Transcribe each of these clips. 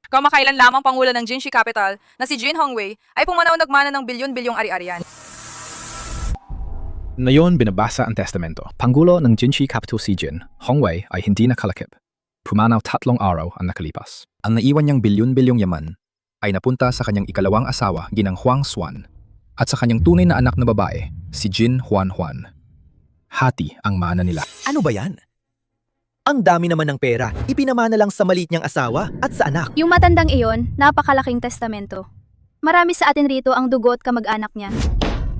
Kamakailan lamang Pangulo ng Jinshi Capital na si Jin Hongwei ay pumanaw nagmana ng bilyon-bilyong ari-arian. Ngayon binabasa ang testamento. Pangulo ng Jinshi Capital si Jin Hongwei ay hindi nakalakip. Pumanaw 3 araw ang nakalipas. Ang naiwan niyang bilyon-bilyong yaman ay napunta sa kanyang ikalawang asawa, ginang Huang Xuan, at sa kanyang tunay na anak na babae, si Jin Huan. Hati ang mana nila. Ano ba yan? Ang dami naman ng pera. Ipinamana lang sa maliit niyang asawa at sa anak. Yung matandang iyon, napakalaking testamento. Marami sa atin rito ang dugo at kamag-anak niya.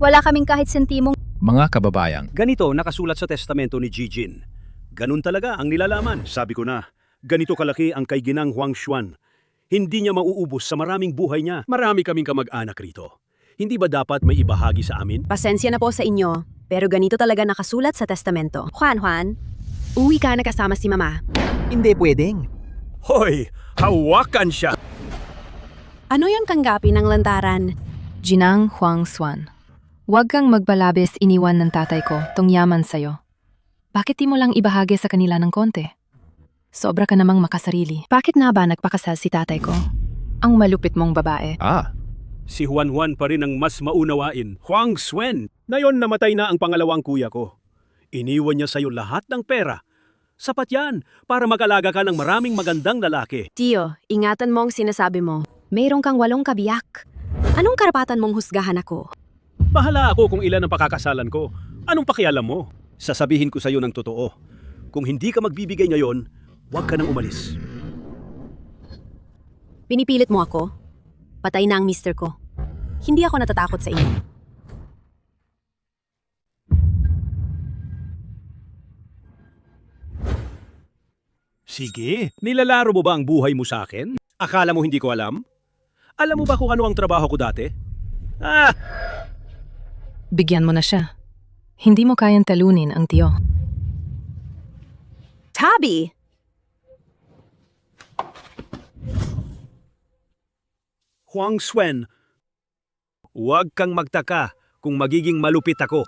Wala kaming kahit sentimong. Mga kababayang, Ganito nakasulat sa testamento ni Jijin. Ganun talaga ang nilalaman. Sabi ko na, ganito kalaki ang kay Ginang Huang Xuan. Hindi niya mauubos sa maraming buhay niya. Marami kaming kamag-anak rito. Hindi ba dapat may ibahagi sa amin? Pasensya na po sa inyo, pero ganito talaga nakasulat sa testamento. Juan, uwi ka na kasama si Mama. Hindi pwedeng. Hoy, hawakan siya! Ano yung tanggapin ng lantaran? Ginang Huang Xuan, huwag kang magbalabis iniwan ng tatay ko tong yaman sa'yo. Bakit di mo lang ibahagi sa kanila ng konti? Sobra ka namang makasarili. Bakit na ba nagpakasal si tatay ko? Ang malupit mong babae. Si Juan pa rin ang mas maunawain. Huang Xuan! Ngayon namatay na ang pangalawang kuya ko. Iniwan niya sa'yo lahat ng pera. Sapat yan para mag-alaga ka ng maraming magandang lalaki. Tio, ingatan mo ang sinasabi mo. Mayroon kang 8 kabiyak. Anong karapatan mong husgahan ako? Bahala ako kung ilan ang pakakasalan ko. Anong pakialam mo? Sasabihin ko sa'yo ng totoo. Kung hindi ka magbibigay ngayon, huwag ka nang umalis. Pinipilit mo ako? Patay na ang mister ko. Hindi ako natatakot sa inyo. Sige, nilalaro mo ba ang buhay mo sa akin? Akala mo hindi ko alam? Alam mo ba kung ano ang trabaho ko dati? Bigyan mo na siya. Hindi mo kayang talunin ang tiyo. Tabi! Huang Xuan, huwag kang magtaka kung magiging malupit ako.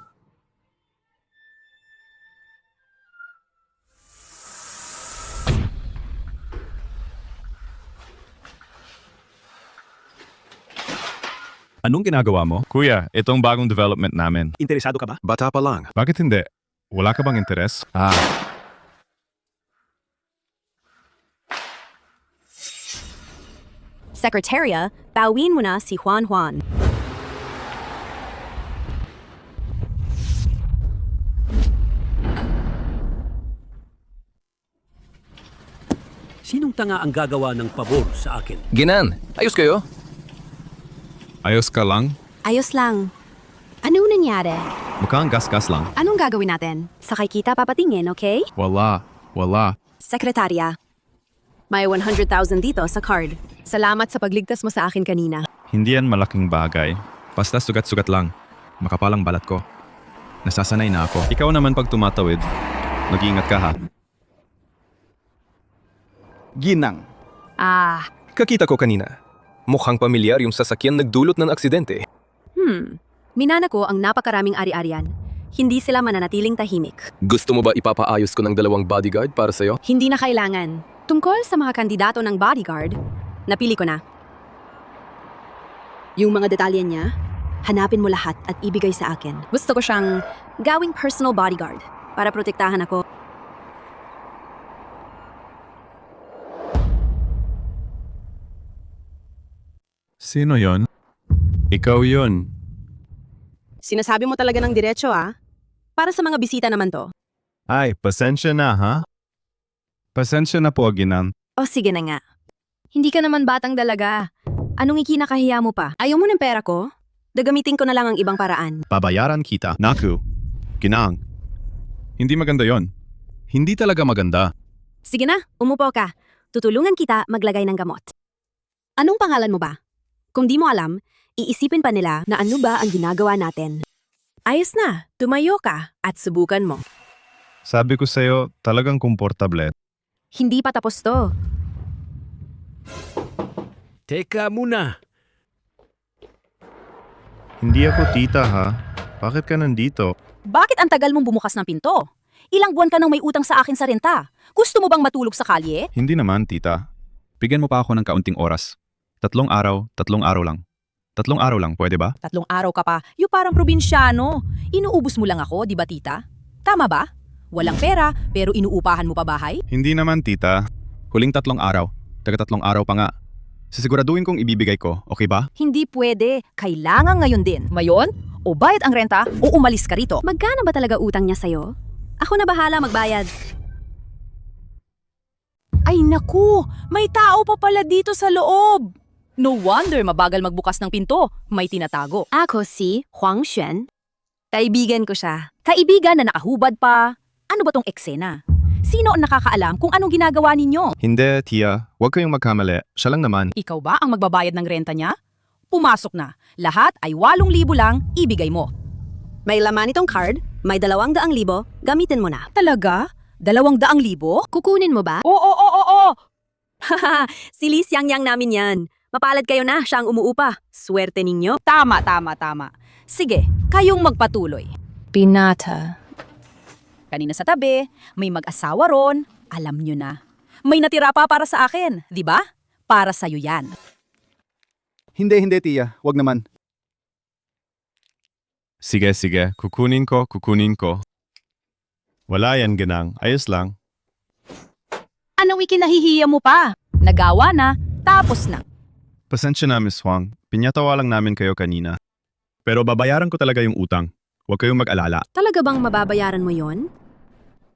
Anong ginagawa mo? Kuya, itong bagong development namin. Interesado ka ba? Bata pa lang. Bakit hindi? Wala ka bang interes? Sekretarya, bawin mo na si Juan. Sinong tanga ang gagawa ng pabor sa akin? Ginan, ayos kayo? Ayos ka lang? Ayos lang. Ano nangyari? Mukhang gas-gas lang. Anong gagawin natin? Sakay kita papatingin, okay? Wala. Sekretarya, may 100,000 dito sa card. Salamat sa pagligtas mo sa akin kanina. Hindi yan malaking bagay. Basta sugat-sugat lang. Makapalang balat ko. Nasasanay na ako. Ikaw naman pag tumatawid, mag-iingat ka ha. Ginang. Kakita ko kanina. Mukhang pamilyar yung sasakyan nagdulot ng aksidente. Minana ko ang napakaraming ari-arian. Hindi sila mananatiling tahimik. Gusto mo ba ipapaayos ko ng 2 bodyguard para sa'yo? Hindi na kailangan. Tungkol sa mga kandidato ng bodyguard, napili ko na. Yung mga detalye niya, hanapin mo lahat at ibigay sa akin. Gusto ko siyang gawing personal bodyguard para protektahan ako. Sino yon? Ikaw yon. Sinasabi mo talaga ng diretso Para sa mga bisita naman to. Ay, pasensya na ha? Pasensya na po, Ginang. O sige na nga. Hindi ka naman batang dalaga. Anong ikinakahiya mo pa? Ayaw mo ng pera ko? Dagamitin ko na lang ang ibang paraan. Babayaran kita. Naku. Ginang. Hindi maganda yon. Hindi talaga maganda. Sige na, umupo ka. Tutulungan kita maglagay ng gamot. Anong pangalan mo ba? Kung di mo alam, iisipin pa nila na ano ba ang ginagawa natin. Ayos na, tumayo ka at subukan mo. Sabi ko sa'yo, talagang komportable. Hindi pa tapos to. Teka muna. Hindi ako tita ha. Bakit ka nandito? Bakit ang tagal mong bumukas ng pinto? Ilang buwan ka nang may utang sa akin sa renta. Gusto mo bang matulog sa kalye? Hindi naman, tita. bigyan mo pa ako ng kaunting oras. 3 araw lang. 3 araw lang, pwede ba? 3 araw ka pa, yung parang probinsyano. Inuubos mo lang ako, di ba tita? Tama ba? Walang pera, pero inuupahan mo pa bahay? Hindi naman, tita. Huling 3 araw. Taga 3 araw pa nga. Sisiguraduhin kong ibibigay ko, okay ba? Hindi pwede. Kailangan ngayon din. Ngayon? O bayad ang renta, o umalis ka rito. Magkano ba talaga utang niya sa'yo? Ako na bahala magbayad. Ay naku, may tao pa pala dito sa loob. No wonder mabagal magbukas ng pinto. May tinatago. Ako si Huang Xuan. Kaibigan ko siya. Kaibigan na nakahubad pa. Ano ba tong eksena? Sino ang nakakaalam kung anong ginagawa ninyo? Hindi, Tia. Huwag kayong magkamali. Siya lang naman. Ikaw ba ang magbabayad ng renta niya? Pumasok na. Lahat ay 8,000 lang, ibigay mo. May laman itong card, may 200,000, gamitin mo na. Talaga? 200,000? Kukunin mo ba? Oo. Haha, si Lis Yang namin yan. Mapalad kayo na, siya ang umuupa. Swerte ninyo. Tama. Sige, kayong magpatuloy. Binata. Kanina sa tabi, may mag-asawa ron. Alam nyo na. May natira pa para sa akin, di ba? Para sa'yo yan. Hindi, Tia. Wag naman. Sige. Kukunin ko. Wala yan, Ginang. Ayos lang. Anong ikinahihiya mo pa? Nagawa na, tapos na. Pasensya na, Miss Huang. Pinyatawa lang namin kayo kanina. Pero babayaran ko talaga yung utang. Huwag kayong mag-alala. Talaga bang mababayaran mo yon?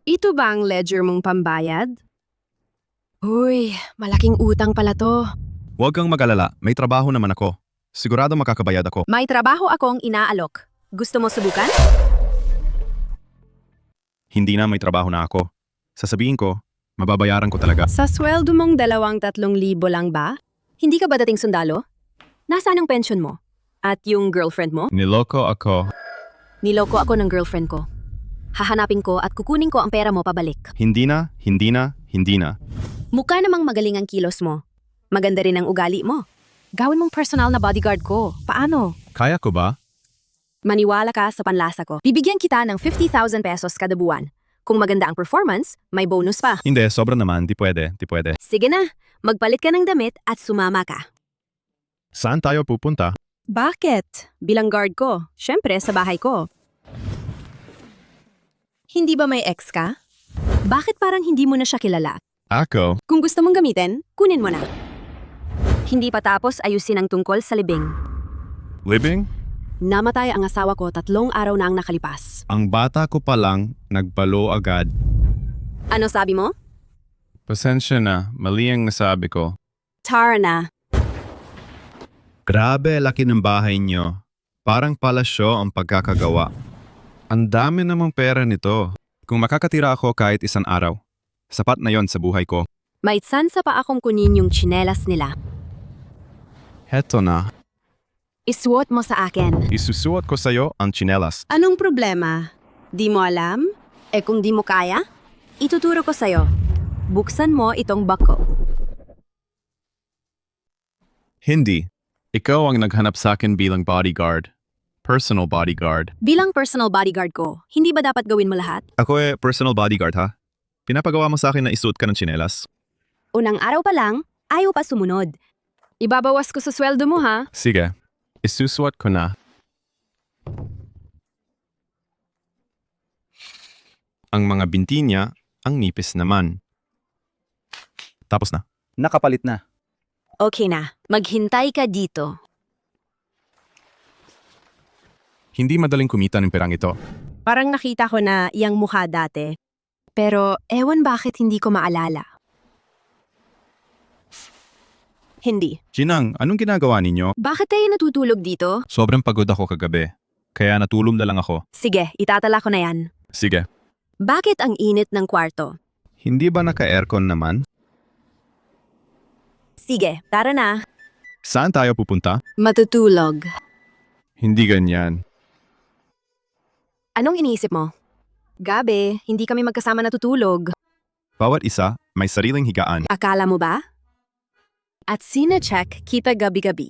Ito ba ang ledger mong pambayad? Uy, malaking utang pala to. Huwag kang mag-alala. May trabaho naman ako. Sigurado makakabayad ako. May trabaho akong inaalok. Gusto mo subukan? Hindi na may trabaho na ako. Sasabihin ko, mababayaran ko talaga. Sa sweldo mong 2,000-3,000 lang ba? Hindi ka ba dating sundalo? Nasaan ang pension mo? At yung girlfriend mo? Niloko ako. Niloko ako ng girlfriend ko. Hahanapin ko at kukunin ko ang pera mo pabalik. Hindi na. Mukha namang magaling ang kilos mo. Maganda rin ang ugali mo. Gawin mong personal na bodyguard ko. Paano? Kaya ko ba? Maniwala ka sa panlasa ko. Bibigyan kita ng 50,000 pesos kada buwan. Kung maganda ang performance, may bonus pa. Hindi, sobra naman. Di pwede. Sige na, magpalit ka ng damit at sumama ka. Saan tayo pupunta? Bakit? Bilang guard ko. Siyempre, sa bahay ko. Hindi ba may ex ka? Bakit parang hindi mo na siya kilala? Ako? Kung gusto mong gamitin, kunin mo na. Hindi pa tapos ayusin ang tungkol sa libing. Living? Namatay ang asawa ko 3 araw na ang nakalipas. Ang bata ko pa lang, nagbalo agad. Ano sabi mo? Pasensya na, mali ang nasabi ko. Tara na. Grabe, laki ng bahay nyo. Parang palasyo ang pagkakagawa. Ang dami namang pera nito. Kung makakatira ako kahit 1 araw, sapat na yon sa buhay ko. May tsansa pa akong kunin yung tsinelas nila. Heto na. Isuot mo sa akin. Isusuot ko sa'yo ang tsinelas. Anong problema? Di mo alam? Kung di mo kaya, ituturo ko sa'yo. Buksan mo itong bako. Hindi. Ikaw ang naghanap sa akin bilang bodyguard. Personal bodyguard. Bilang personal bodyguard ko, hindi ba dapat gawin mo lahat? Ako personal bodyguard ha? Pinapagawa mo sa akin na isuot ka ng tsinelas? Unang araw pa lang, ayaw pa sumunod. Ibabawas ko sa sweldo mo ha? Sige. Isusuot ko na. Ang mga binti niya, ang nipis naman. Tapos na. Nakapalit na. Okay na, maghintay ka dito. Hindi madaling kumita ng perang ito. Parang nakita ko na iyang mukha dati. Pero ewan bakit hindi ko maalala. Hindi. Jinang, anong ginagawa ninyo? Bakit tayo natutulog dito? Sobrang pagod ako kagabi. Kaya natulog na lang ako. Sige, itatala ko na yan. Sige. Bakit ang init ng kwarto? Hindi ba naka-aircon naman? Sige, tara na. Saan tayo pupunta? Matutulog. Hindi ganyan. Anong iniisip mo? Gabi, hindi kami magkasama natutulog. Bawat isa, may sariling higaan. Akala mo ba? At sine-check kita gabi-gabi.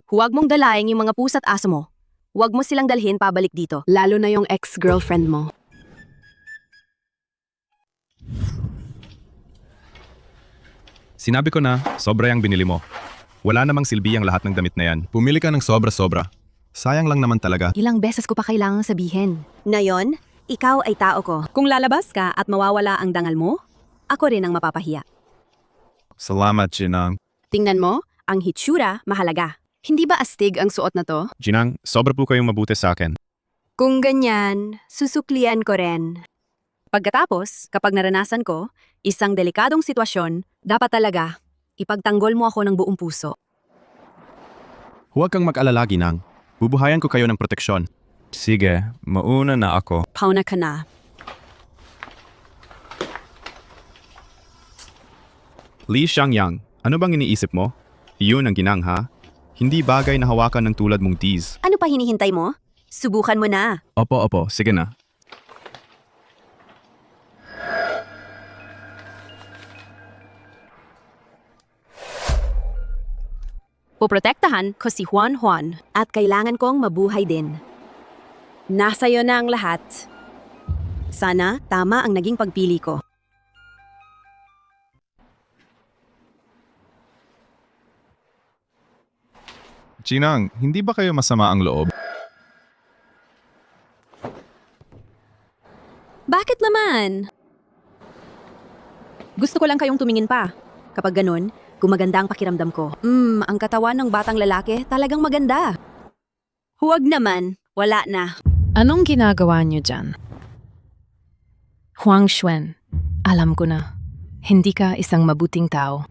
Huwag mong dalaing yung mga pusa't aso mo. Huwag mo silang dalhin pabalik dito, lalo na yung ex-girlfriend mo. Sinabi ko na, sobra yung binili mo. Wala namang silbi ang lahat ng damit na yan. Pumili ka ng sobra-sobra. Sayang lang naman talaga. Ilang beses ko pa kailangang sabihin. Ngayon, ikaw ay tao ko. Kung lalabas ka at mawawala ang dangal mo, ako rin ang mapapahiya. Salamat, Jinang. Tingnan mo, ang hitsura mahalaga. Hindi ba astig ang suot na to? Jinang, sobra po kayong mabuti sa akin. Kung ganyan, susuklian ko rin. Pagkatapos, kapag naranasan ko, isang delikadong sitwasyon, dapat talaga, ipagtanggol mo ako ng buong puso. Huwag kang mag-alala, Ginang. Bubuhayan ko kayo ng proteksyon. Sige, mauna na ako. Pauna ka na. Li Xiangyang, ano bang iniisip mo? Iyon ang Ginang, ha? Hindi bagay na hawakan ng tulad mong tease. Ano pa hinihintay mo? Subukan mo na. Opo, sige na. Poprotektahan ko si Juan Juan at kailangan kong mabuhay din. Nasa iyo na ang lahat. Sana tama ang naging pagpili ko. Jinang, hindi ba kayo masama ang loob? Bakit naman? Gusto ko lang kayong tumingin pa. Kapag ganun, gumaganda ang pakiramdam ko. Ang katawan ng batang lalaki talagang maganda. Huwag naman, wala na. Anong ginagawa niyo dyan? Huang Xuan, alam ko na. Hindi ka isang mabuting tao.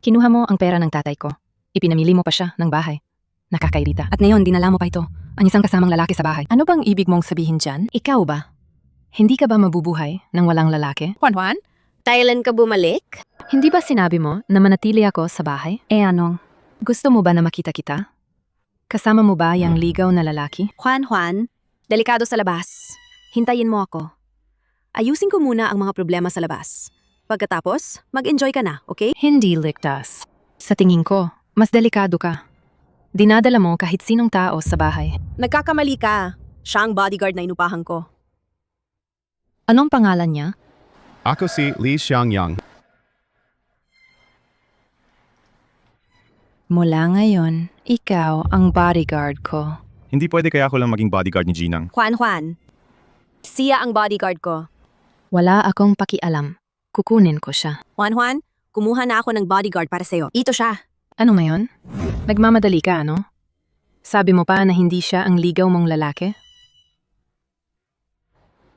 Kinuha mo ang pera ng tatay ko. Ipinamili mo pa siya ng bahay. Nakakairita. At ngayon, dinala mo pa ito. Ang isang kasamang lalaki sa bahay. Ano bang ibig mong sabihin dyan? Ikaw ba? Hindi ka ba mabubuhay nang walang lalaki? Juan? Thailand ka bumalik? Hindi ba sinabi mo na manatili ako sa bahay? Anong? Gusto mo ba na makita kita? Kasama mo ba yung ligaw na lalaki? Juan, delikado sa labas. Hintayin mo ako. Ayusin ko muna ang mga problema sa labas. Pagkatapos, mag-enjoy ka na, okay? Hindi ligtas. Sa tingin ko, mas delikado ka. Dinadala mo kahit sinong tao sa bahay. Nagkakamali ka. Siya ang bodyguard na inupahan ko. Anong pangalan niya? Ako si Li Xiangyang. Mula ngayon, ikaw ang bodyguard ko. Hindi pwede kaya ako lang maging bodyguard ni Jinang. Juan, siya ang bodyguard ko. Wala akong pakialam. Kukunin ko siya. Juan, kumuha na ako ng bodyguard para sa'yo. Ito siya. Ano ngayon? Nagmamadali ka, ano? Sabi mo pa na hindi siya ang ligaw mong lalaki?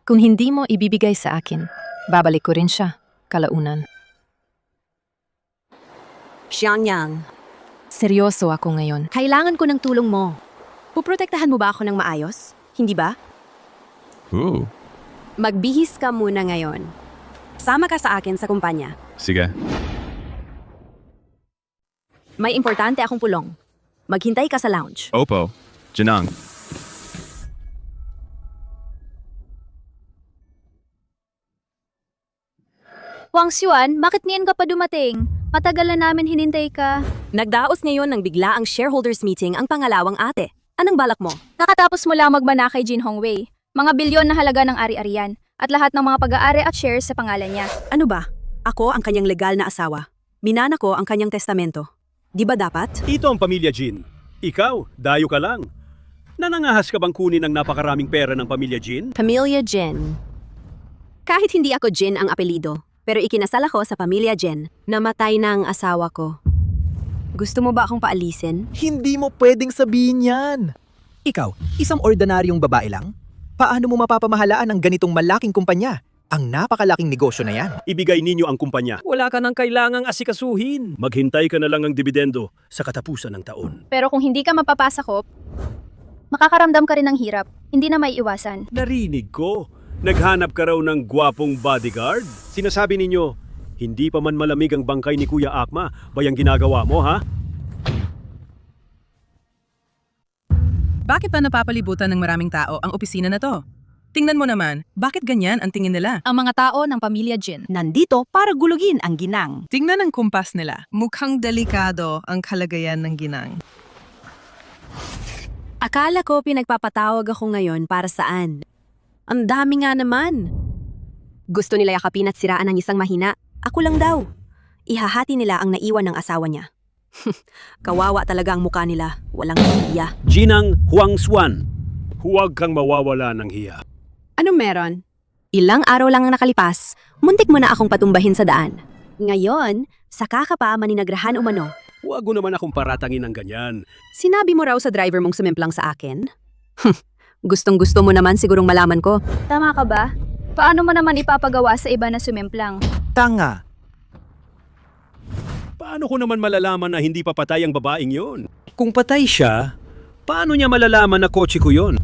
Kung hindi mo ibibigay sa akin, babalik ko rin siya, kalaunan. Xiangyang, Seryoso ako ngayon. kailangan ko ng tulong mo. Puprotektahan mo ba ako ng maayos? Hindi ba? Ooh. Magbihis ka muna ngayon. Sama ka sa akin sa kumpanya. Sige. May importante akong pulong. Maghintay ka sa lounge. Opo. Jinang. Huang Xuan, bakit ngayon ka pa dumating? Matagal na namin hinintay ka. Nagdaos ngayon ng bigla ang shareholders meeting ang pangalawang ate. Anong balak mo? Nakatapos mo lang magmana kay Jin Hongwei. Mga bilyon na halaga ng ari-arian at lahat ng mga pag-aari at shares sa pangalan niya. Ano ba? Ako ang kanyang legal na asawa. Minana ko ang kanyang testamento. Di ba dapat? Ito ang pamilya Jin. Ikaw, dayo ka lang. Nanangahas ka bang kunin ang napakaraming pera ng pamilya Jin? Pamilya Jen. Kahit hindi ako Jen ang apelido, pero ikinasal ako sa pamilya Jen. Namatay na ang asawa ko. Gusto mo ba akong paalisin? Hindi mo pwedeng sabihin yan. Ikaw, isang ordinaryong babae lang? Paano mo mapapamahalaan ang ganitong malaking kumpanya? Ang napakalaking negosyo na yan. Ibigay ninyo ang kumpanya. Wala ka nang kailangang asikasuhin. Maghintay ka na lang ng dividendo sa katapusan ng taon. Pero kung hindi ka mapapasakop, makakaramdam ka rin ng hirap. Hindi na may iwasan. Narinig ko. Naghanap ka raw ng gwapong bodyguard? Sinasabi ninyo, hindi pa man malamig ang bangkay ni Kuya Akma. Bayang ginagawa mo, ha? Bakit pa napapalibutan ng maraming tao ang opisina na to? Tingnan mo naman, bakit ganyan ang tingin nila? Ang mga tao ng pamilya Jin. Nandito para gulugin ang ginang. Tingnan ang kumpas nila. Mukhang delikado ang kalagayan ng ginang. Akala ko pinagpapatawag ako ngayon para saan? Ang dami nga naman. Gusto nila yakapin at siraan ang isang mahina. Ako lang daw. ihahati nila ang naiwan ng asawa niya. Kawawa talaga ang mukha nila. Walang hiya. Ginang Huangswan, huwag kang mawawala ng hiya. Anong meron? Ilang araw lang ang nakalipas, muntik mo na akong patumbahin sa daan. Ngayon, saka ka pa maninagrahan umano. Huwag mo naman akong paratangin ng ganyan. Sinabi mo raw sa driver mong sumimplang sa akin? Gustong-gusto mo naman sigurong malaman ko. Tama ka ba? Paano mo naman ipapagawa sa iba na sumimplang? Tanga! Paano ko naman malalaman na hindi pa patay ang babaeng yon? Kung patay siya, Paano niya malalaman na kotse ko yon?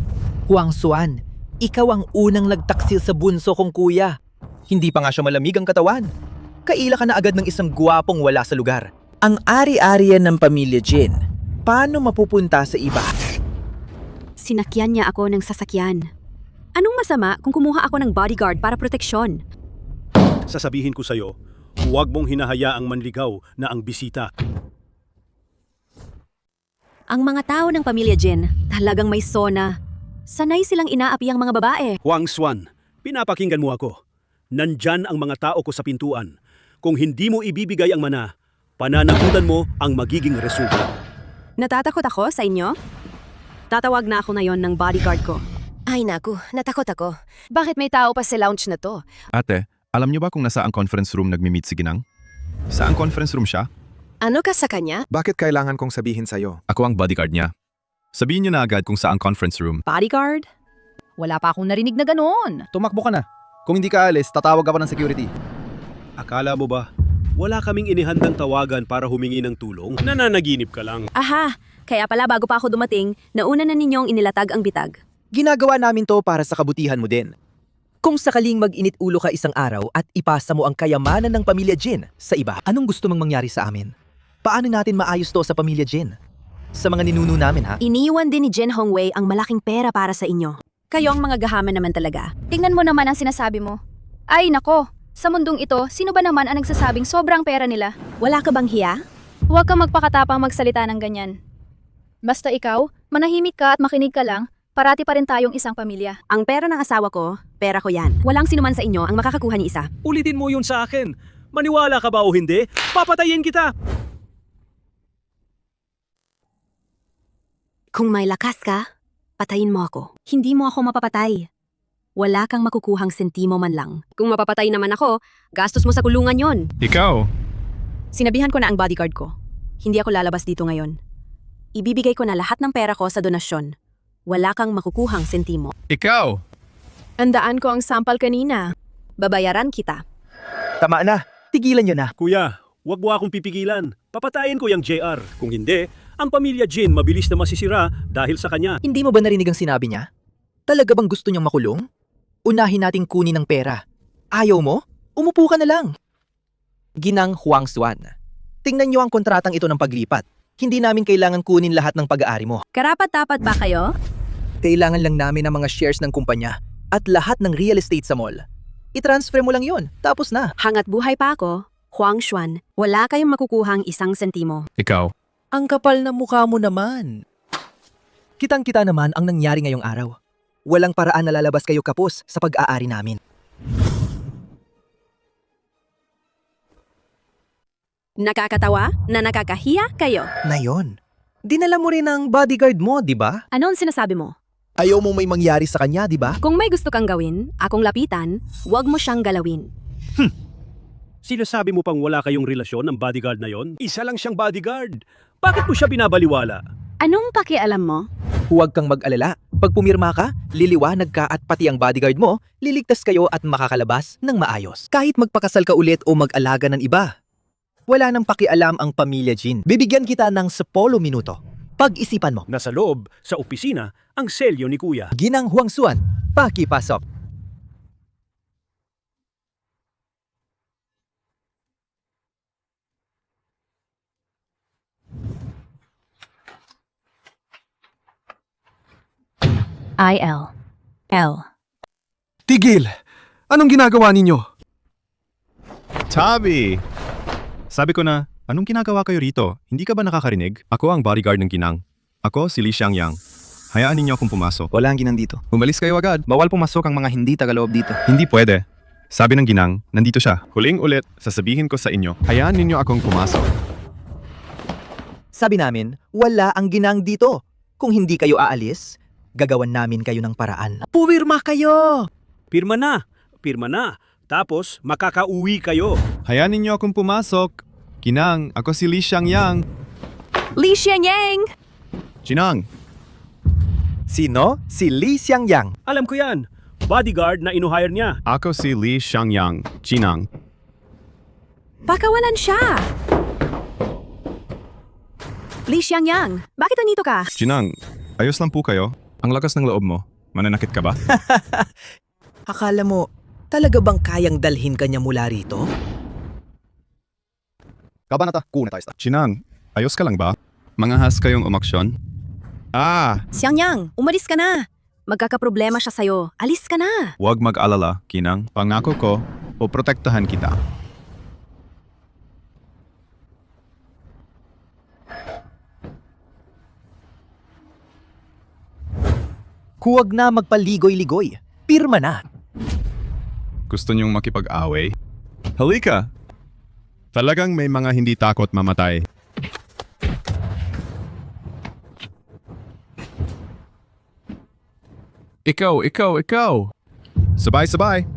Huang Xuan, ikaw ang unang nagtaksil sa bunso kong kuya. Hindi pa nga siya malamig ang katawan. Kaila ka na agad ng isang guwapong wala sa lugar. Ang ari-arian ng pamilya Jin, paano mapupunta sa iba? Sinakyan niya ako ng sasakyan. Anong masama kung kumuha ako ng bodyguard para proteksyon? Sasabihin ko sa'yo, huwag mong hinahayaang manligaw na ang bisita. Ang mga tao ng pamilya Jin talagang may sona. Sanay silang inaapi ang mga babae. Huang Xuan, pinapakinggan mo ako. Nandyan ang mga tao ko sa pintuan. Kung hindi mo ibibigay ang mana, pananagutan mo ang magiging resulta. Natatakot ako sa inyo? Tatawag na ako ngayon ng bodyguard ko. Ay naku, natakot ako. Bakit may tao pa sa lounge na to? Ate, alam niyo ba kung nasa ang conference room nagmi-meet si Ginang? Saan conference room siya? Ano ka sa kanya? Bakit kailangan kong sabihin sa'yo? Ako ang bodyguard niya. Sabihin niyo na agad kung saan conference room. Bodyguard? Wala pa akong narinig na ganoon. Tumakbo ka na. Kung hindi ka alis, tatawag ka pa ng security. Akala mo ba, wala kaming inihandang tawagan para humingi ng tulong? Nananaginip ka lang. Aha, kaya pala bago pa ako dumating, nauna na ninyong inilatag ang bitag. Ginagawa namin to para sa kabutihan mo din. Kung sakaling mag-init ulo ka isang araw at ipasa mo ang kayamanan ng pamilya Jin sa iba, anong gusto mong mangyari sa amin? Paano natin maayos to sa pamilya Jin? Sa mga ninuno namin, ha? Iniwan din ni Jin Hongwei ang malaking pera para sa inyo. Kayo ang mga gahaman naman talaga. Tingnan mo naman ang sinasabi mo. Ay nako, sa mundong ito, sino ba naman ang nagsasabing sobrang pera nila? Wala ka bang hiya? Huwag kang magpakatapang magsalita ng ganyan. Basta ikaw, manahimik ka at makinig ka lang, parati pa rin tayong isang pamilya. Ang pera ng asawa ko, pera ko yan. Walang sinuman sa inyo ang makakakuha ni isa. Ulitin mo yun sa akin. Maniwala ka ba o hindi? Papatayin kita! Kung may lakas ka, patayin mo ako. Hindi mo ako mapapatay. Wala kang makukuhang sentimo man lang. Kung mapapatay naman ako, gastos mo sa kulungan yon. Ikaw? Sinabihan ko na ang bodyguard ko. Hindi ako lalabas dito ngayon. Ibibigay ko na lahat ng pera ko sa donasyon. Wala kang makukuhang sentimo. Ikaw? Andaan ko ang sampal kanina. Babayaran kita. Tama na, tigilan nyo na. Kuya, wag mo akong pipigilan. Papatayin ko yung JR. Kung hindi, ang pamilya Jin mabilis na masisira dahil sa kanya. Hindi mo ba narinig ang sinabi niya? Talaga bang gusto niyang makulong? Unahin nating kunin ng pera. Ayaw mo? Umupo ka na lang. Ginang Huang Xuan. Tingnan niyo ang kontratang ito ng paglipat. Hindi namin kailangan kunin lahat ng pag-aari mo. Karapat-dapat ba kayo? Kailangan lang namin ng mga shares ng kumpanya at lahat ng real estate sa mall. I-transfer mo lang yon, tapos na. Hangat buhay pa ako, Huang Xuan, wala kayong makukuhang isang sentimo. Ikaw? Ang kapal na mukha mo naman. Kitang-kita naman ang nangyari ngayong araw. Walang paraan na lalabas kayo kapos sa pag-aari namin. Nakakatawa na nakakahiya kayo. Na yon. Dinala mo rin ang bodyguard mo, di ba? Ano ang sinasabi mo? Ayaw mong may mangyari sa kanya, di ba? Kung may gusto kang gawin, akong lapitan, huwag mo siyang galawin. Sinasabi mo pang wala kayong relasyon ng bodyguard na yon? Isa lang siyang bodyguard. Bakit mo siya binabaliwala? Anong pakialam mo? Huwag kang mag-alala. Pag pumirma ka, liliwanag ka at pati ang bodyguard mo, liligtas kayo at makakalabas ng maayos. Kahit magpakasal ka ulit o mag-alaga ng iba. Wala nang pakialam ang pamilya Jin. Bibigyan kita ng 10 minuto. Pag-isipan mo. Nasa loob, sa opisina, ang selyo ni Kuya. Ginang Huang Xuan, pakipasok. IL. L. Tigil! Anong ginagawa ninyo? Tabi! Sabi ko na, anong ginagawa kayo rito? Hindi ka ba nakakarinig? Ako ang bodyguard ng Ginang. Ako si Li Xiangyang. Hayaan ninyo akong pumasok. Wala ang ginang dito. Umalis kayo agad. Bawal pumasok ang mga hindi tagaloob dito. Hindi pwede. Sabi ng ginang, nandito siya. Huling ulit, sasabihin ko sa inyo, hayaan ninyo akong pumasok. Sabi namin, wala ang ginang dito. Kung hindi kayo aalis, gagawan namin kayo ng paraan. Puwirma kayo! Pirma na, pirma na. Tapos makakauwi kayo. Hayaan ninyo akong pumasok. Ginang, ako si Li Xiangyang. Li Xiangyang! Ginang, Sino? Si Li Xiangyang. Alam ko yan. Bodyguard na inuhire niya. ako si Li Xiangyang. Ginang, Pakawalan siya! Li Xiangyang, bakit nandito ka? Ginang, ayos lang po kayo? Ang lakas ng loob mo. Mananakit ka ba? Akala mo, talaga bang kayang dalhin kanya mula rito? Kabanata, kuna tayo. Ginang, ayos ka lang ba? Mangahas kayong umaksyon? Xiangyang, umalis ka na! Magkakaproblema siya sa'yo. Alis ka na! Huwag mag-alala, Ginang. Pangako ko, poprotektahan kita. Huwag na magpaligoy-ligoy. Pirma na. Gusto niyong makipag-away? Halika! Talagang may mga hindi takot mamatay. Ikaw! Sabay-sabay!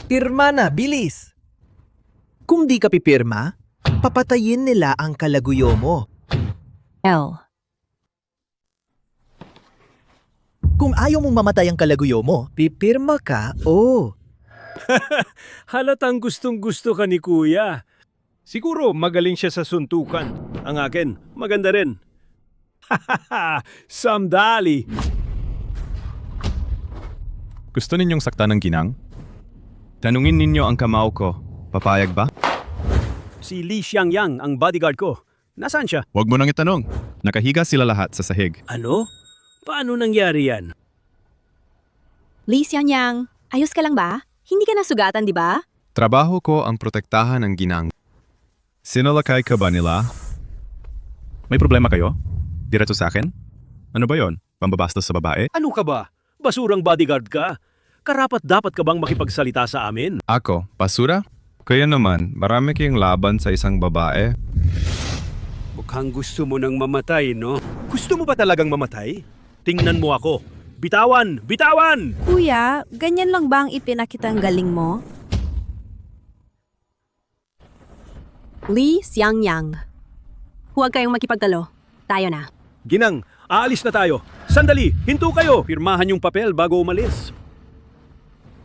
Pirma na, bilis! Kung di ka pipirma, papatayin nila ang kalaguyo mo. L. Kung ayaw mong mamatay ang kalaguyo mo, pipirma ka, oh. Halatang gustong-gusto ka ni Kuya. Siguro magaling siya sa suntukan. Ang akin, maganda rin. Samdali. Gusto ninyong saktan ng ginang? Tanungin ninyo ang kamao ko. Papayag ba? Si Li Xiangyang ang bodyguard ko. Nasaan siya? Huwag mo nang itanong. Nakahiga sila lahat sa sahig. Ano? Paano nangyari yan? Li Xiangyang, ayos ka lang ba? Hindi ka nasugatan, di ba? Trabaho ko ang protektahan ng ginang. Sinalakay ka ba nila? May problema kayo? Diretso sa akin? Ano ba yon? Pambabastos sa babae? Ano ka ba? Basurang bodyguard ka? Karapat dapat ka bang makipagsalita sa amin? Ako, basura? Kaya naman, marami kayong laban sa isang babae. Mukhang gusto mo nang mamatay, no? Gusto mo ba talagang mamatay? Tingnan mo ako. Bitawan! Bitawan! Kuya, ganyan lang ba ang ipinakita ang galing mo? Li Xiangyang. Huwag kayong makipagtalo. Tayo na. Ginang, aalis na tayo. Sandali, hinto kayo. Pirmahan yung papel bago umalis.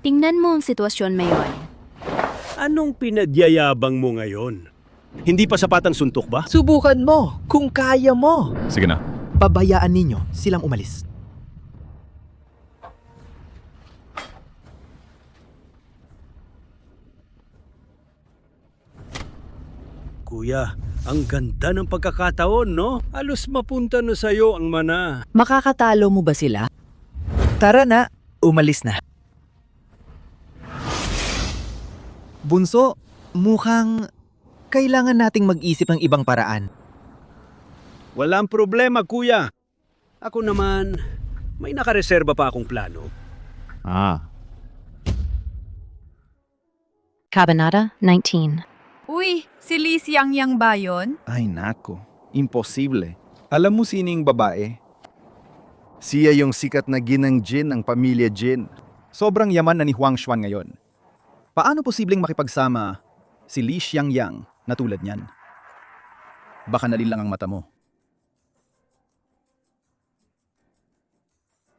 Tingnan mo ang sitwasyon ngayon. Anong pinagyayabang mo ngayon? Hindi pa sapat ang suntok ba? Subukan mo kung kaya mo. Sige na. Pabayaan ninyo silang umalis. Kuya, ang ganda ng pagkakataon, no? Halos mapunta na sa'yo ang mana. Makakatalo mo ba sila? Tara na, umalis na. Bunso, mukhang kailangan nating mag-isip ng ibang paraan. Walang problema, kuya. Ako naman, may nakareserba pa akong plano. Kabanata 19. Uy, si Li Xiangyang ba yun? Ay nako, imposible. Alam mo sining babae? Siya yung sikat na ginang Jin ng pamilya Jin. Sobrang yaman na ni Huang Xuan ngayon. Paano posibleng makipagsama si Li Xiangyang na tulad niyan? Baka nalin lang ang mata mo.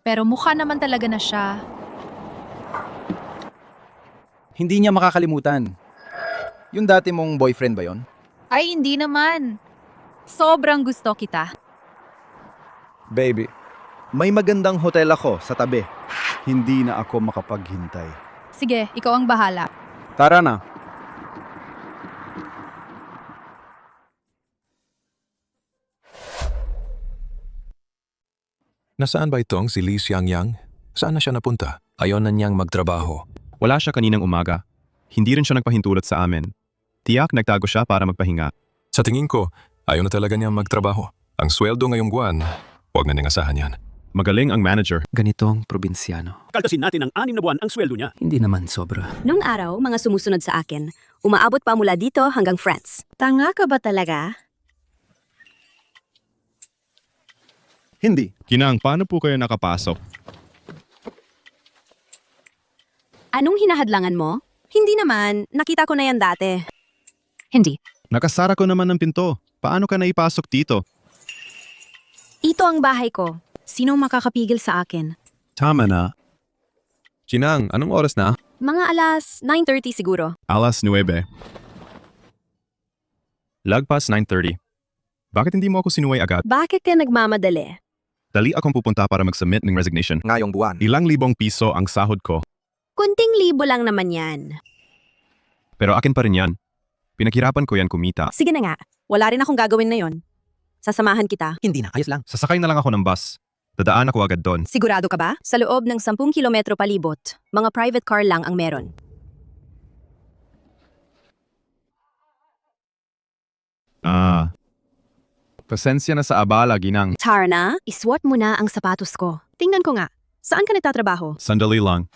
Pero mukha naman talaga na siya. Hindi niya makakalimutan. Yung dati mong boyfriend ba yon? Ay, hindi naman. Sobrang gusto kita. Baby, may magandang hotel ako sa tabi. Hindi na ako makapaghintay. Sige, ikaw ang bahala. Tara na. Nasaan ba itong si Li Xiangyang? Saan na siya napunta? Ayaw na niyang magtrabaho. Wala siya kaninang umaga. Hindi rin siya nagpahintulot sa amin. Tiyak nagtago siya para magpahinga. Sa tingin ko, ayaw na talaga niyang magtrabaho. Ang sweldo ngayong buwan, huwag na niyang asahan yan. Magaling ang manager. Ganitong probinsyano. Kaltasin natin ng 6 na buwan ang sweldo niya. Hindi naman sobra. Nung araw, mga sumusunod sa akin. Umaabot pa mula dito hanggang France. Tanga ka ba talaga? Hindi. Ginang, paano po kayo nakapasok? Anong hinahadlangan mo? Hindi naman. Nakita ko na yan dati. Hindi. Nakasara ko naman ng pinto. Paano ka naipasok dito? Ito ang bahay ko. Sino makakapigil sa akin? Tama na. Ginang, anong oras na? Mga alas 9:30 siguro. Alas 9. Lagpas 9:30. Bakit hindi mo ako sinuway agad? Bakit ka nagmamadali? Dali akong pupunta para mag-submit ng resignation. Ngayong buwan. Ilang libong piso ang sahod ko. Kunting libo lang naman yan. Pero akin pa rin yan. Pinaghirapan ko yan kumita. Sige na nga. Wala rin akong gagawin na yon. Sasamahan kita. Hindi na, ayos lang. Sasakay na lang ako ng bus. Dadaan ako agad doon. Sigurado ka ba? Sa loob ng 10 kilometro palibot, mga private car lang ang meron. Pasensya na sa abala, Ginang. Tara na, iswat mo na ang sapatos ko. Tingnan ko nga. Saan ka nagtatrabaho? Sandali lang.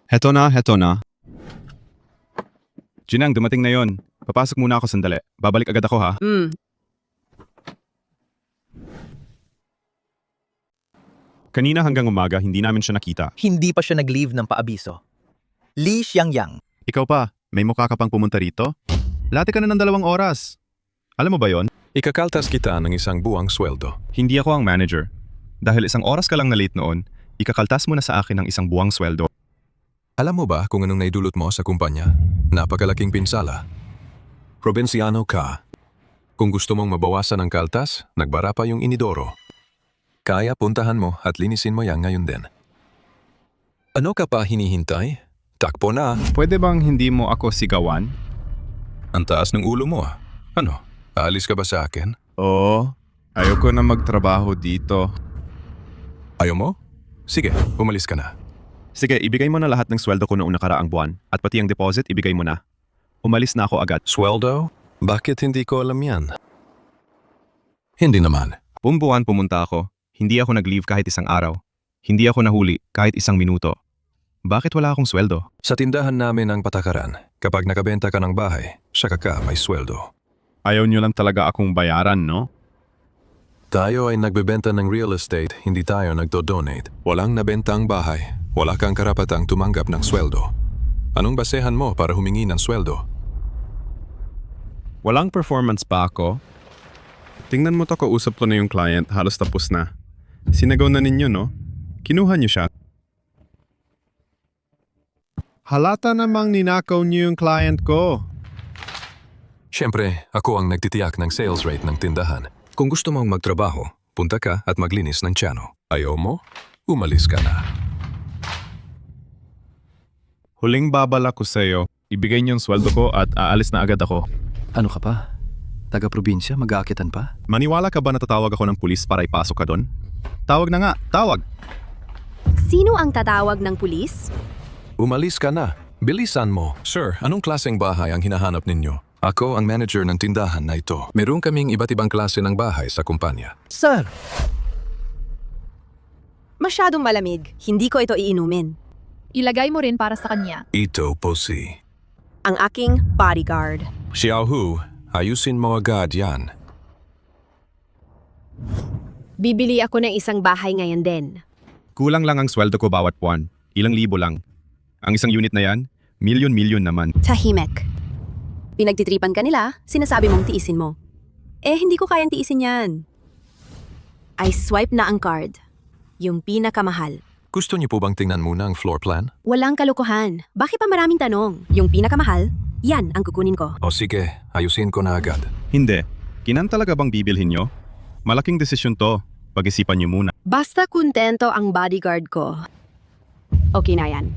Heto na, heto na. Ginang, dumating na yon. Papasok muna ako sandali. Babalik agad ako ha. Kanina hanggang umaga, hindi namin siya nakita. Hindi pa siya nag-leave ng paabiso. Li Xiangyang. Ikaw pa, may mukha ka pang pumunta rito? Late ka na ng 2 oras. Alam mo ba yon? Ikakaltas kita ng isang buwang sweldo. Hindi ako ang manager. Dahil 1 oras ka lang na late noon, ikakaltas mo na sa akin ng 1 buwang sweldo. Alam mo ba kung anong naidulot mo sa kumpanya? Napakalaking pinsala. Probinsyano ka. Kung gusto mong mabawasan ang kaltas, nagbara pa yung inidoro. Kaya puntahan mo at linisin mo yan ngayon din. Ano ka pa hinihintay? Takbo na. Pwede bang hindi mo ako sigawan? Ang taas ng ulo mo. Ano? Aalis ka ba sa akin? Oo. Ayoko na magtrabaho dito. Ayaw mo? Sige, umalis ka na. Sige, ibigay mo na lahat ng sweldo ko noong nakaraang buwan at pati ang deposit ibigay mo na. Umalis na ako agad. Sweldo? Bakit hindi ko alam yan? Hindi naman. Buwan pumunta ako. Hindi ako nag-leave kahit 1 araw. Hindi ako nahuli kahit 1 minuto. Bakit wala akong sweldo? Sa tindahan namin ang patakaran, kapag nakabenta ka ng bahay, saka ka may sweldo. Ayaw nyo lang talaga akong bayaran, no? Tayo ay nagbebenta ng real estate, hindi tayo nagdo-donate. Walang nabenta ang bahay, wala kang karapatang tumanggap ng sweldo. Anong basehan mo para humingi ng sweldo? Walang performance pa ako. Tingnan mo to, kausap ko na yung client, halos tapos na. Sinagaw na ninyo, no? Kinuha niyo siya. Halata namang ninakaw niyo yung client ko. Siyempre, ako ang nagtitiyak ng sales rate ng tindahan. Kung gusto mong magtrabaho, punta ka at maglinis ng tiyan. Ayaw mo? Umalis ka na. Huling babala ko sa'yo. Ibigay niyo yung sweldo ko at aalis na agad ako. Ano ka pa? Taga-probinsya, mag-aakitan pa? Maniwala ka ba na tatawag ako ng pulis para ipasok ka doon? Tawag na nga, tawag! Sino ang tatawag ng pulis? Umalis ka na. Bilisan mo. Sir, anong klaseng bahay ang hinahanap ninyo? Ako ang manager ng tindahan na ito. Meron kaming iba't ibang klase ng bahay sa kumpanya. Sir, Masyadong malamig. Hindi ko ito iinumin. Ilagay mo rin para sa kanya. Ito po si Ang aking bodyguard. Xiaohu. Ayusin mo agad yan. Bibili ako ng isang bahay ngayon din. Kulang lang ang sweldo ko bawat buwan. Ilang libo lang. Ang isang unit na yan, milyon-milyon naman. Tahimik. Pinagtitripan ka nila, sinasabi mong tiisin mo. Eh, hindi ko kayang tiisin yan. I swipe na ang card. Yung pinakamahal. Gusto niyo po bang tingnan muna ang floor plan? Walang kalokohan. Bakit pa maraming tanong? Yung pinakamahal, yan ang kukunin ko. O sige, ayusin ko na agad. Hindi. Kinan talaga bang bibilhin nyo? Malaking desisyon to. Pag-isipan nyo muna. Basta kontento ang bodyguard ko. Okay na yan.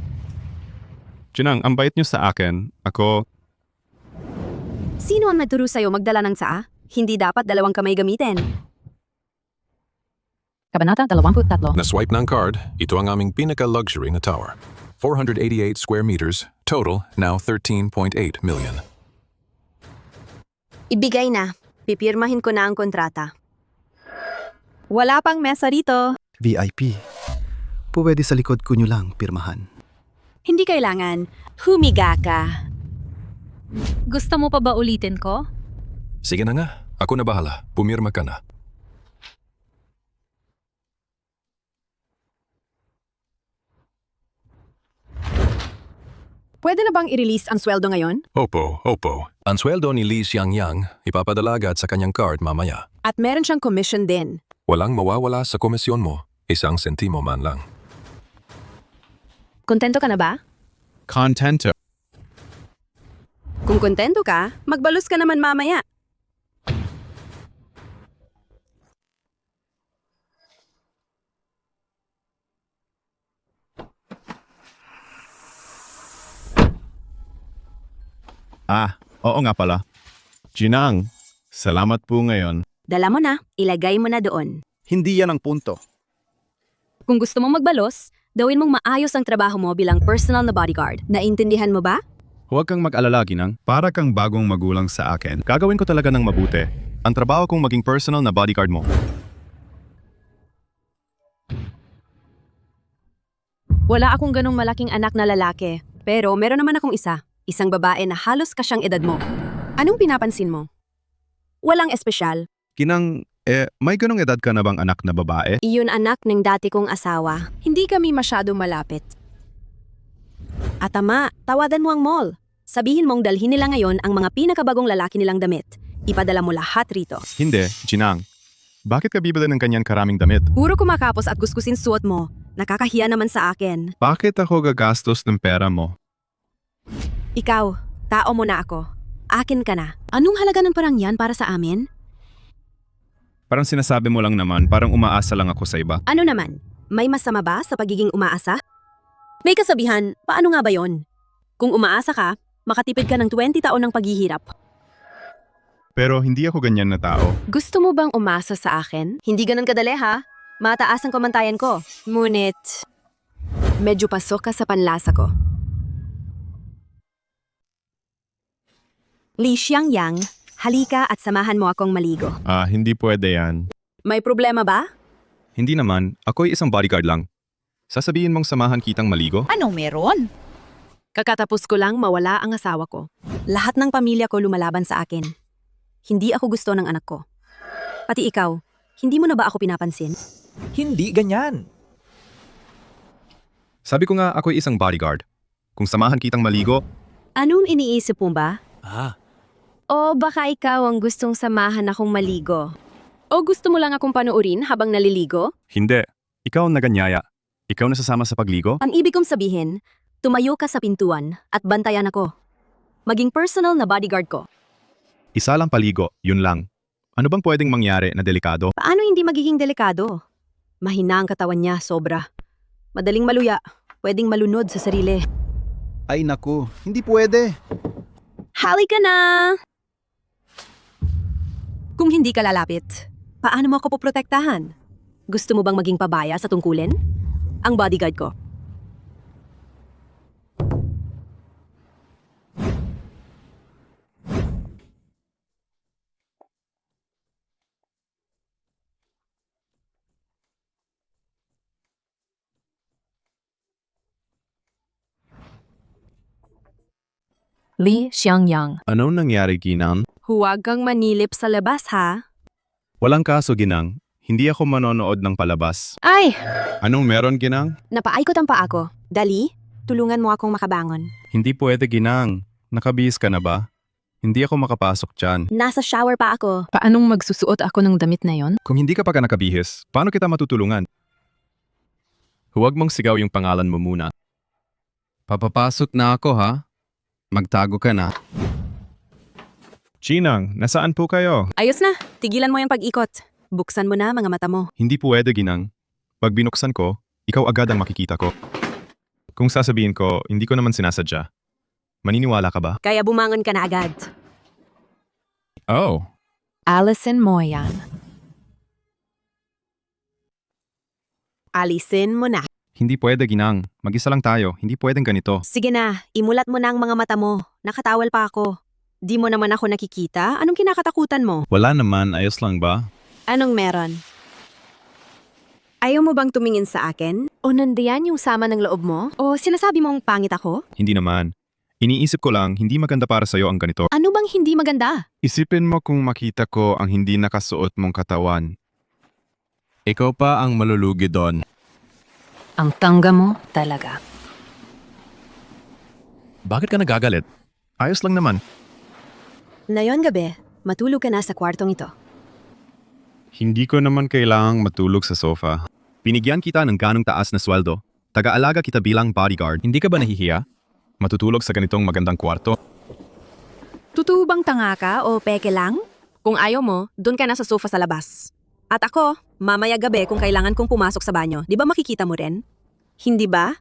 Junang, ang bait nyo sa akin. Ako, Sino ang nagturo sa'yo magdala ng tsaa? Hindi dapat 2 kamay gamitin. Kabanata 23. Na-swipe ng card, ito ang aming pinaka-luxury na tower. 488 square meters, total now 13.8 million. Ibigay na. Pipirmahin ko na ang kontrata. Wala pang mesa rito. VIP. Pwede sa likod ko nyo lang pirmahan. Hindi kailangan. Humiga ka. Gusto mo pa ba ulitin ko? Sige na nga, ako na bahala. Pumirma ka na. Pwede na bang i-release ang sweldo ngayon? Opo. Ang sweldo ni Lee Xiangyang ipapadala agad sa kanyang card mamaya. At meron siyang commission din. Walang mawawala sa komisyon mo, 1 sentimo man lang. Kontento ka na ba? Contento. Kung kontento ka, magbalos ka naman mamaya. Oo nga pala. Jinang, salamat po ngayon. Dala mo na, ilagay mo na doon. Hindi yan ang punto. Kung gusto mong magbalos, gawin mong maayos ang trabaho mo bilang personal na bodyguard. Naintindihan mo ba? Huwag kang mag-alala, Ginang. Para kang bagong magulang sa akin. Gagawin ko talaga ng mabuti. Ang trabaho kong maging personal na bodyguard mo. Wala akong ganong malaking anak na lalaki. Pero meron naman akong isa. Isang babae na halos kasyang edad mo. Anong pinapansin mo? Walang espesyal. Ginang, may ganong edad ka na bang anak na babae? Iyon anak ng dati kong asawa. Hindi kami masyado malapit. At ama, tawadan mo ang mall. Sabihin mong dalhin nila ngayon ang mga pinakabagong lalaki nilang damit. Ipadala mo lahat rito. Hindi, Jinang. Bakit ka bibili ng kanyan karaming damit? Puro kumakapos at gusgusin suot mo. Nakakahiya naman sa akin. Bakit ako gagastos ng pera mo? Ikaw, tao mo na ako. Akin ka na. Anong halaga ng parang yan para sa amin? Parang sinasabi mo lang naman, parang umaasa lang ako sa iba. Ano naman? May masama ba sa pagiging umaasa? May kasabihan, paano nga ba yon? Kung umaasa ka, makatipid ka ng 20 taon ng paghihirap. Pero hindi ako ganyan na tao. Gusto mo bang umasa sa akin? Hindi ganun kadali ha. Mataas ang komantayan ko. Ngunit, medyo pasok ka sa panlasa ko. Li Xiangyang, halika at samahan mo akong maligo. Hindi pwede yan. May problema ba? Hindi naman, ako'y isang bodyguard lang. Sasabihin mong samahan kitang maligo? Anong meron? Kakatapos ko lang mawala ang asawa ko. Lahat ng pamilya ko lumalaban sa akin. Hindi ako gusto ng anak ko. Pati ikaw, hindi mo na ba ako pinapansin? Hindi ganyan. Sabi ko nga ako'y isang bodyguard. Kung samahan kitang maligo, Anong iniisip mo ba? O baka ikaw ang gustong samahan akong maligo? O gusto mo lang akong panuorin habang naliligo? hindi. Ikaw ang naganyaya. Ikaw nasasama sa pagligo? Ang ibig kong sabihin, tumayo ka sa pintuan at bantayan ako. Maging personal na bodyguard ko. Isa lang paligo, yun lang. Ano bang pwedeng mangyari na delikado? Paano hindi magiging delikado? Mahina ang katawan niya, sobra. Madaling maluya, pwedeng malunod sa sarili. Ay naku, hindi pwede. Halika na! Kung hindi ka lalapit, paano mo ako poprotektahan? Gusto mo bang maging pabaya sa tungkulin? Ang bodyguard ko. Li Xiangyang. Anong nangyari, Ginang? Huwag kang manilip sa labas, ha? Walang kaso, Ginang. Hindi ako manonood ng palabas. Ay! Anong meron, Ginang? Napaikot ang paa ko. Dali, tulungan mo akong makabangon. Hindi pwede, Ginang. Nakabihis ka na ba? Hindi ako makapasok dyan. Nasa shower pa ako. Paanong magsusuot ako ng damit na yon? Kung hindi ka pa nakabihis, paano kita matutulungan? Huwag mong sigaw yung pangalan mo muna. Papapasok na ako, ha? Magtago ka na. Chinang, nasaan po kayo? Ayos na, tigilan mo yung pag-ikot. Buksan mo na mga mata mo. Hindi pwede, Ginang. Pag binuksan ko, ikaw agad ang makikita ko. Kung sasabihin ko, hindi ko naman sinasadya. Maniniwala ka ba? Kaya bumangon ka na agad. Oh. Allison Moyan. Alisin mo na. Hindi pwede, Ginang. Mag-isa lang tayo. Hindi pwedeng ganito. Sige na, imulat mo na ang mga mata mo. Nakatawal pa ako. Di mo naman ako nakikita? Anong kinakatakutan mo? Wala naman. Ayos lang ba? Anong meron? Ayaw mo bang tumingin sa akin? O nandiyan yung sama ng loob mo? O sinasabi mong pangit ako? Hindi naman. Iniisip ko lang, hindi maganda para sa'yo ang ganito. Ano bang hindi maganda? Isipin mo kung makita ko ang hindi nakasuot mong katawan. Ikaw pa ang malulugi doon. Ang tangga mo talaga. Bakit ka nagagalit? Ayos lang naman. Ngayon gabi, matulog ka na sa kwartong ito. Hindi ko naman kailangang matulog sa sofa. Binigyan kita ng ganong taas na sweldo. Taga-alaga kita bilang bodyguard. Hindi ka ba nahihiya? Matutulog sa ganitong magandang kwarto? Totoo bang tanga ka o peke lang? Kung ayaw mo, doon ka na sa sofa sa labas. At ako, mamaya gabi kung kailangan kong pumasok sa banyo, di ba makikita mo rin? Hindi ba?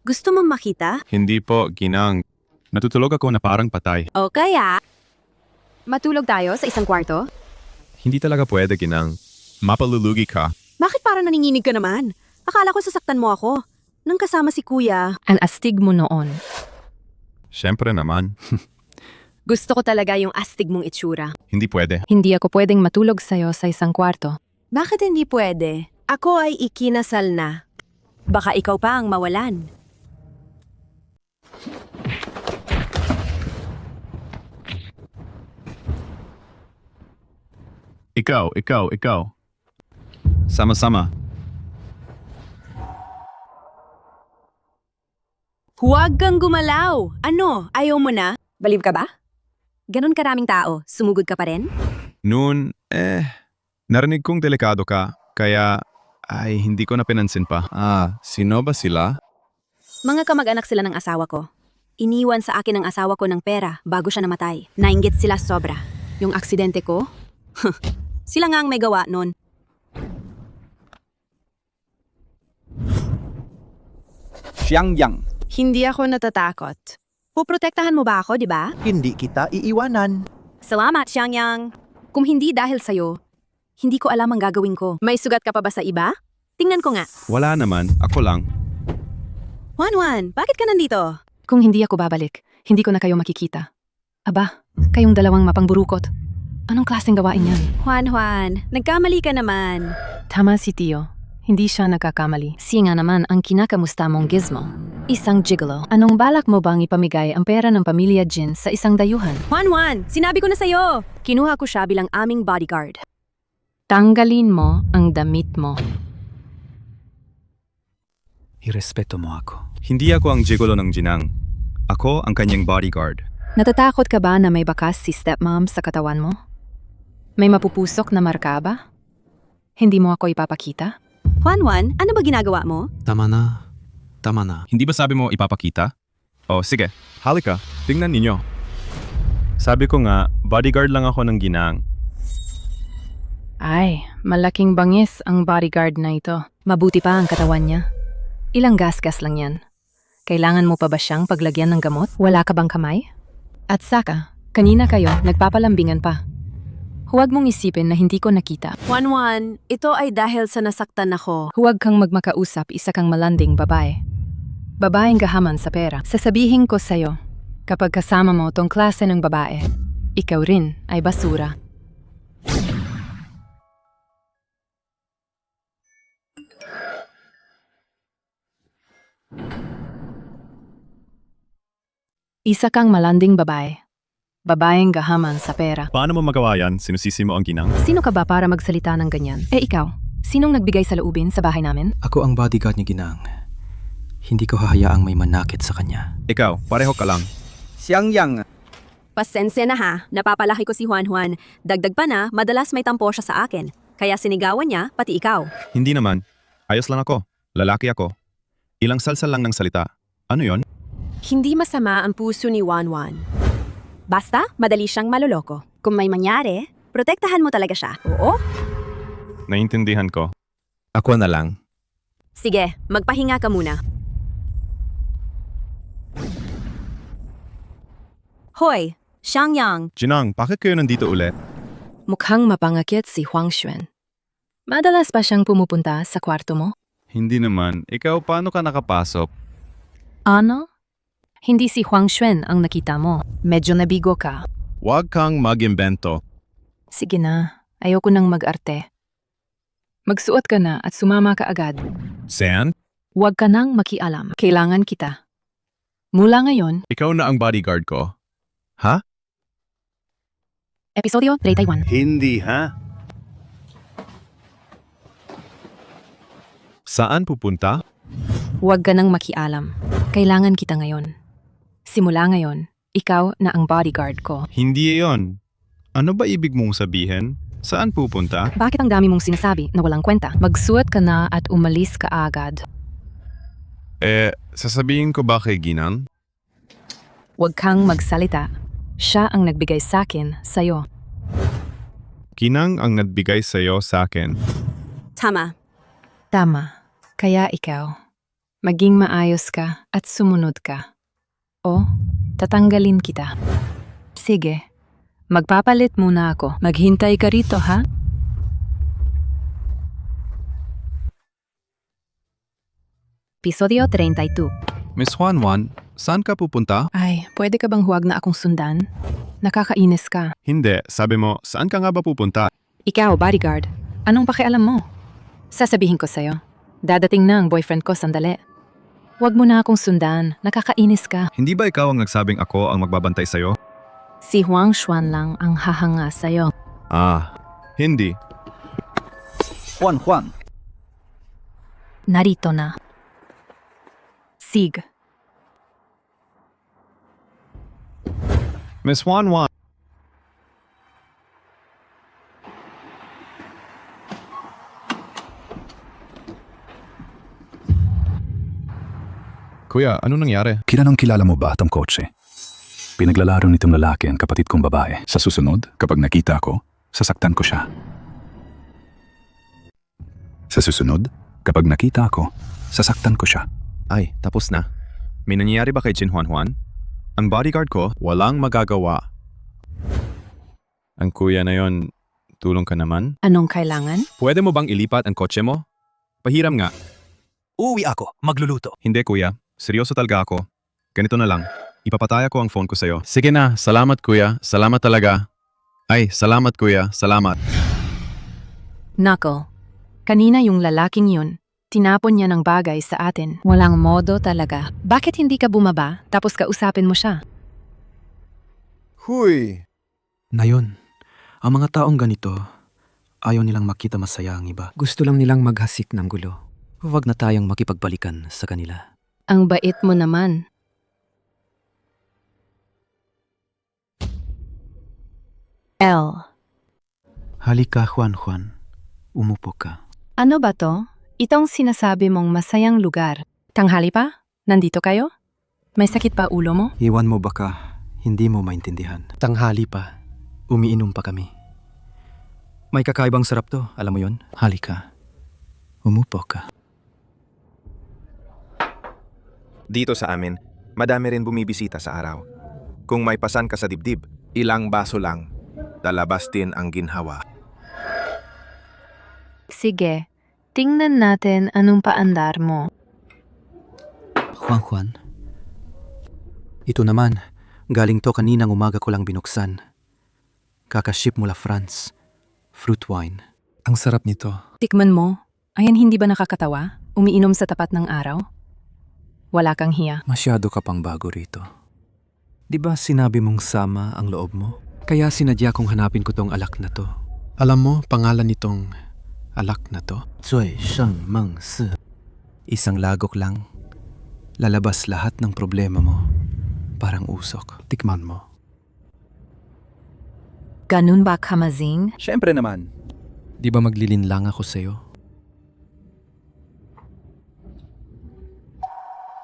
Gusto mong makita? Hindi po, Ginang. Natutulog ako na parang patay. O kaya, matulog tayo sa isang kwarto? Hindi talaga pwede, Ginang. Mapalulugi ka. Bakit parang naninginig ka naman? Akala ko sasaktan mo ako. Nang kasama si kuya. Ang astig mo noon. Siyempre naman. Gusto ko talaga yung astig mong itsura. Hindi pwede. Hindi ako pwedeng matulog sa'yo sa isang kwarto. Bakit hindi pwede? Ako ay ikinasal na. Baka ikaw pa ang mawalan. Ikaw. Sama-sama. Huwag kang gumalaw! Ano? Ayaw mo na? Baliw ka ba? Ganon karaming tao, sumugod ka pa rin? Noon, narinig kong delikado ka, kaya hindi ko na pinansin pa. Sino ba sila? Mga kamag-anak sila ng asawa ko. Iniwan sa akin ng asawa ko ng pera bago siya namatay. Nainggit sila sobra. Yung aksidente ko? Sila nga ang may gawa nun. Xiangyang, Hindi ako natatakot. Puprotektahan mo ba ako, di ba? hindi kita iiwanan. Salamat, Xiangyang. Kung hindi dahil sa'yo, hindi ko alam ang gagawin ko. May sugat ka pa ba sa iba? Tingnan ko nga. Wala naman, ako lang. Juan, bakit ka nandito? Kung hindi ako babalik, hindi ko na kayo makikita. Aba, kayong dalawang mapangburukot. Anong klaseng gawain yan? Juan, nagkamali ka naman. Tama si Tio. Hindi siya nagkakamali. Siya nga naman ang kinakamusta mong gizmo. Isang gigolo. Anong balak mo bang ipamigay ang pera ng pamilya Jin sa isang dayuhan? Juan, sinabi ko na sa'yo. Kinuha ko siya bilang aming bodyguard. Tanggalin mo ang damit mo. Irespeto mo ako. Hindi ako ang gigolo ng Ginang. Ako ang kanyang bodyguard. Natatakot ka ba na may bakas si stepmom sa katawan mo? May mapupusok na marka ba? Hindi mo ako ipapakita? Juan, ano ba ginagawa mo? Tama na. Hindi ba sabi mo ipapakita? O sige, halika, tingnan ninyo. Sabi ko nga, bodyguard lang ako ng Ginang. Ay, malaking bangis ang bodyguard na ito. Mabuti pa ang katawan niya. Ilang gasgas lang yan. Kailangan mo pa ba siyang paglagyan ng gamot? Wala ka bang kamay? At saka, kanina kayo nagpapalambingan pa. Huwag mong isipin na hindi ko nakita. Juan, ito ay dahil sa nasaktan ako. Huwag kang magmakausap, isa kang malanding babae. Babaeng gahaman sa pera. Sasabihin ko sa'yo, kapag kasama mo tong klase ng babae, ikaw rin ay basura. Isa kang malanding babae. Babaeng gahaman sa pera. Paano mo magawa yan? Sinusisi mo ang Ginang? Sino ka ba para magsalita ng ganyan? Ikaw, sinong nagbigay sa loobin sa bahay namin? Ako ang bodyguard ni Ginang. Hindi ko hahayaang may manakit sa kanya. Ikaw, pareho ka lang. Xiangyang, Pasensya na ha, napapalaki ko si Juan. Dagdag pa na, madalas may tampo siya sa akin. Kaya sinigawan niya, pati ikaw. Hindi naman. Ayos lang ako. Lalaki ako. Ilang salsal lang ng salita. Ano yon? Hindi masama ang puso ni Juan. Basta, madali siyang maloloko. Kung may mangyari, protektahan mo talaga siya. Oo? Naintindihan ko. Ako na lang. Sige, magpahinga ka muna. Hoy, Xiangyang. Ginang, bakit kayo nandito ulit? Mukhang mapangakit si Huang Xuan. Madalas ba siyang pumupunta sa kwarto mo? Hindi naman. Ikaw, paano ka nakapasok? Ano? Hindi si Huang Xuan ang nakita mo. Medyo nabigo ka. Huwag kang mag-imbento. Sige na, ayoko nang mag-arte. Magsuot ka na at sumama ka agad. San? Huwag ka nang makialam. Kailangan kita. Mula ngayon, Ikaw na ang bodyguard ko. Ha? Episodio 31. Hindi ha? Saan pupunta? Huwag ka nang makialam. Kailangan kita ngayon. Simula ngayon, ikaw na ang bodyguard ko. Hindi iyon. Ano ba ibig mong sabihin? Saan pupunta? Bakit ang dami mong sinasabi na walang kwenta? Magsuot ka na at umalis ka agad. Sasabihin ko ba kay Ginang? Huwag kang magsalita. Siya ang nagbigay sa'kin sa'yo. Ginang ang nagbigay sa'yo sa akin. Tama. Tama. Kaya ikaw, maging maayos ka at sumunod ka. O, tatanggalin kita. Sige, magpapalit muna ako. Maghintay ka rito, ha? Episodio 32. Miss Juan, saan ka pupunta? Ay, pwede ka bang huwag na akong sundan? Nakakainis ka. Hindi, sabi mo, saan ka nga ba pupunta? Ikaw, bodyguard. Anong pakialam mo? Sasabihin ko sa'yo. Dadating na ang boyfriend ko sandali. Huwag mo na akong sundan. Nakakainis ka. Hindi ba ikaw ang nagsabing ako ang magbabantay sa'yo? Si Huang Xuan lang ang hahanga sa'yo. Hindi. Juan. Narito na. Sig. Miss Juan. Kuya, ano nangyari? Kilala mo ba itong kotse? Pinaglalaro nitong lalaki ang kapatid kong babae. Sa susunod, kapag nakita ko, sasaktan ko siya. Sa susunod, kapag nakita ko, sasaktan ko siya. Ay, tapos na. May nangyayari ba kay Jin Juan? Ang bodyguard ko, walang magagawa. Ang kuya na yon, tulong ka naman? Anong kailangan? Pwede mo bang ilipat ang kotse mo? Pahiram nga. Uwi ako, magluluto. Hindi kuya, seryoso talaga ako. Ganito na lang, ipapataya ko ang phone ko sa'yo. Sige na, salamat kuya, salamat talaga. Ay, salamat kuya, salamat. Knuckle. Kanina yung lalaking yun, tinapon niya ng bagay sa atin. Walang modo talaga. Bakit hindi ka bumaba tapos kausapin mo siya? Huy! Nayon, ang mga taong ganito, ayaw nilang makita masaya ang iba. Gusto lang nilang maghasik ng gulo. Huwag na tayong makipagbalikan sa kanila. Ang bait mo naman. L. Halika, Juan. Umupo ka. Ano ba to? Itong sinasabi mong masayang lugar. Tanghali pa? Nandito kayo? May sakit pa ulo mo? Iwan mo baka hindi mo maintindihan. Tanghali pa. Umiinom pa kami. May kakaibang sarap to, alam mo yon? Halika. Umupo ka. Dito sa amin, madami rin bumibisita sa araw. Kung may pasan ka sa dibdib, ilang baso lang, lalabas din ang ginhawa. Sige, tingnan natin anong paandar mo. Juan. Ito naman, galing to kaninang umaga ko lang binuksan. Kakaship mula France. Fruit wine. Ang sarap nito. Tikman mo. Ayan hindi ba nakakatawa? Umiinom sa tapat ng araw? Wala kang hiya. Masyado ka pang bago rito. Di ba sinabi mong sama ang loob mo? Kaya sinadya kong hanapin ko tong alak na to. Alam mo, pangalan nitong Alak na to? Zui Sheng Meng Si. Isang lagok lang. Lalabas lahat ng problema mo. Parang usok. Tikman mo. Ganun ba kamazing? Siyempre naman. Di ba maglilinlang ako sa'yo?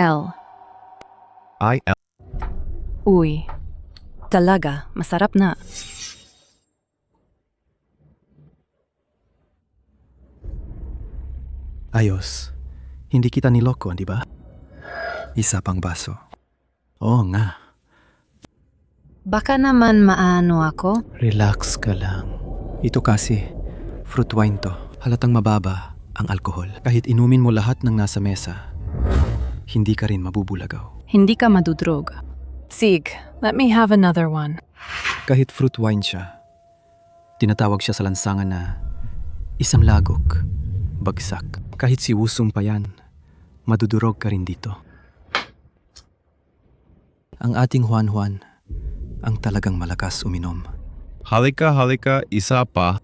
L. L. Uy. Talaga, masarap na. Ayos. Hindi kita niloko, di ba? Isa pang baso. Oo nga. Baka naman maano ako? Relax ka lang. Ito kasi, fruit wine to. Halatang mababa ang alkohol. Kahit inumin mo lahat ng nasa mesa, hindi ka rin mabubulagaw. Hindi ka madudrog. Sig, let me have another one. Kahit fruit wine siya, tinatawag siya sa lansangan na isang lagok bagsak. Kahit si Wusong pa yan, madudurog ka rin dito. Ang ating Juan, ang talagang malakas uminom. Halika, isa pa.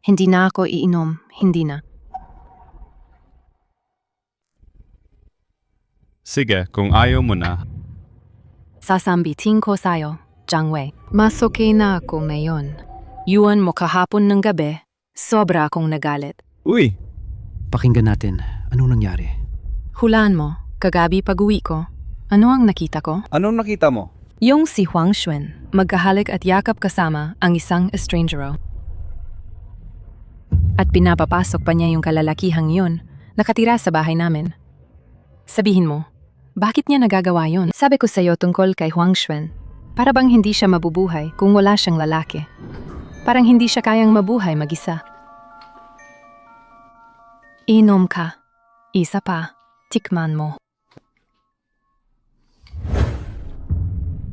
Hindi na ako iinom, hindi na. Sige, kung ayaw mo na. Sasambitin ko sa'yo, Jiang Wei. Mas okay na ako ngayon. Yuan mo kahapon ng gabi, sobra akong nagalit. Uy, Pakinggan natin, anong nangyari? Hulaan mo, kagabi pag-uwi ko, ano ang nakita ko? Anong nakita mo? Yung si Huang Xuan, magkahalik at yakap kasama ang isang estrangero. At pinapapasok pa niya yung kalalakihang yun, nakatira sa bahay namin. Sabihin mo, bakit niya nagagawa yun? Sabi ko sa'yo tungkol kay Huang Xuan, para bang hindi siya mabubuhay kung wala siyang lalaki. Parang hindi siya kayang mabuhay mag-isa. Inom ka. Isa pa. Tikman mo.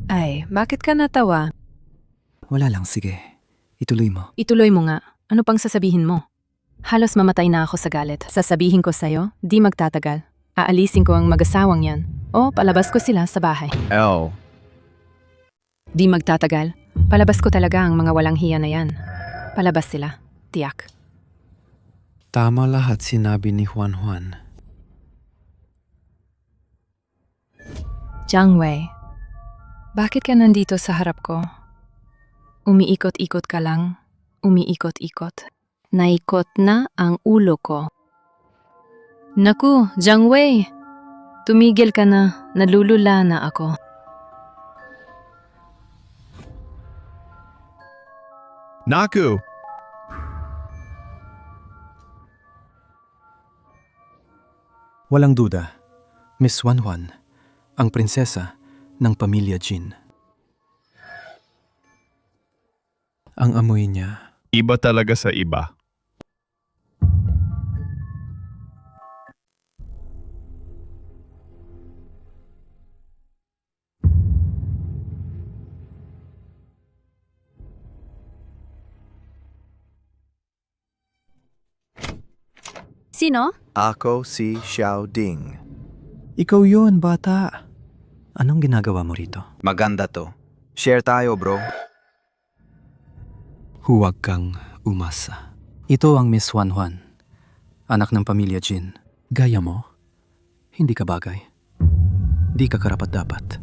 Ay, bakit ka natawa? Wala lang, sige. Ituloy mo. Ituloy mo nga. Ano pang sasabihin mo? Halos mamatay na ako sa galit. Sasabihin ko sa'yo, di magtatagal. Aalisin ko ang mag-asawang yan. O palabas ko sila sa bahay. Di magtatagal. Palabas ko talaga ang mga walang hiya na yan. Palabas sila. Tiyak. Tama lahat sinabi ni Juan. Jiang Wei, bakit ka nandito sa harap ko? Umiikot-ikot ka lang. Umiikot-ikot. Naikot na ang ulo ko. Naku, Jiang Wei! Tumigil ka na. Nalulula na ako. Naku! Walang duda, Miss Juan, ang prinsesa ng pamilya Jin. Ang amoy niya. Iba talaga sa iba. Sino? Ako si Xiao Ding. Ikaw yun, bata. Anong ginagawa mo rito? Maganda to. Share tayo, bro. Huwag kang umasa. Ito ang Miss Juan, anak ng pamilya Jin. Gaya mo, hindi ka bagay. Di ka karapat-dapat.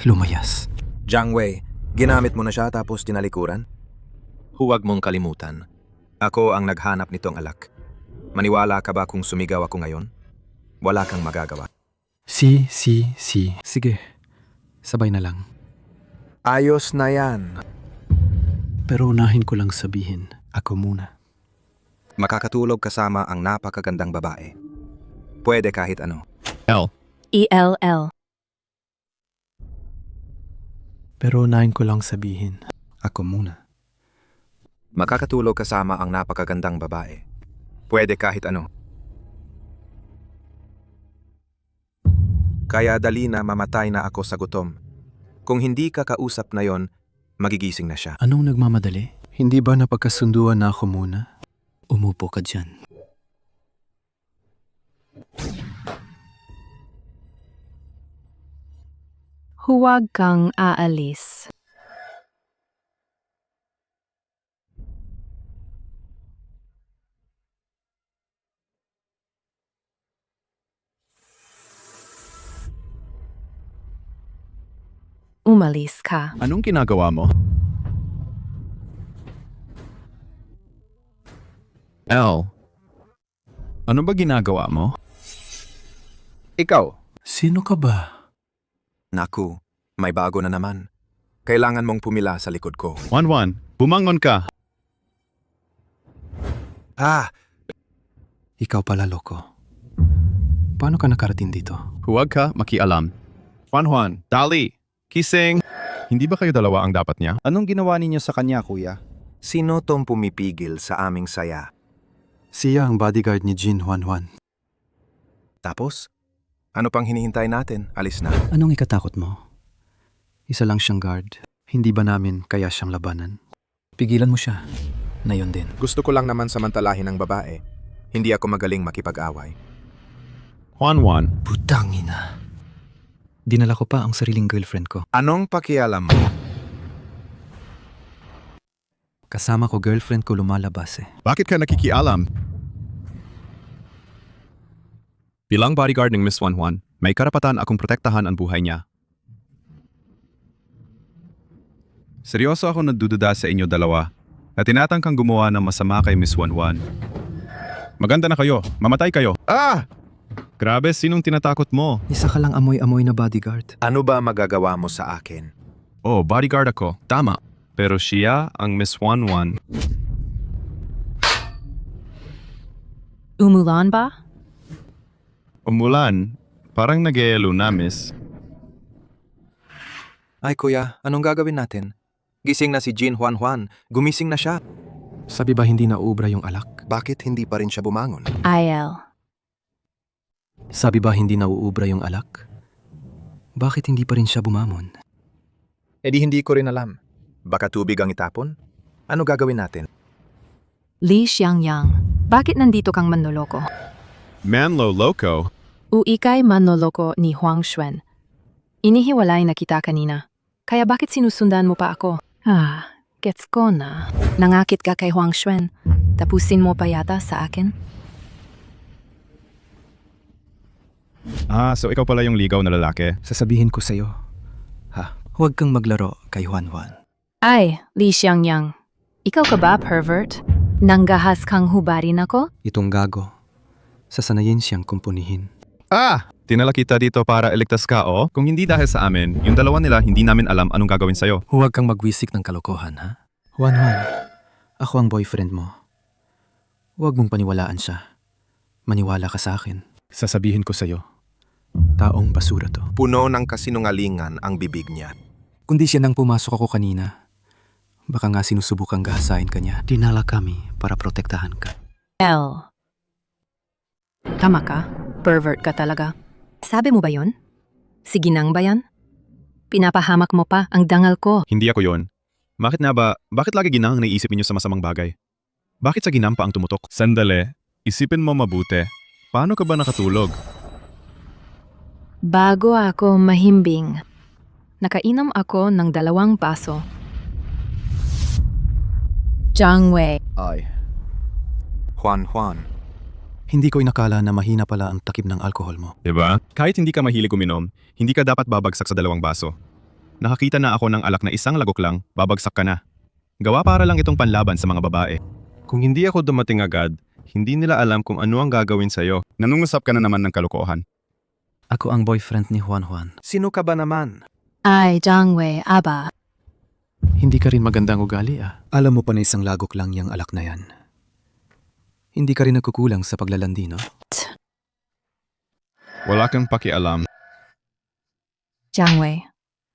Lumayas. Jiang Wei, ginamit mo na siya tapos tinalikuran? Huwag mong kalimutan. Ako ang naghanap nitong alak. Maniwala ka ba kung sumigaw ako ngayon? Wala kang magagawa. Si. Sige, sabay na lang. Ayos na yan. Pero unahin ko lang sabihin, ako muna. Makakatulog kasama ang napakagandang babae. Pwede kahit ano. ELL. Pero unahin ko lang sabihin, ako muna. Makakatulog kasama ang napakagandang babae. Pwede kahit ano. Kaya dali na mamatay na ako sa gutom. Kung hindi ka kausap na yon, magigising na siya. Anong nagmamadali? Hindi ba napagkasunduan na ako muna? Umupo ka dyan. Huwag kang aalis. Umalis ka. Anong ginagawa mo? Ano ba ginagawa mo? Ikaw. Sino ka ba? Naku, may bago na naman. Kailangan mong pumila sa likod ko. Juan, bumangon ka. Ikaw pala, loko. Paano ka nakarating dito? Huwag ka makialam. Juan, dali. Kising. Hindi ba kayo dalawa ang dapat niya? Anong ginawa ninyo sa kanya, kuya? Sino tong pumipigil sa aming saya? Siya ang bodyguard ni Jin Juan. Tapos? Ano pang hinihintay natin? Alis na. Anong ikatakot mo? Isa lang siyang guard. Hindi ba namin kaya siyang labanan? Pigilan mo siya. na yun din. Gusto ko lang naman samantalahin ang babae. Hindi ako magaling makipag-away. Juan. Putang ina. Dinala ko pa ang sariling girlfriend ko. Anong pakialam mo? Kasama ko girlfriend ko lumalabas eh. Bakit ka nakikialam? Bilang bodyguard ng Miss Juan, may karapatan akong protektahan ang buhay niya. Seryoso ako nagdududa sa inyo dalawa na tinatangkang gumawa ng masama kay Miss Juan. Maganda na kayo, mamatay kayo. Ah! Grabe, sinong tinatakot mo? Isa ka lang amoy-amoy na bodyguard. Ano ba magagawa mo sa akin? Oh, bodyguard ako. Tama. Pero siya ang Miss Juan. Umulan ba? Umulan. Parang nag-yelo na, miss. Ay kuya, anong gagawin natin? Gising na si Jean Juan. Gumising na siya. Sabi ba hindi nauubra yung alak? Bakit hindi pa rin siya bumangon? Ayaw. Sabi ba hindi nauubra yung alak? Bakit hindi pa rin siya bumamon? Eh di hindi ko rin alam. Baka tubig ang itapon? Ano gagawin natin? Li Xiangyang, bakit nandito kang manloloko? Manlo Loco? Uikay manloloko ni Huang Xuan. Inihiwalay na kita kanina. Kaya bakit sinusundan mo pa ako? Gets ko na. Nangakit ka kay Huang Xuan. Tapusin mo pa yata sa akin? So ikaw pala yung ligaw na lalaki. Sasabihin ko sa'yo. Huwag kang maglaro kay Juan. Ay, Li Xiangyang. Ikaw ka ba, pervert? Nanggahas kang hubarin ako? Itong gago. Sasanayin siyang kumpunihin. Tinala kita dito para iligtas ka, oh. Kung hindi dahil sa amin, yung dalawa nila hindi namin alam anong gagawin sa'yo. Huwag kang magwisik ng kalokohan, ha? Juan, ako ang boyfriend mo. Huwag mong paniwalaan siya. Maniwala ka sa akin. Sasabihin ko sa'yo, taong basura to. Puno ng kasinungalingan ang bibig niya. Kundi siya nang pumasok ako kanina. Baka nga sinusubukang gahasain ka niya. Dinala kami para protektahan ka. L. Tama ka? Pervert ka talaga. Sabi mo ba yon? Si Ginang ba yan? Pinapahamak mo pa ang dangal ko. Hindi ako yon. Bakit lagi ginang naiisipin niyo sa masamang bagay? Bakit sa ginang pa ang tumutok? Sandali, isipin mo mabuti. Paano ka ba nakatulog? Bago ako mahimbing, nakainom ako ng 2 baso. Jiang Wei. Ay. Juan. Hindi ko inakala na mahina pala ang takip ng alkohol mo. Diba? Kahit hindi ka mahilig uminom, hindi ka dapat babagsak sa 2 baso. Nakakita na ako ng alak na isang lagok lang, babagsak ka na. Gawa para lang itong panlaban sa mga babae. Kung hindi ako dumating agad, hindi nila alam kung ano ang gagawin sa'yo. Nanungusap ka na naman ng kalokohan. Ako ang boyfriend ni Juan. Sino ka ba naman? Ay, Jiang Wei, aba. Hindi ka rin magandang ugali, Alam mo pa na isang lagok lang yung alak na yan. Hindi ka rin nagkukulang sa paglalandi, no? Wala kang pakialam. Jiang Wei,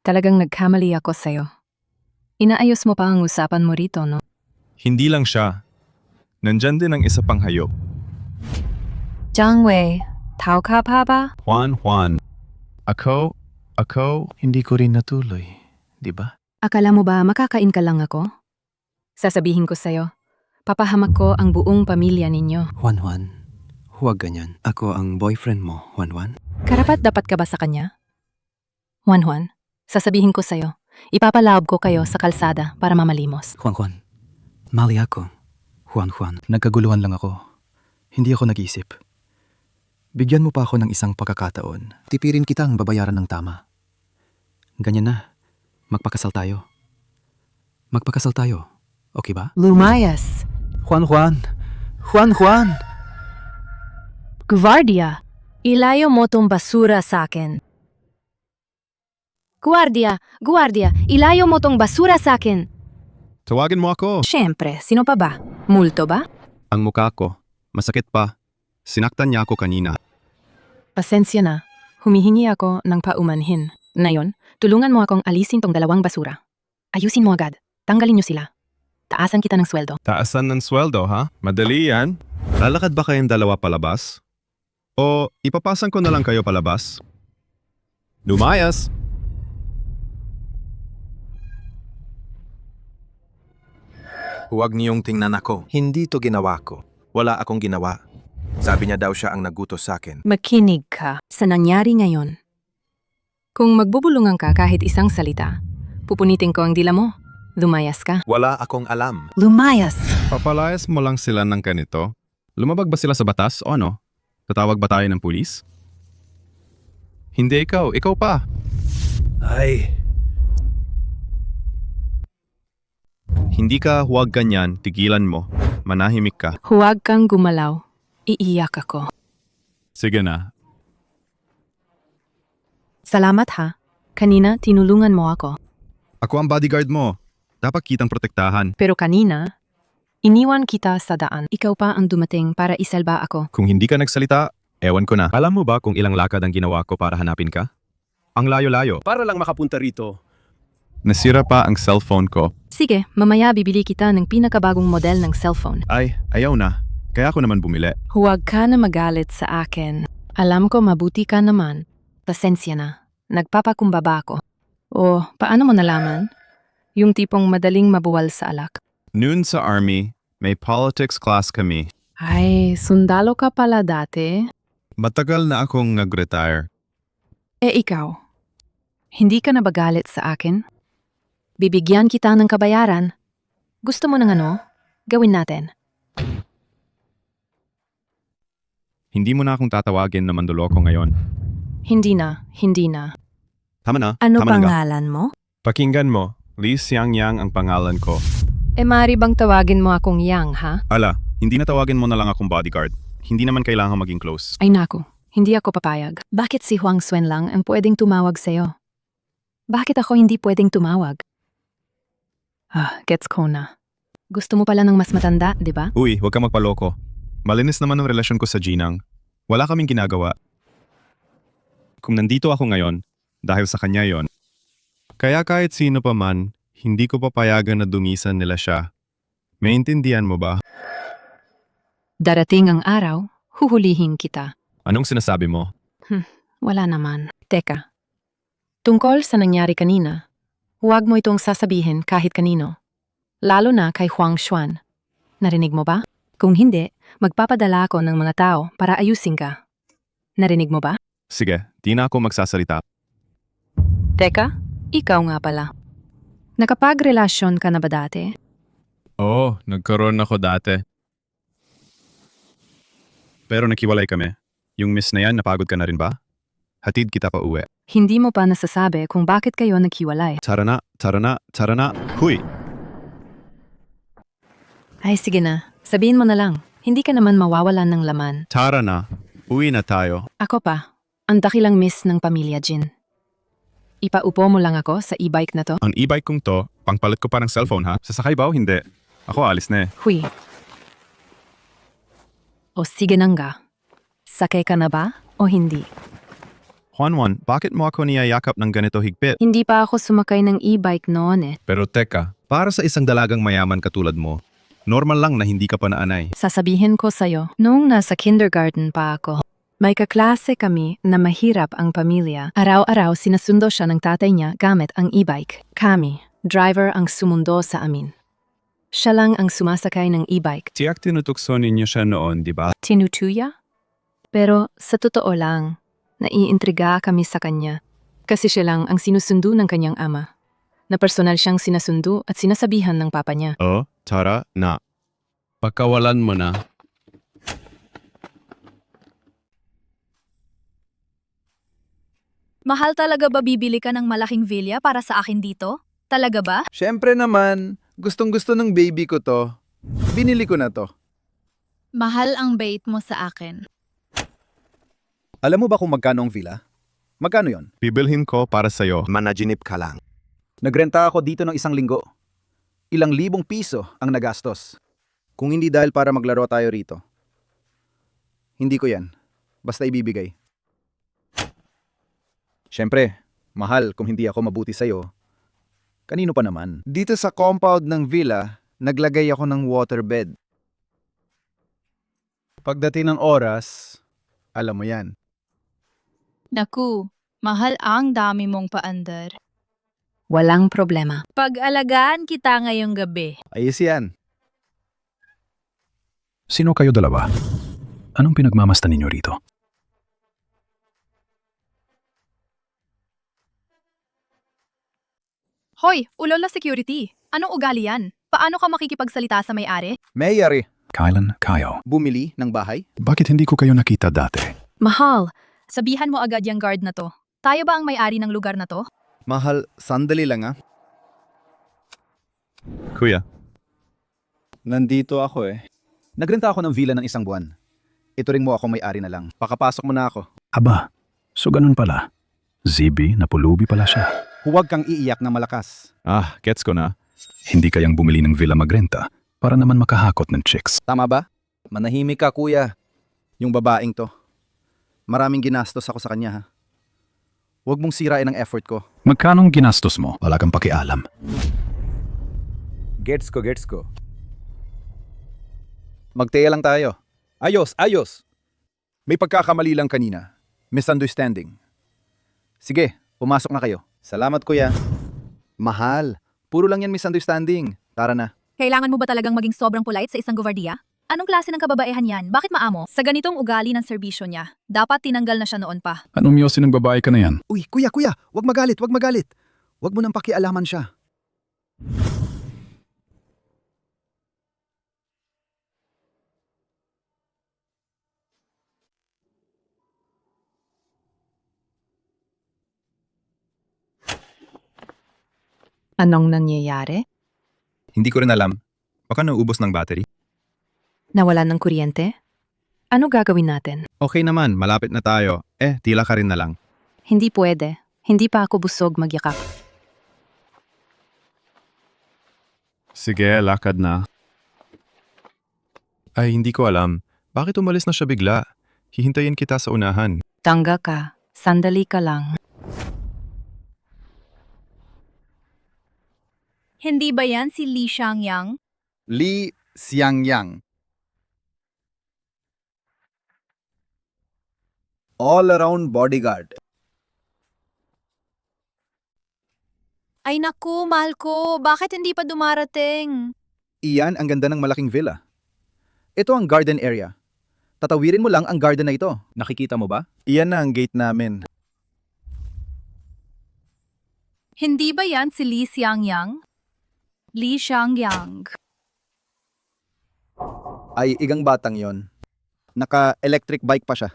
talagang nagkamali ako sa'yo. Inaayos mo pa ang usapan mo rito, no? Hindi lang siya. Nandyan din ang isa pang hayop. Jiang Wei, tao ka pa ba? Juan. Ako? Hindi ko rin natuloy, di ba? Akala mo ba makakain ka lang ako? Sasabihin ko sa'yo, papahamak ko ang buong pamilya ninyo. Juan, huwag ganyan. Ako ang boyfriend mo, Juan. Karapat dapat ka ba sa kanya? Juan, sasabihin ko sa'yo, ipapalaob ko kayo sa kalsada para mamalimos. Juan, mali ako. Juan, nagkaguluhan lang ako. Hindi ako nag-isip. Bigyan mo pa ako ng isang pagkakataon. Tipirin kitang babayaran ng tama. Ganyan na. Magpakasal tayo. Okay ba? Lumayas. Juan. Guardia, ilayo mo tong basura sa akin. Guardia, ilayo mo tong basura sa akin. Tawagin mo ako. Siyempre, sino pa ba? Multo ba? Ang mukha ko. Masakit pa. Sinaktan niya ako kanina. Pasensya na. Humihingi ako ng paumanhin. Ngayon, tulungan mo akong alisin tong 2 basura. Ayusin mo agad. Tanggalin niyo sila. Taasan kita ng sweldo. Taasan ng sweldo, ha? Madali yan. Lalakad ba kayong 2 palabas? O ipapasan ko na lang kayo palabas? Lumayas! Huwag niyong tingnan ako. Hindi to ginawa ko. Wala akong ginawa. Sabi niya daw siya ang nagutos sa akin. Makinig ka sa nangyari ngayon. Kung magbubulungan ka kahit isang salita, pupunitin ko ang dila mo. Lumayas ka. Wala akong alam. Lumayas! Papalayas mo lang sila ng ganito? Lumabag ba sila sa batas o ano? Tatawag ba tayo ng pulis? Hindi ikaw, ikaw pa. Ay, Hindi ka huwag ganyan, tigilan mo. Manahimik ka. Huwag kang gumalaw. Iiyak ako. Sige na. Salamat ha. Kanina, tinulungan mo ako. Ako ang bodyguard mo. Dapat kitang protektahan. Pero kanina, iniwan kita sa daan. Ikaw pa ang dumating para isalba ako. Kung hindi ka nagsalita, ewan ko na. Alam mo ba kung ilang lakad ang ginawa ko para hanapin ka? Ang layo-layo. para lang makapunta rito. Nasira pa ang cellphone ko. Sige, mamaya bibili kita ng pinakabagong model ng cellphone. Ay, ayaw na. Kaya ako naman bumili. Huwag ka na magalit sa akin. Alam ko mabuti ka naman. Pasensya na. Nagpapakumbaba ako. O, paano mo nalaman? Yung tipong madaling mabuwal sa alak. Noon sa army, may politics class kami. Ay, sundalo ka pala dati. Matagal na akong nag-retire. Ikaw, hindi ka na ba galit sa akin? Bibigyan kita ng kabayaran. Gusto mo ng ano? Gawin natin. Hindi mo na akong tatawagin na manduloko ngayon. Hindi na, hindi na. Tama na. Ano tama na nga. pangalan mo? Pakinggan mo, Li Xiangyang ang pangalan ko. Maaari bang tawagin mo akong Yang, ha? Ala, hindi na tawagin mo na lang akong bodyguard. Hindi naman kailangan maging close. Ay naku, hindi ako papayag. Bakit si Huang Xuan lang ang pwedeng tumawag sa'yo? Bakit ako hindi pwedeng tumawag? Gets ko na. Gusto mo pala ng mas matanda, di ba? Uy, huwag ka magpaloko. Malinis naman ang relasyon ko sa Jinang. Wala kaming ginagawa. Kung nandito ako ngayon, dahil sa kanya yon. Kaya kahit sino pa man, hindi ko papayagan na dungisan nila siya. Maintindihan mo ba? Darating ang araw, huhulihin kita. Anong sinasabi mo? Wala naman. Teka. Tungkol sa nangyari kanina, huwag mo itong sasabihin kahit kanino. Lalo na kay Huang Xuan. Narinig mo ba? Kung hindi, magpapadala ako ng mga tao para ayusin ka. Narinig mo ba? Sige, di na ako magsasalita. Teka, ikaw nga pala. Nakapagrelasyon ka na ba dati? Oo, nagkaroon ako dati. Pero nakiwalay kami. Yung miss na yan, napagod ka na rin ba? Hatid kita pa uwi. Hindi mo pa nasasabi kung bakit kayo naghiwalay. Tara na, tara na, tara na. Huy! Ay sige na, sabihin mo na lang. Hindi ka naman mawawalan ng laman. Tara na. Uwi na tayo. Ako pa, ang dakilang miss ng pamilya Jin. Ipaupo mo lang ako sa e-bike na to. Ang e-bike kong to, pangpalit ko pa ng cellphone ha? Sasakay ba o hindi? Ako alis na eh. Huy. O sige nangga. Sakay ka na ba o hindi? Juan, bakit mo ako niyayakap ng ganito higpit? Hindi pa ako sumakay ng e-bike noon eh. Pero teka, para sa isang dalagang mayaman katulad mo, normal lang na hindi ka pa naanay. Sasabihin ko sa'yo, noong nasa kindergarten pa ako, may kaklase kami na mahirap ang pamilya. Araw-araw sinasundo siya ng tatay niya gamit ang e-bike. Kami, driver ang sumundo sa amin. Siya lang ang sumasakay ng e-bike. Tiyak tinutukso ninyo siya noon, di ba? Tinutuya? Pero sa totoo lang, naiintriga kami sa kanya. Kasi siya lang ang sinusundo ng kanyang ama. Na personal siyang sinasundo at sinasabihan ng papa niya. Oh, tara na. Pagkawalan mo na. Mahal talaga ba bibili ka ng malaking villa para sa akin dito? Talaga ba? Siyempre naman, gustong-gusto ng baby ko to. Binili ko na to. Mahal ang bait mo sa akin. Alam mo ba kung magkano ang villa? Magkano yon? Bibilhin ko para sa'yo. Managinip ka lang. Nagrenta ako dito ng 1 linggo. Ilang libong piso ang nagastos. Kung hindi dahil para maglaro tayo rito. Hindi ko yan. Basta ibibigay. Siyempre, mahal kung hindi ako mabuti sa'yo. Kanino pa naman? Dito sa compound ng villa, naglagay ako ng waterbed. Pagdating ng oras, alam mo yan. Naku, mahal ang dami mong paandar. Walang problema. Pag-alagaan kita ngayong gabi. Ayos yan. Sino kayo dalawa? Anong pinagmamastan ninyo rito? Hoy, ulol na security. Anong ugali yan? Paano ka makikipagsalita sa may-ari? Mayari, Kailan kayo? Bumili ng bahay? Bakit hindi ko kayo nakita dati? Mahal, sabihan mo agad yung guard na to. Tayo ba ang may-ari ng lugar na to? Mahal, sandali lang ah. Kuya. Nandito ako eh. Nagrenta ako ng villa ng isang buwan. Ituring mo ako may-ari na lang. Pakapasok mo na ako. Aba, so ganun pala. Zibi na pulubi pala siya. Huwag kang iiyak na malakas. Ah, gets ko na. Hindi kayang bumili ng villa magrenta para naman makahakot ng chicks. Tama ba? Manahimik ka kuya. Yung babaeng to. Maraming ginastos ako sa kanya ha. Huwag mong sirain ang effort ko. Magkanong ginastos mo? Wala kang pakialam. Gets ko. Magtaya lang tayo. Ayos. May pagkakamali lang kanina. Misunderstanding. Sige, pumasok na kayo. Salamat kuya. Mahal, puro lang yan misunderstanding. Tara na. Kailangan mo ba talagang maging sobrang polite sa isang guwardiya? Anong klase ng kababaihan yan? Bakit maamo? Sa ganitong ugali ng serbisyo niya, dapat tinanggal na siya noon pa. Anong miyosin ng babae ka na yan? Uy, kuya, wag magalit. Wag mo nang pakialaman siya. Anong nangyayari? Hindi ko rin alam. Baka naubos ng battery. Nawalan ng kuryente? Ano gagawin natin? Okay naman, malapit na tayo. Tila ka rin na lang. Hindi pwede. Hindi pa ako busog magyakap. Sige, lakad na. Ay, hindi ko alam. Bakit umalis na siya bigla? Hihintayin kita sa unahan. Tangga ka. Sandali ka lang. Hindi ba yan si Li Xiangyang? Li Xiangyang. All-around bodyguard. Ay naku, mahal ko. Bakit hindi pa dumarating? Iyan ang ganda ng malaking villa. Ito ang garden area. Tatawirin mo lang ang garden na ito. Nakikita mo ba? Iyan na ang gate namin. Hindi ba yan si Li Xiangyang? Li Xiangyang. Ay, igang batang yon. Naka-electric bike pa siya.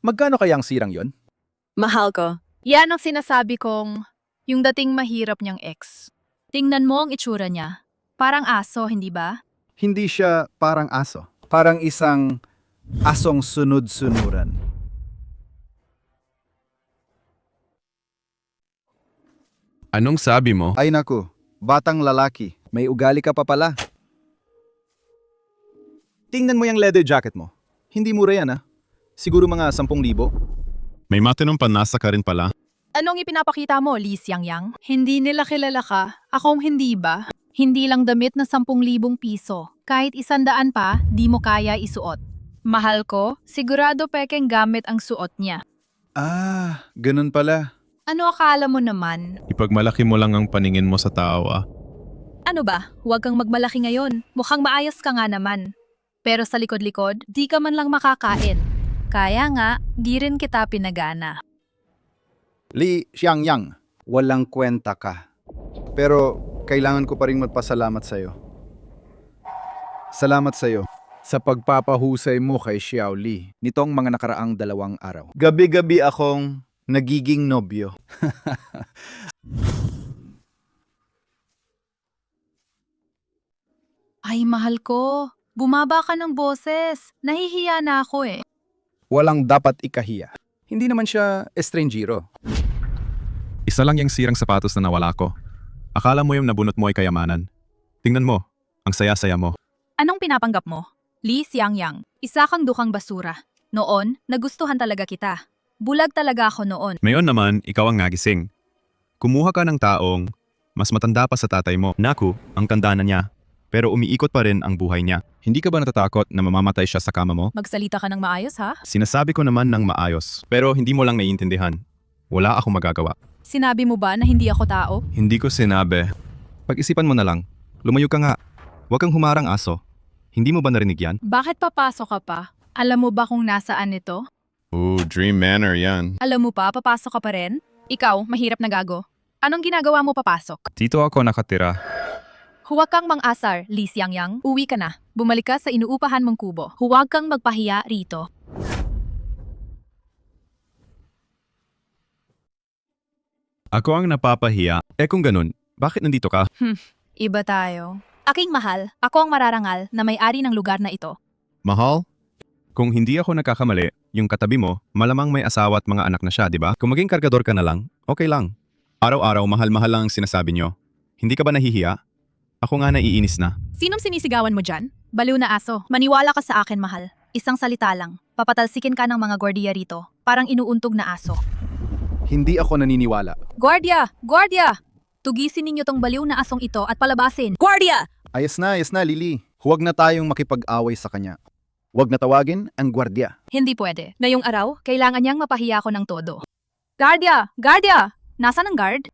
Magkano kaya ang sirang yon? Mahal ko. Yan ang sinasabi kong yung dating mahirap niyang ex. Tingnan mo ang itsura niya. Parang aso, hindi ba? Hindi siya parang aso. Parang isang asong sunod-sunuran. Anong sabi mo? Ay naku, batang lalaki. May ugali ka pa pala. Tingnan mo yung leather jacket mo. Hindi mura yan Siguro mga 10,000. May matinong panasa ka rin pala. Anong ipinapakita mo, Li Xiangyang? Hindi nila kilala ka. Akong hindi ba? Hindi lang damit na 10,000 piso. Kahit 100 pa, di mo kaya isuot. Mahal ko, sigurado pekeng gamit ang suot niya. Ah, ganun pala. Ano akala mo naman? Ipagmalaki mo lang ang paningin mo sa tao Ano ba? Huwag kang magmalaki ngayon. Mukhang maayos ka nga naman. Pero sa likod-likod, di ka man lang makakain. Kaya nga, di rin kita pinagana. Li Xiangyang, walang kwenta ka. Pero kailangan ko pa rin magpasalamat sa'yo. Salamat sa'yo sa pagpapahusay mo kay Xiao Li nitong mga nakaraang 2 araw. Gabi-gabi akong nagiging nobyo. Ay, mahal ko. Bumaba ka ng boses. Nahihiya na ako Walang dapat ikahiya. Hindi naman siya estrangero. Isa lang yung sirang sapatos na nawala ko. Akala mo yung nabunot mo ay kayamanan. Tingnan mo, ang saya-saya mo. Anong pinapanggap mo? Li Xiangyang, isa kang dukang basura. Noon, nagustuhan talaga kita. Bulag talaga ako noon. Ngayon naman, ikaw ang nagising. Kumuha ka ng taong mas matanda pa sa tatay mo. Naku, ang tanda na niya. Pero umiikot pa rin ang buhay niya. Hindi ka ba natatakot na mamamatay siya sa kama mo? Magsalita ka ng maayos, ha? Sinasabi ko naman ng maayos, pero hindi mo lang naiintindihan. Wala akong magagawa. Sinabi mo ba na hindi ako tao? Hindi ko sinabi. Pag-isipan mo na lang. Lumayo ka nga. Huwag kang humarang aso. Hindi mo ba narinig yan? Bakit papasok ka pa? Alam mo ba kung nasaan ito? Ooh, Dream Manor yan. Alam mo pa, papasok ka pa rin? Ikaw, mahirap na gago. Anong ginagawa mo papasok? Dito ako nakatira. Huwag kang mang-asar, Li Xiangyang. Uwi ka na. Bumalik ka sa inuupahan mong kubo. Huwag kang magpahiya rito. Ako ang napapahiya. Kung ganun, bakit nandito ka? Iba tayo. Aking mahal, ako ang mararangal na may-ari ng lugar na ito. Mahal? Kung hindi ako nagkakamali, yung katabi mo, malamang may asawa at mga anak na siya, di ba? Kung maging kargador ka na lang, okay lang. Araw-araw, mahal-mahal lang ang sinasabi nyo. Hindi ka ba nahihiya? Ako nga naiinis na. Sinong sinisigawan mo dyan? Baliw na aso. Maniwala ka sa akin, mahal. Isang salita lang. Papatalsikin ka ng mga gwardiya rito. Parang inuuntog na aso. Hindi ako naniniwala. Gwardiya! Gwardiya! Tugisin ninyo tong baliw na asong ito at palabasin. Guardia! Ayos na, Lily. Huwag na tayong makipag-away sa kanya. Huwag na tawagin ang gwardya. Hindi pwede. Ngayong araw, kailangan niyang mapahiya ko ng todo. Guardia! Guardia! Nasaan ang guard?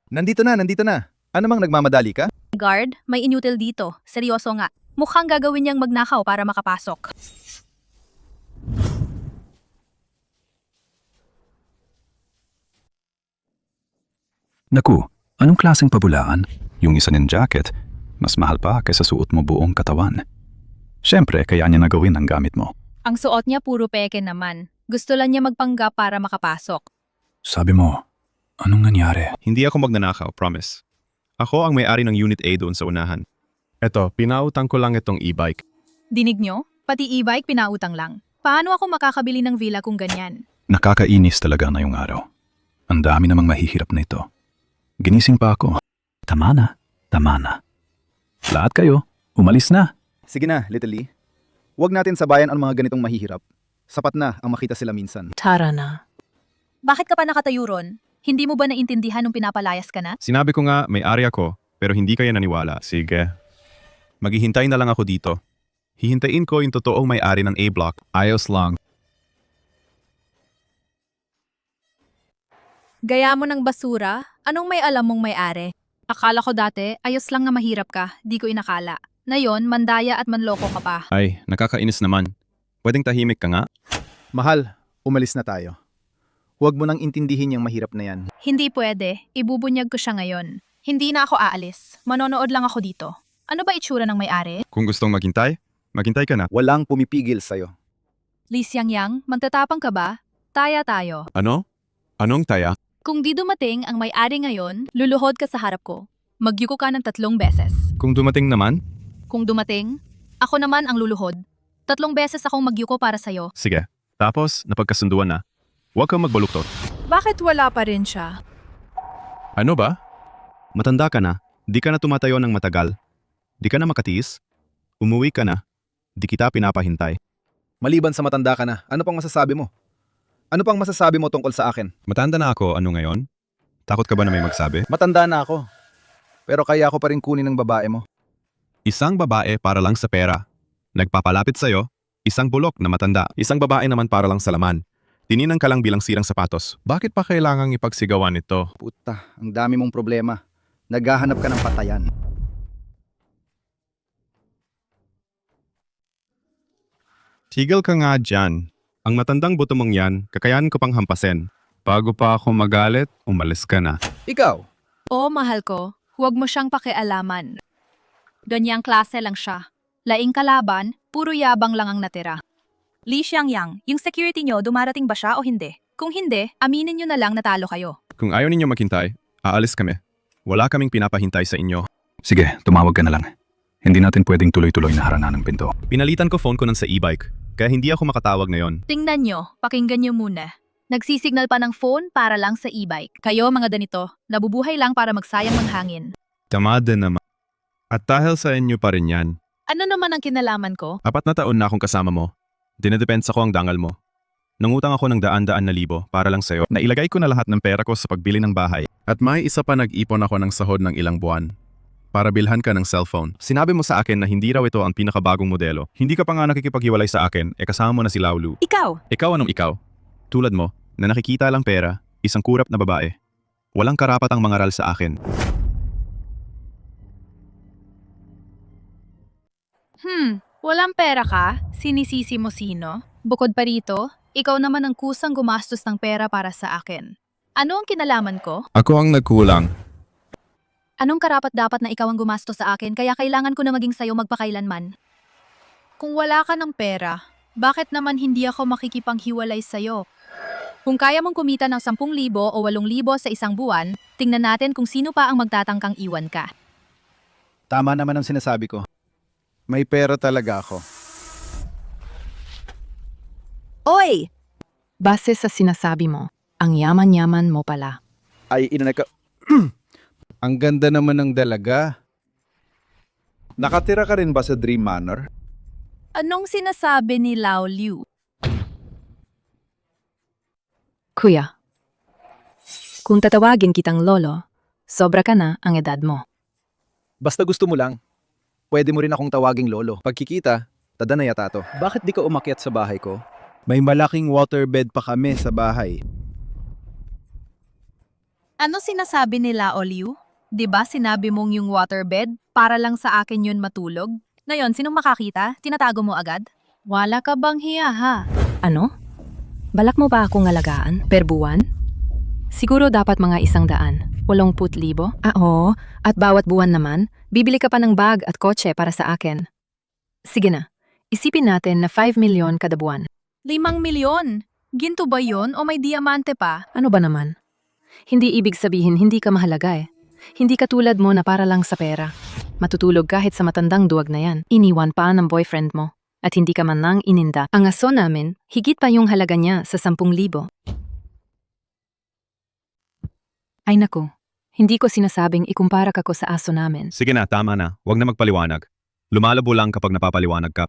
Nandito na. Ano mang nagmamadali ka? Guard, may inutil dito. Seryoso nga. Mukhang gagawin niyang magnakaw para makapasok. Naku, anong klaseng pabulaan? Yung isa niyang jacket, mas mahal pa kaysa suot mo buong katawan. Siyempre, kaya niya nagawin ang gamit mo. Ang suot niya puro peke naman. Gusto lang niya magpanggap para makapasok. Sabi mo, anong nangyari? Hindi ako magnanakaw, promise. Ako ang may-ari ng Unit A doon sa unahan. Eto, pinautang ko lang itong e-bike. Dinig niyo? Pati e-bike pinautang lang. Paano ako makakabili ng villa kung ganyan? Nakakainis talaga ngayong araw. Ang dami namang mahihirap na ito. Ginising pa ako. Tama na. Lahat kayo, umalis na. Sige na, Little Lee. Huwag natin sabayan ang mga ganitong mahihirap. Sapat na ang makita sila minsan. Tara na. Bakit ka pa nakatayo ron? Hindi mo ba naintindihan nung pinapalayas ka na? Sinabi ko nga, may-ari ako, pero hindi kayo naniwala. Sige. Maghihintay na lang ako dito. Hihintayin ko yung totoong may-ari ng A-block. Ayos lang. Gaya mo ng basura? Anong may alam mong may-ari? Akala ko dati, ayos lang na mahirap ka. Di ko inakala. Ngayon, mandaya at manloko ka pa. Ay, nakakainis naman. Pwedeng tahimik ka nga? Mahal, umalis na tayo. Huwag mo nang intindihin yung mahirap na yan. Hindi pwede. Ibubunyag ko siya ngayon. Hindi na ako aalis. Manonood lang ako dito. Ano ba itsura ng may-ari? Kung gustong maghintay, maghintay ka na. Walang pumipigil sa'yo. Li Xiangyang, magtatapang ka ba? Taya tayo. Ano? Anong taya? Kung di dumating ang may-ari ngayon, luluhod ka sa harap ko. Magyuko ka ng 3 beses. Kung dumating naman? Kung dumating, ako naman ang luluhod. 3 beses akong magyuko para sa'yo. Sige. Tapos, napagkasunduan na. Huwag kang magbaluktot. Bakit wala pa rin siya? Ano ba? Matanda ka na. Di ka na tumatayo ng matagal. Di ka na makatiis. Umuwi ka na. Di kita pinapahintay. Maliban sa matanda ka na, ano pang masasabi mo? Ano pang masasabi mo tungkol sa akin? Matanda na ako, ano ngayon? Takot ka ba na may magsabi? Matanda na ako. Pero kaya ako pa rin kunin ng babae mo. Isang babae para lang sa pera. Nagpapalapit sa'yo, isang bulok na matanda. Isang babae naman para lang sa laman. Tininang ka lang bilang sirang sapatos. Bakit pa kailangang ipagsigawan ito? Puta, ang dami mong problema. Naghahanap ka ng patayan. Tigil ka nga dyan. Ang matandang buto mong yan, kakayanin ko pang hampasin. Bago pa ako magalit, umalis ka na. Ikaw? Oo, mahal ko. Huwag mo siyang pakialaman. Ganyang klase lang siya. Laing kalaban, puro yabang lang ang natira. Li Xiangyang, yung security nyo, dumarating ba siya o hindi? Kung hindi, aminin nyo na lang natalo kayo. Kung ayaw ninyo maghintay, aalis kami. Wala kaming pinapahintay sa inyo. Sige, tumawag ka na lang. Hindi natin pwedeng tuloy-tuloy na haranan ng pinto. Pinalitan ko phone ko ng sa e-bike, kaya hindi ako makatawag ngayon. Tingnan nyo, pakinggan nyo muna. Nagsisignal pa ng phone para lang sa e-bike. Kayo mga ganito, nabubuhay lang para magsayang ng hangin. Tama din naman. At dahil sa inyo pa rin yan, Ano naman ang kinalaman ko? 4 na taon na akong kasama mo. Dinedepensa ko ang dangal mo. Nangutang ako ng daan-daan na libo para lang sa'yo. Nailagay ko na lahat ng pera ko sa pagbili ng bahay. At may isa pa nag-ipon ako ng sahod ng ilang buwan. Para bilhan ka ng cellphone. Sinabi mo sa akin na hindi raw ito ang pinakabagong modelo. Hindi ka pa nga nakikipaghiwalay sa akin, kasama mo na si Laulu. Ikaw! Ikaw anong ikaw? Tulad mo, na nakikita lang pera, isang kurap na babae. Walang karapatang mangaral sa akin. Walang pera ka? Sinisisi mo sino? Bukod pa rito, ikaw naman ang kusang gumastos ng pera para sa akin. Ano ang kinalaman ko? Ako ang nagkulang. Anong karapat-dapat na ikaw ang gumastos sa akin kaya kailangan ko na maging sayo magpakailanman? Kung wala ka ng pera, bakit naman hindi ako makikipanghiwalay sa'yo? Kung kaya mong kumita ng 10,000 o 8,000 sa isang buwan, tingnan natin kung sino pa ang magtatangkang iwan ka. Tama naman ang sinasabi ko. May pera talaga ako. Oy! Base sa sinasabi mo, ang yaman-yaman mo pala. Ay, inanaka... Ang ganda naman ng dalaga. Nakatira ka rin ba sa Dream Manor? Anong sinasabi ni Lao Liu? Kuya, kung tatawagin kitang lolo, sobra ka na ang edad mo. Basta gusto mo lang. Pwede mo rin akong tawaging lolo. Pagkikita, tadanaya tato. Bakit di ka umakyat sa bahay ko? May malaking waterbed pa kami sa bahay. Ano sinasabi ni Lao Liu? 'Di ba sinabi mong yung waterbed para lang sa akin yun matulog? Ngayon, sinong makakita? Tinatago mo agad? Wala ka bang hiya ha? Ano? Balak mo ba akong alagaan per buwan? Siguro dapat mga 100, 80,000. Oo, at bawat buwan naman, bibili ka pa ng bag at kotse para sa akin. Sige na, isipin natin na 5 milyon kada buwan. 5 milyon? Ginto ba yun o may diamante pa? Ano ba naman? Hindi ibig sabihin hindi ka mahalaga eh. Hindi katulad mo na para lang sa pera. Matutulog kahit sa matandang duwag na yan. Iniwan pa ng boyfriend mo. At hindi ka man nang ininda. Ang aso namin, higit pa yung halaga niya sa 10,000. Ay naku, hindi ko sinasabing ikumpara ka ko sa aso namin. Sige na, tama na. Huwag na magpaliwanag. Lumalabo lang kapag napapaliwanag ka.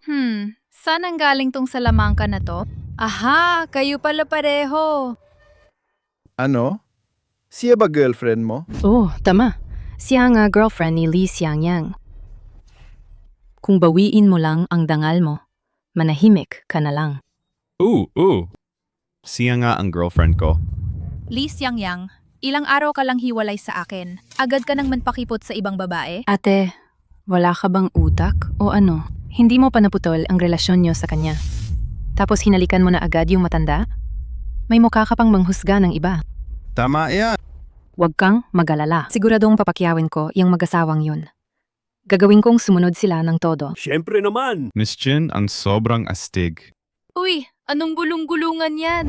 Saan ang galing tong salamangka na to? Aha, kayo pala pareho. Ano? Siya ba girlfriend mo? Oh, tama. Siya nga girlfriend ni Li Xiangyang. Kung bawiin mo lang ang dangal mo, manahimik ka na lang. Siya nga ang girlfriend ko. Li Xiangyang, ilang araw ka lang hiwalay sa akin. Agad ka nang manpakipot sa ibang babae? Ate, wala ka bang utak o ano? Hindi mo pa naputol ang relasyon niyo sa kanya. Tapos hinalikan mo na agad yung matanda? May mukha ka pang manghusga ng iba. Tama yan. Huwag kang mag-alala. Siguradong papakyawin ko yung mag-asawang yun. Gagawin kong sumunod sila ng todo. Siyempre naman. Miss Jin, ang sobrang astig. Uy, anong gulong-gulungan yan?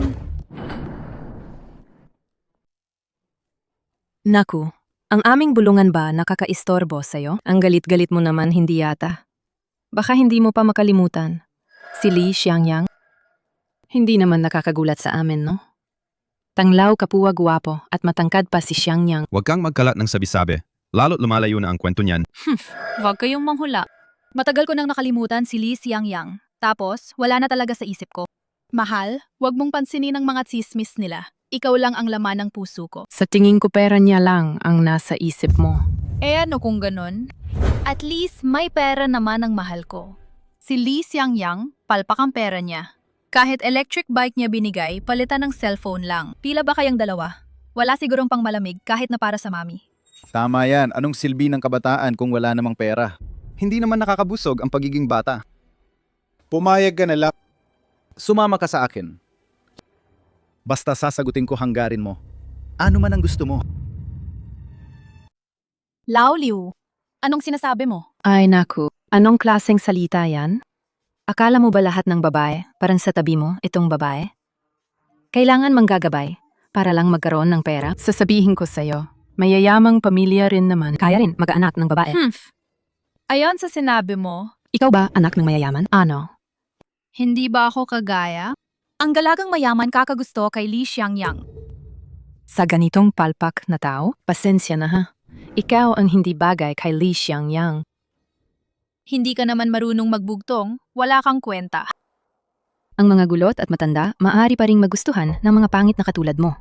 Naku, ang aming bulungan ba nakakaistorbo sa'yo? Ang galit-galit mo naman hindi yata. Baka hindi mo pa makalimutan. Si Li Xiangyang? Hindi naman nakakagulat sa amin, no? Tanglaw, kapua, guwapo, at matangkad pa si Xiangyang. Huwag kang magkalat ng sabi-sabi. Lalo't lumalayo na ang kwento niyan. Huwag kayong manghula. Matagal ko nang nakalimutan si Li Xiangyang. Tapos, wala na talaga sa isip ko. Mahal, huwag mong pansinin ang mga tsismis nila. Ikaw lang ang laman ng puso ko. Sa tingin ko pera niya lang ang nasa isip mo. Ano kung ganun? At least may pera naman ang mahal ko. Si Li Xiangyang, palpak ang pera niya. Kahit electric bike niya binigay, palitan ng cellphone lang. Pila ba kayang dalawa? Wala sigurong pang malamig kahit na para sa mami. Tama yan. Anong silbi ng kabataan kung wala namang pera? Hindi naman nakakabusog ang pagiging bata. Pumayag ka na lang. Sumama ka sa akin. Basta sasagutin ko hanggarin mo. Ano man ang gusto mo. Lao Liu, anong sinasabi mo? Ay naku, anong klaseng salita yan? Akala mo ba lahat ng babae, parang sa tabi mo, itong babae? Kailangan manggagabay para lang magkaroon ng pera? Sasabihin ko sa'yo, mayayamang pamilya rin naman. Kaya rin mag-anak ng babae. Ayon sa sinabi mo, Ikaw ba anak ng mayayaman? Ano? hindi ba ako kagaya? Ang galagang mayaman kakagusto kay Li Xiangyang. Sa ganitong palpak na tao, pasensya na ha. Ikaw ang hindi bagay kay Li Xiangyang. Hindi ka naman marunong magbugtong, wala kang kwenta. Ang mga gulot at matanda, maaari pa ring magustuhan ng mga pangit na katulad mo.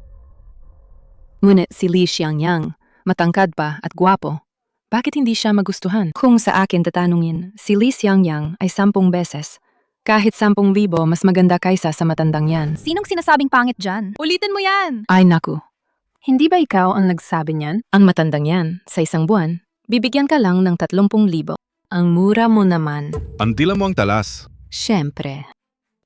Ngunit si Li Xiangyang, matangkad pa at gwapo, bakit hindi siya magustuhan? Kung sa akin tatanungin, si Li Xiangyang ay 10 beses. Kahit 10,000 mas maganda kaysa sa matandang yan. Sinong sinasabing pangit dyan? Ulitin mo yan! Ay naku, Hindi ba ikaw ang nagsabi niyan? Ang matandang yan, sa isang buwan, bibigyan ka lang ng 30,000. Ang mura mo naman. Antila mo ang talas. Siyempre.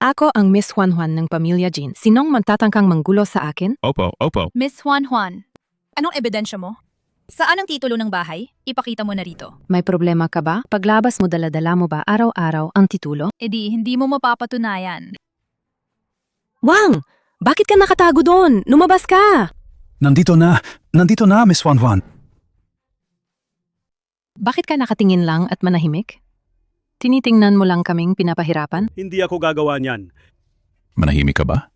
Ako ang Miss Juan Juan ng pamilya Jin. Sinong magtatangkang manggulo sa akin? Opo, opo. Miss Juan Juan, Anong ebidensya mo? Saan ang titulo ng bahay? Ipakita mo na rito. May problema ka ba? Paglabas mo dala-dala mo ba araw-araw ang titulo? edi hindi mo mapapatunayan. Wang! Bakit ka nakatago doon? Lumabas ka! Nandito na, Miss Juan Juan. Bakit ka nakatingin lang at manahimik? Tinitingnan mo lang kaming pinapahirapan? Hindi ako gagawa niyan. Manahimik ka ba?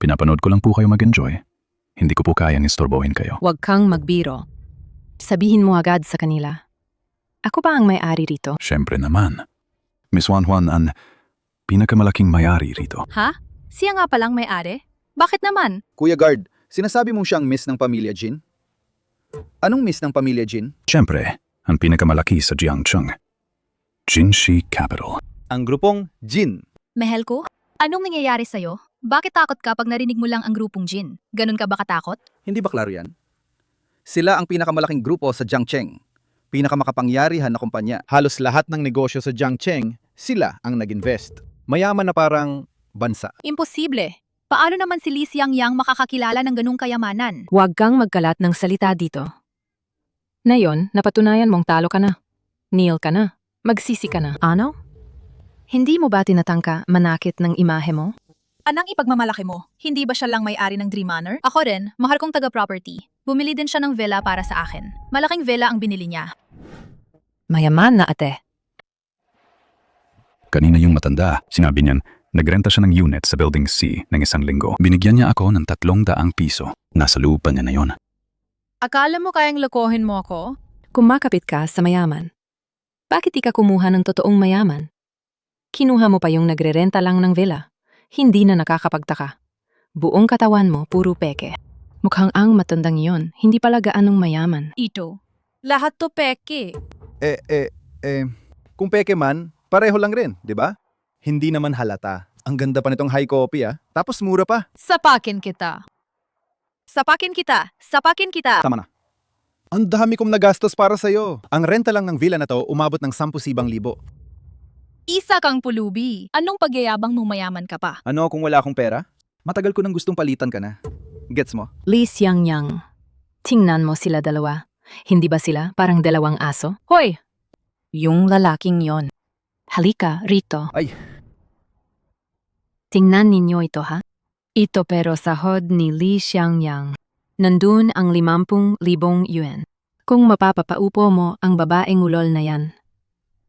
Pinapanood ko lang po kayo mag-enjoy. Hindi ko po kayang istorbohin kayo. Huwag kang magbiro. Sabihin mo agad sa kanila. Ako ba ang may-ari rito? Siyempre naman. Miss Juan Juan ang pinakamalaking may-ari rito. Ha? Siya nga palang may-ari? Bakit naman? Kuya Guard, sinasabi mo siyang miss ng pamilya Jin? Anong miss ng pamilya Jin? Siyempre, ang pinakamalaki sa Jiangcheng. Jinshi Capital. Ang grupong Jin. Mahal ko, anong nangyayari sa'yo? Bakit takot ka pag narinig mo lang ang grupong Jin? Ganun ka ba katakot? Hindi ba klaro yan? Sila ang pinakamalaking grupo sa Jiangcheng. Pinakamakapangyarihan na kumpanya. Halos lahat ng negosyo sa Jiangcheng, sila ang nag-invest. Mayaman na parang bansa. Imposible. Paano naman si Li Xiangyang makakakilala ng ganung kayamanan? Huwag kang magkalat ng salita dito. Ngayon, napatunayan mong talo ka na. Kneel ka na. Magsisi ka na. Ano? Hindi mo ba tinatangka manakit ng imahe mo? Anang ipagmamalaki mo? Hindi ba siya lang may-ari ng Dream Manor? Ako rin, mahal kong taga-property. Bumili din siya ng villa para sa akin. Malaking villa ang binili niya. Mayaman na ate. Kanina yung matanda, sinabi niyan, nagrenta siya ng unit sa Building C ng 1 linggo. Binigyan niya ako ng 300 piso. Nasa lupa niya na yon. Akala mo kayang lokohin mo ako? Kumakapit ka sa mayaman. Bakit di ka kumuha ng totoong mayaman? Kinuha mo pa yung nagrerenta lang ng villa. Hindi na nakakapagtaka. Buong katawan mo puro peke. Mukhang ang matandang iyon, hindi pala gaanong mayaman. Ito. Lahat to peke. Kung peke man, pareho lang rin, di ba? Hindi naman halata. Ang ganda pa nitong high copy tapos mura pa. Sapakin kita. Sapakin kita. Sapakin kita. Tama na. Ang dami kong nagastos para sa'yo. Ang renta lang ng villa na to umabot ng 10,000. Isa kang pulubi. Anong pagyayabang mong mayaman ka pa? Ano kung wala akong pera? Matagal ko nang gustong palitan ka na. Gets mo? Li Xiangyang. Tingnan mo sila dalawa. Hindi ba sila parang dalawang aso? Hoy! Yung lalaking yon. Halika rito. Ay. Tingnan ninyo ito ha. Ito pero sahod ni Li Xiangyang. Nandun ang 50,000 yuan. Kung mapapapaupo mo ang babaeng ulol na yan,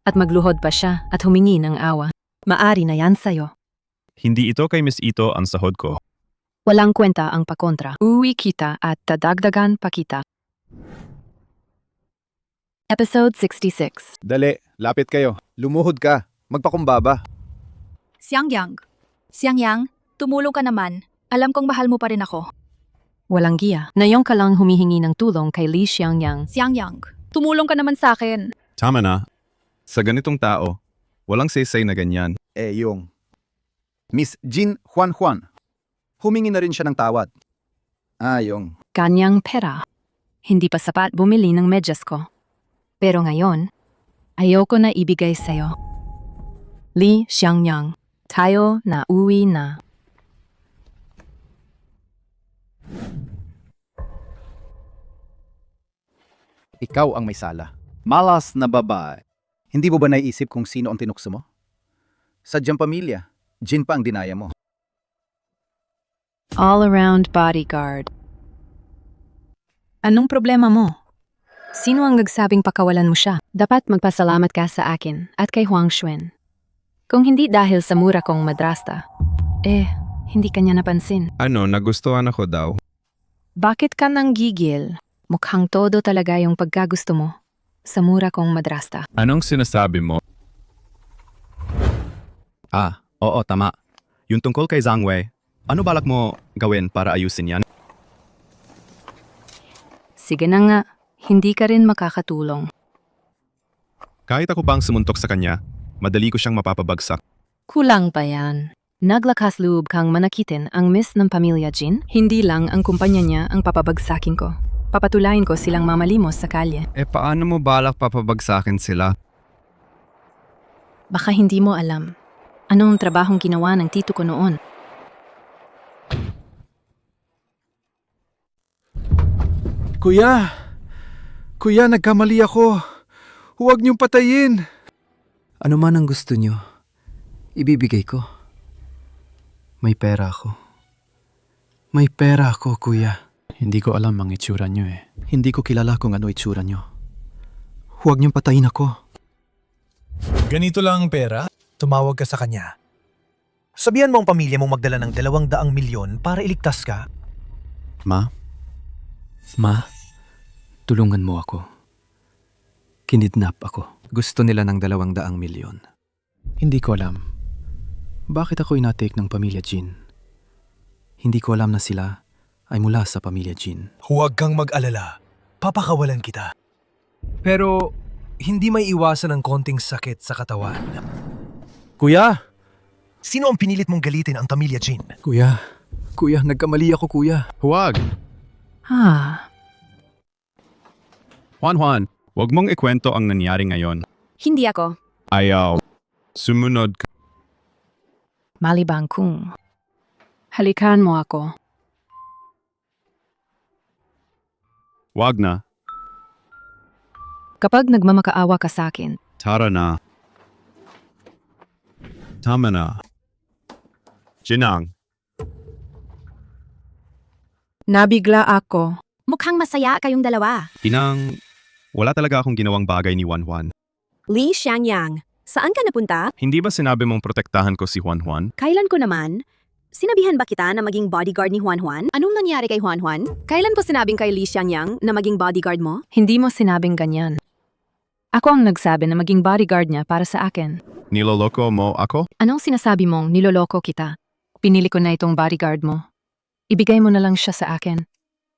at magluhod pa siya at humingi ng awa, maari na yan sa'yo. Hindi ito kay Miss Ito ang sahod ko. Walang kwenta ang pakontra. Uwi kita at dadagdagan pa kita. Episode 66. Dali, lapit kayo. Lumuhod ka. Magpakumbaba. Xiangyang. Xiangyang, tumulong ka naman. Alam kong mahal mo pa rin ako. Walang giya. Ngayon ka lang humihingi ng tulong kay Li Xiangyang. Xiangyang, tumulong ka naman sa akin. Tama na. Sa ganitong tao, walang say-say na ganyan. Yung Miss Jin Juan Juan. Humingi na rin siya ng tawad. Yung Kanyang pera. Hindi pa sapat bumili ng medyas ko. Pero ngayon, ayoko na ibigay sa'yo. Li Xiangyang, tayo na uwi na. ikaw ang may sala. Malas na babae. Hindi mo ba naiisip kung sino ang tinukso mo? Sadyang pamilya. Jin pa ang dinaya mo. All-around bodyguard. Anong problema mo? Sino ang nagsabing pakawalan mo siya? Dapat magpasalamat ka sa akin at kay Huang Xuan. Kung hindi dahil sa mura kong madrasta, hindi kanya napansin. Ano, nagustuhan ako daw? Bakit ka nang gigil? Mukhang todo talaga yung pagkagusto mo sa mura kong madrasta. Anong sinasabi mo? Oo, tama. Yung tungkol kay Zhang Wei, ano balak mo gawin para ayusin yan? Sige na nga, hindi ka rin makakatulong. Kahit ako pang sumuntok sa kanya, madali ko siyang mapapabagsak. Kulang pa yan. Naglakas loob kang manakitin ang miss ng pamilya Jin? Hindi lang ang kumpanya niya ang papabagsakin ko. Papatulayin ko silang mamalimos sa kalye. Paano mo balak papabagsakin sila? Baka hindi mo alam. Anong trabahong ginawa ng tito ko noon? Kuya! Kuya, nagkamali ako. Huwag niyong patayin. Ano man ang gusto niyo, ibibigay ko. May pera ako. May pera ako, kuya. Hindi ko alam ang itsura niyo eh. Hindi ko kilala kung ano itsura niyo. Huwag niyong patayin ako. Ganito lang ang pera, tumawag ka sa kanya. Sabihan mo ang pamilya mong magdala ng 200 milyon para iligtas ka. Ma? Tulungan mo ako. Kinidnap ako. Gusto nila ng 200 milyon. Hindi ko alam. Bakit ako inatake ng pamilya Jin? Hindi ko alam na sila ay mula sa pamilya Jin. Huwag kang mag-alala, papakawalan kita. Pero hindi may iwasan ang konting sakit sa katawan. Kuya! Sino ang pinilit mong galitin ang pamilya Jin? Kuya, nagkamali ako kuya. Huwag! Juan, huwag mong ikwento ang nangyari ngayon. Hindi ako. Ayaw. Sumunod ka. Malibangkung. Halikan mo ako. Wag na. Kapag nagmamakaawa ka sa akin, Tara na. Tama na. Jinang. nabigla ako. Mukhang masaya kayong dalawa. Inang, wala talaga akong ginawang bagay ni Juan. Li Xiangyang, saan ka napunta? Hindi ba sinabi mong protektahan ko si Juan? Kailan ko naman? Sinabihan ba kita na maging bodyguard ni Juan? Anong nangyari kay Juan? Kailan ko sinabing kay Li Xiangyang na maging bodyguard mo? Hindi mo sinabing ganyan. Ako ang nagsabi na maging bodyguard niya para sa akin. Niloloko mo ako? Anong sinasabi mong niloloko kita? Pinili ko na itong bodyguard mo. Ibigay mo na lang siya sa akin.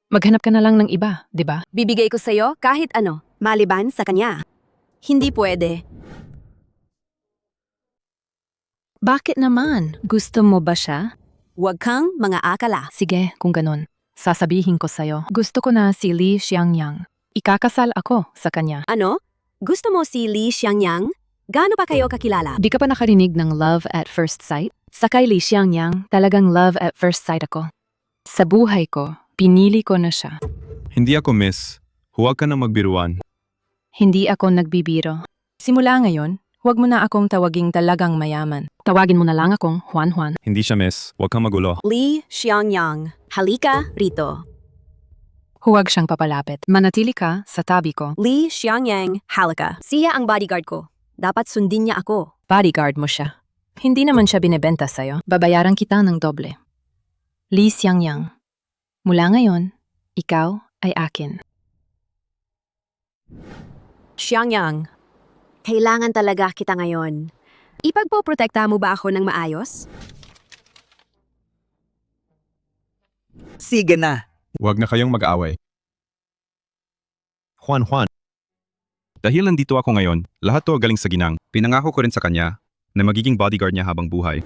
Maghanap ka na lang ng iba, di ba? Bibigay ko sa'yo kahit ano, maliban sa kanya. Hindi pwede. Bakit naman? Gusto mo ba siya? Huwag kang mga akala. Sige, kung ganun. Sasabihin ko sa'yo. Gusto ko na si Li Xiangyang. Ikakasal ako sa kanya. Ano? Gusto mo si Li Xiangyang? Gaano pa kayo kakilala? Di ka pa nakarinig ng love at first sight? Sa kay Li Xiangyang, talagang love at first sight ako. Sa buhay ko, pinili ko na siya. Hindi ako miss. Huwag ka na magbiruan. Hindi ako nagbibiro. Simula ngayon, huwag mo na akong tawaging talagang mayaman. Tawagin mo na lang akong Juan. Hindi siya miss. Huwag kang magulo. Li Xiangyang, halika rito. Huwag siyang papalapit. Manatili ka sa tabi ko. Li Xiangyang, halika. Siya ang bodyguard ko. Dapat sundin niya ako. Bodyguard mo siya. Hindi naman siya binebenta sa'yo. Babayaran kita ng doble. Li Xiangyang, mula ngayon, ikaw ay akin. Xiangyang, kailangan talaga kita ngayon. Ipagpoprotekta mo ba ako ng maayos? Sige na. Huwag na kayong mag-away. Juan. Dahil nandito ako ngayon, lahat to galing sa ginang. Pinangako ko rin sa kanya na magiging bodyguard niya habang buhay.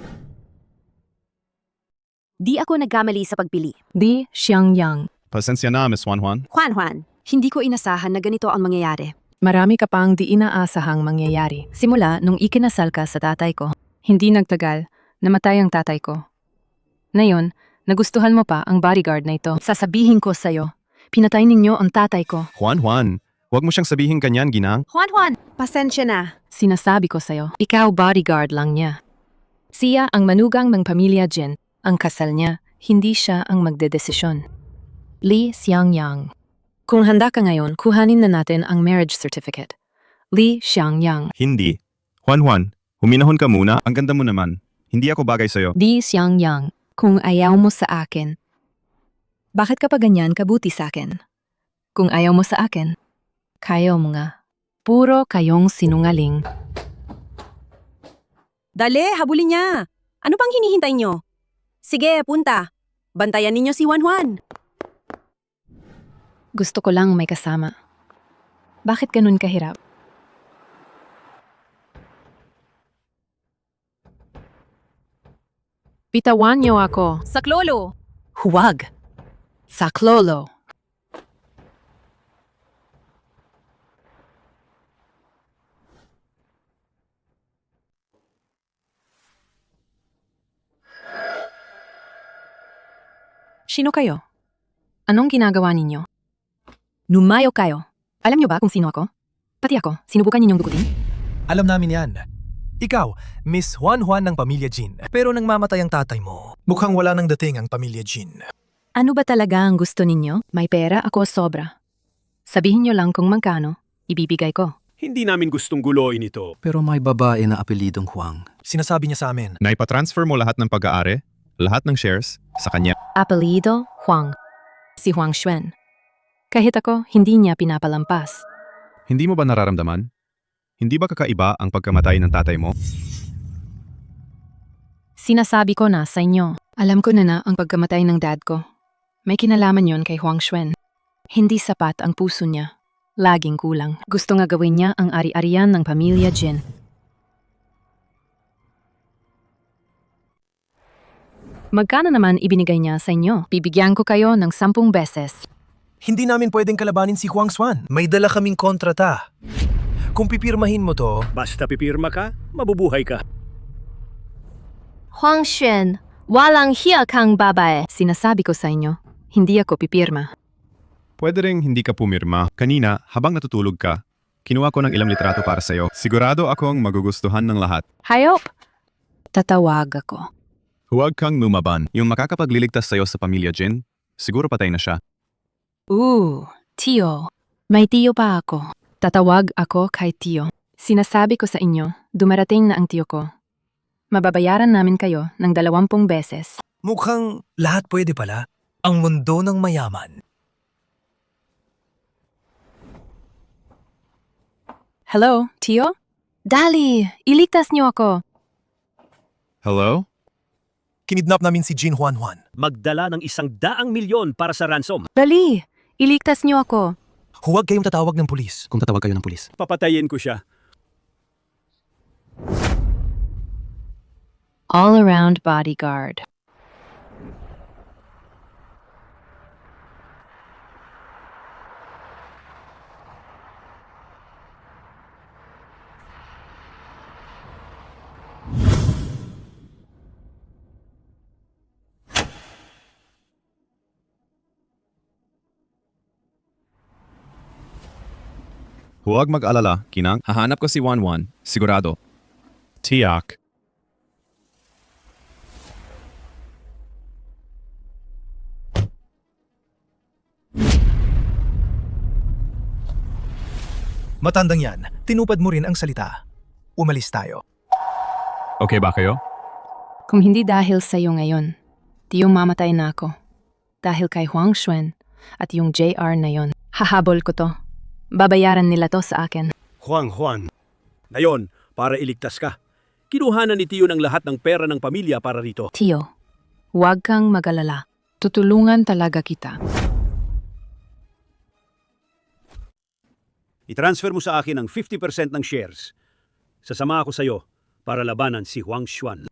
Di ako nagkamali sa pagpili. Li Xiangyang. Pasensya na, Miss Juan. Juan, hindi ko inasahan na ganito ang mangyayari. Marami ka pang di inaasahang mangyayari. Simula nung ikinasal ka sa tatay ko. Hindi nagtagal, namatay ang tatay ko. Ngayon, nagustuhan mo pa ang bodyguard na ito. Sasabihin ko sa'yo, pinatay ninyo ang tatay ko. Juan, huwag mo siyang sabihin ganyan, ginang. Juan, pasensya na. Sinasabi ko sa'yo, ikaw bodyguard lang niya. Siya ang manugang ng pamilya Jin. Ang kasal niya, hindi siya ang magdedesisyon. Li Xiangyang. Kung handa ka ngayon, kuhanin na natin ang marriage certificate. Li Xiangyang. Hindi. Juan, huminahon ka muna. Ang ganda mo naman. Hindi ako bagay sa'yo. Li Xiangyang. Kung ayaw mo sa akin, bakit ka pa ganyan kabuti sa akin? Kung ayaw mo sa akin, kaya mo nga. Puro kayong sinungaling. Dali, habulin niya. Ano pang hinihintay niyo? Sige, punta. Bantayan ninyo si Juan. Gusto ko lang may kasama. Bakit ganun kahirap? Bitawan niyo ako. Saklolo! Huwag. Saklolo. Sino kayo? Anong ginagawa ninyo? Numayo kayo. Alam niyo ba kung sino ako? Pati ako, sinubukan ninyong dugutin? Alam namin yan. Ikaw, Miss Juan Juan ng Pamilya Jin. Pero nang mamatay ang tatay mo, mukhang wala nang dating ang Pamilya Jin. Ano ba talaga ang gusto ninyo? May pera ako sobra. Sabihin niyo lang kung magkano, ibibigay ko. Hindi namin gustong guloyin ito. Pero may babae na apelidong Huang. Sinasabi niya sa amin. Naipatransfer mo lahat ng pag-aari, lahat ng shares, sa kanya. Apelido, Huang. Si Huang Xuan. Kahit ako, hindi niya pinapalampas. Hindi mo ba nararamdaman? Hindi ba kakaiba ang pagkamatay ng tatay mo? Sinasabi ko na sa inyo. Alam ko na ang pagkamatay ng dad ko. May kinalaman yon kay Huang Xuan. Hindi sapat ang puso niya. Laging kulang. Gusto nga gawin niya ang ari-arian ng pamilya Jin. Magkano naman ibinigay niya sa inyo? Bibigyan ko kayo ng 10 beses. Hindi namin pwedeng kalabanin si Huang Xuan. May dala kaming kontrata. Kung pipirmahin mo to, Basta pipirma ka, mabubuhay ka. Huang Xuan, walang hiya kang babae. Sinasabi ko sa inyo, hindi ako pipirma. Pwede ring hindi ka pumirma. Kanina, habang natutulog ka, kinuha ko ng ilang litrato para sa'yo. Sigurado akong magugustuhan ng lahat. Hayop! Tatawag ako. Huwag kang lumaban. Yung makakapagliligtas sa'yo sa pamilya Jin, siguro patay na siya. Tio. May tiyo pa ako. Tatawag ako kay tiyo. Sinasabi ko sa inyo, dumarating na ang tiyo ko. Mababayaran namin kayo ng 20 beses. mukhang lahat pwede pala. Ang mundo ng mayaman. Hello, tiyo? Dali, iligtas niyo ako. Hello? Kinidnap namin si Jin Juan Juan. Magdala ng 100 milyon para sa ransom. Dali, iligtas niyo ako. Huwag kayong tatawag ng pulis. Kung tatawag kayo ng pulis. Papatayin ko siya. All-around bodyguard. Huwag mag-alala, Kinang. Hahanap ko si Juan Juan. Sigurado. Tiyak. Matandang yan, tinupad mo rin ang salita. Umalis tayo. Okay ba kayo? Kung hindi dahil sa iyo ngayon, di yung mamatay na ako. Dahil kay Huang Xuan at yung JR na yon. Hahabol ko to. Babayaran nila to sa akin. Juan. Ngayon, para iligtas ka. Kinuhanan ni Tiyo ng lahat ng pera ng pamilya para rito. Tiyo, huwag kang mag-alala. Tutulungan talaga kita. I-transfer mo sa akin ang 50% ng shares. Sasama ako sa'yo para labanan si Huang Xuan.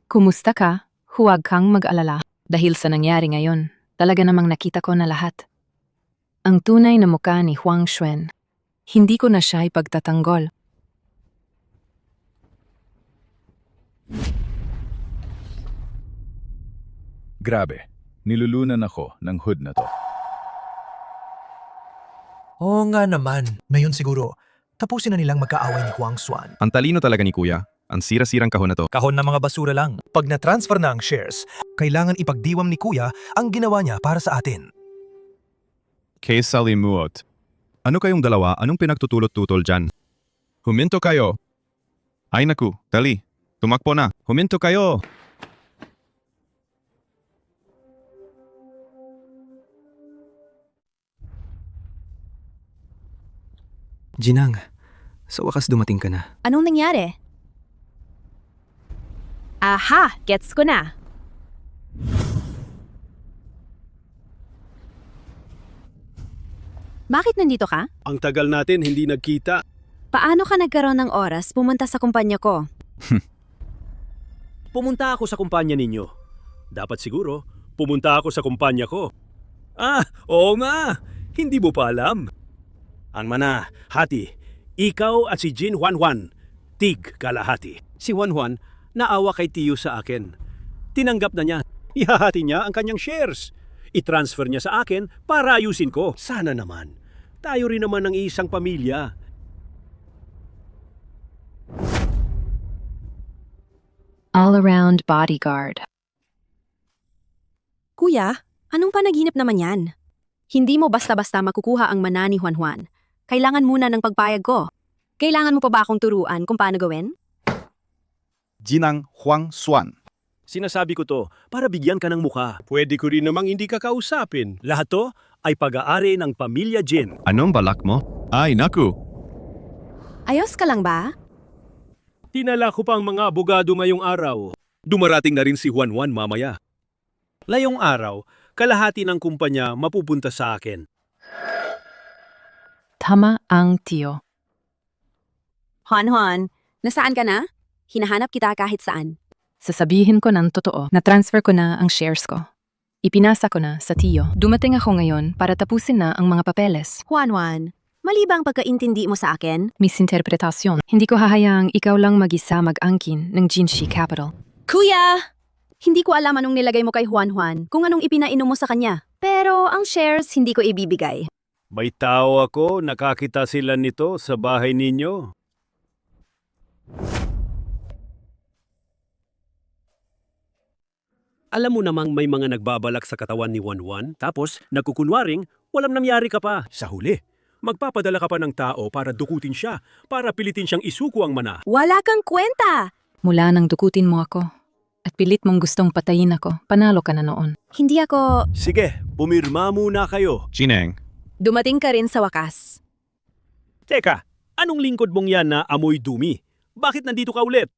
Kumusta ka? Huwag kang mag-alala. Dahil sa nangyari ngayon, talaga namang nakita ko na lahat. Ang tunay na mukha ni Huang Xuan. Hindi ko na siya ipagtatanggol. Grabe, nilulunan ako ng hood na to. Oo nga naman. Ngayon siguro, tapusin na nilang magkaaway ni Huang Xuan. Ang talino talaga ni Kuya. Ang sira-sirang kahon na to. Kahon na mga basura lang. Pag na-transfer na ang shares, kailangan ipagdiwang ni Kuya ang ginawa niya para sa atin. Kay Salimuot. Ano kayong dalawa? Anong pinagtutulot-tutol dyan? Huminto kayo. Ay naku, dali. Tumakbo na. Huminto kayo. Jinang, sa wakas dumating ka na. Anong nangyari? Aha! Gets ko na. Bakit nandito ka? Ang tagal natin hindi nagkita. Paano ka nagkaroon ng oras pumunta sa kumpanya ko? pumunta ako sa kumpanya ninyo. Dapat siguro, pumunta ako sa kumpanya ko. Oo nga! Hindi mo pa alam. Ang mana, hati, ikaw at si Jin Juan, tig kalahati. Si Juan, naawa kay Tiyo sa akin. Tinanggap na niya. Ihahati niya ang kanyang shares. I-transfer niya sa akin para ayusin ko. Sana naman. Tayo rin naman ng isang pamilya. All-around bodyguard. Kuya, anong panaginip naman yan? Hindi mo basta-basta makukuha ang mana ni Juan. Kailangan muna ng pagpayag ko. Kailangan mo pa ba akong turuan kung paano gawin? Ginang Huang Xuan. Sinasabi ko to para bigyan ka ng mukha. Pwede ko rin namang hindi ka kausapin. Lahat to ay pag-aari ng pamilya Jin. Anong balak mo? Ay, naku! Ayos ka lang ba? Tinala ko pa ang mga abogado ngayong araw. Dumarating na rin si Juan mamaya. Layong araw, kalahati ng kumpanya mapupunta sa akin. Tama ang Tiyo. Juan, nasaan ka na? Hinahanap kita kahit saan. Sasabihin ko ng totoo, na-transfer ko na ang shares ko. Ipinasa ko na sa Tiyo. Dumating ako ngayon para tapusin na ang mga papeles. Juan, mali ba ang pagkaintindi mo sa akin? Misinterpretasyon. Hindi ko hahayaang ikaw lang mag-isa mag-angkin ng Jinshi Capital. Kuya! Hindi ko alam anong nilagay mo kay Juan, kung anong ipinainom mo sa kanya. Pero ang shares hindi ko ibibigay. May tao ako, nakakita sila nito sa bahay ninyo. Alam mo namang may mga nagbabalak sa katawan ni Juan, tapos nagkukunwaring walang nangyari ka pa. Sa huli, magpapadala ka pa ng tao para dukutin siya, para pilitin siyang isuko ang mana. Wala kang kwenta! Mula nang dukutin mo ako at pilit mong gustong patayin ako, panalo ka na noon. Hindi ako... Sige, pumirma muna kayo. Chineng, Dumating ka rin sa wakas. Teka, anong lingkod mong yan na amoy dumi? Bakit nandito ka ulit?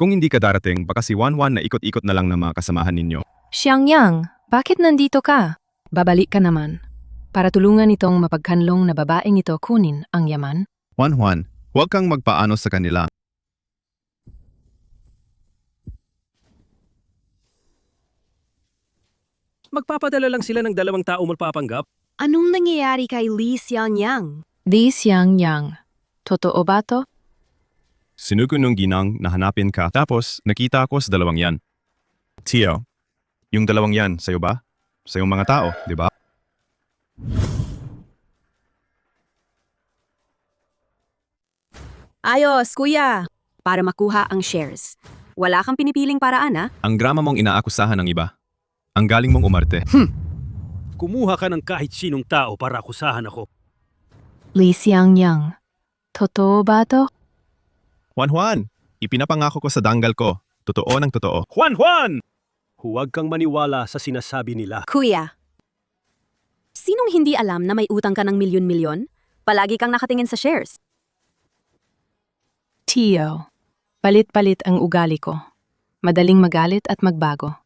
kung hindi ka darating, baka si Juan na ikot-ikot na lang ng mga kasamahan ninyo. Xiangyang, bakit nandito ka? Babalik ka naman. Para tulungan itong mapagkanlong na babaeng ito kunin ang yaman. Juan, huwag kang magpaano sa kanila. Magpapadala lang sila ng 2 tao magpapanggap. Anong nangyayari kay Li Xiangyang? Li Xiangyang, totoo ba to? Sinuko nung ginang na hanapin ka, tapos nakita ako sa 2 yan. Tio, yung 2 yan, sa'yo ba? Sa'yong mga tao, di ba? Ayos, kuya. Para makuha ang shares. Wala kang pinipiling paraan, ha? Ang grama mong inaakusahan ng iba. Ang galing mong umarte. Kumuha ka ng kahit sinong tao para akusahan ako. Li Xiangyang, totoo ba to? Juan, ipinapangako ko sa danggal ko. Totoo ng totoo. Juan! Huwag kang maniwala sa sinasabi nila. Kuya, sinong hindi alam na may utang ka ng milyon-milyon? Palagi kang nakatingin sa shares. Tio, palit-palit ang ugali ko. Madaling magalit at magbago.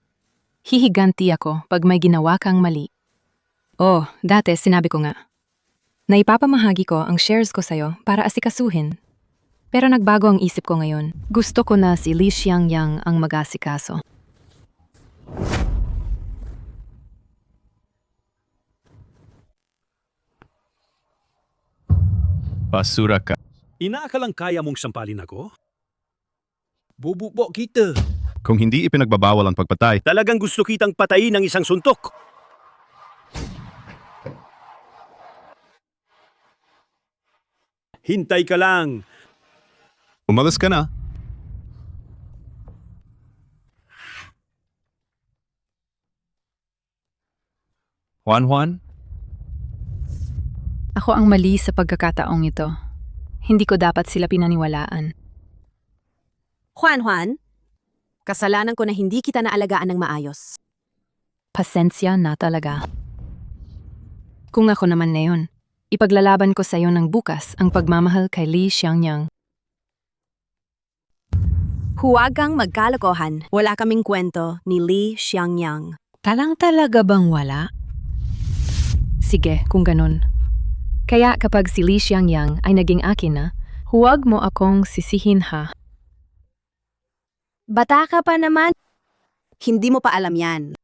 Hihiganti ako pag may ginawa kang mali. Oh, dati sinabi ko nga. Naipapamahagi ko ang shares ko sa'yo para asikasuhin. Pero nagbago ang isip ko ngayon. Gusto ko na si Li Xiangyang ang mag-asikaso. Basura ka. Inaakalang kaya mong sampalin ako? Bububo kita. Kung hindi ipinagbabawal ang pagpatay, Talagang gusto kitang patayin ng isang suntok. Hintay ka lang. umalis ka na. Juan? Ako ang mali sa pagkakataong ito. Hindi ko dapat sila pinaniwalaan. Juan, kasalanan ko na hindi kita naalagaan ng maayos. Pasensya na talaga. Kung ako naman na yun, ipaglalaban ko sa iyo ng bukas ang pagmamahal kay Li Xiangyang. Huwag kang magkalokohan. Wala kaming kwento ni Li Xiangyang. Talaga bang wala? Sige, kung ganun. Kaya kapag si Li Xiangyang ay naging akin na, huwag mo akong sisihin ha. Bata ka pa naman. Hindi mo pa alam yan.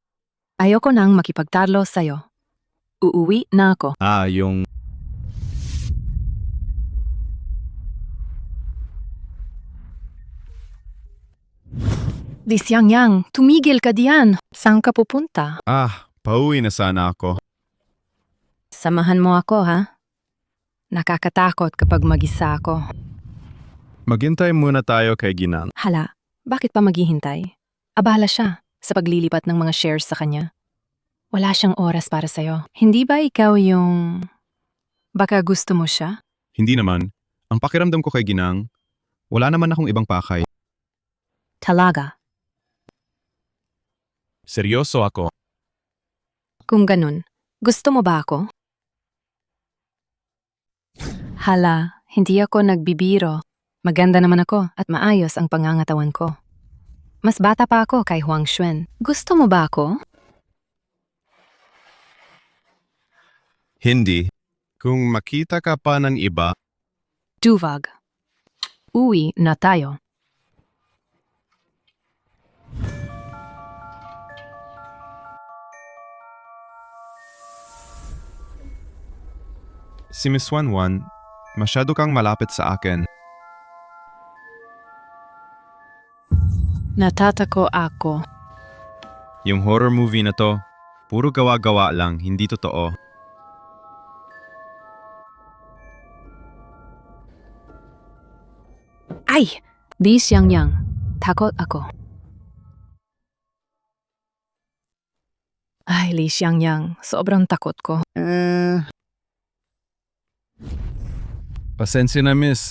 Ayoko nang makipagtarlo sa'yo. Uuwi na ako. Yung... Li Xiangyang, tumigil ka diyan. Saan ka pupunta? Pauwi na sana ako. Samahan mo ako, ha? Nakakatakot kapag mag-isa ako. Maghintay muna tayo kay Ginang. Hala, bakit pa maghihintay? Abala siya sa paglilipat ng mga shares sa kanya. Wala siyang oras para sa'yo. Hindi ba ikaw yung... Baka gusto mo siya? Hindi naman. Ang pakiramdam ko kay Ginang, wala naman akong ibang pakay. Talaga. Seryoso ako. Kung ganun, gusto mo ba ako? Hala, hindi ako nagbibiro. Maganda naman ako at maayos ang pangangatawan ko. Mas bata pa ako kay Huang Xuan. Gusto mo ba ako? Hindi. Kung makita ka pa ng iba, Duvag. Uwi na tayo. si Miss Wanwan, masyado kang malapit sa akin. Natatako ako. Yung horror movie na to, puro gawa-gawa lang, hindi totoo. Ay! Li Xiangyang, takot ako. Ay, Li Xiangyang, sobrang takot ko. Pasensya na miss,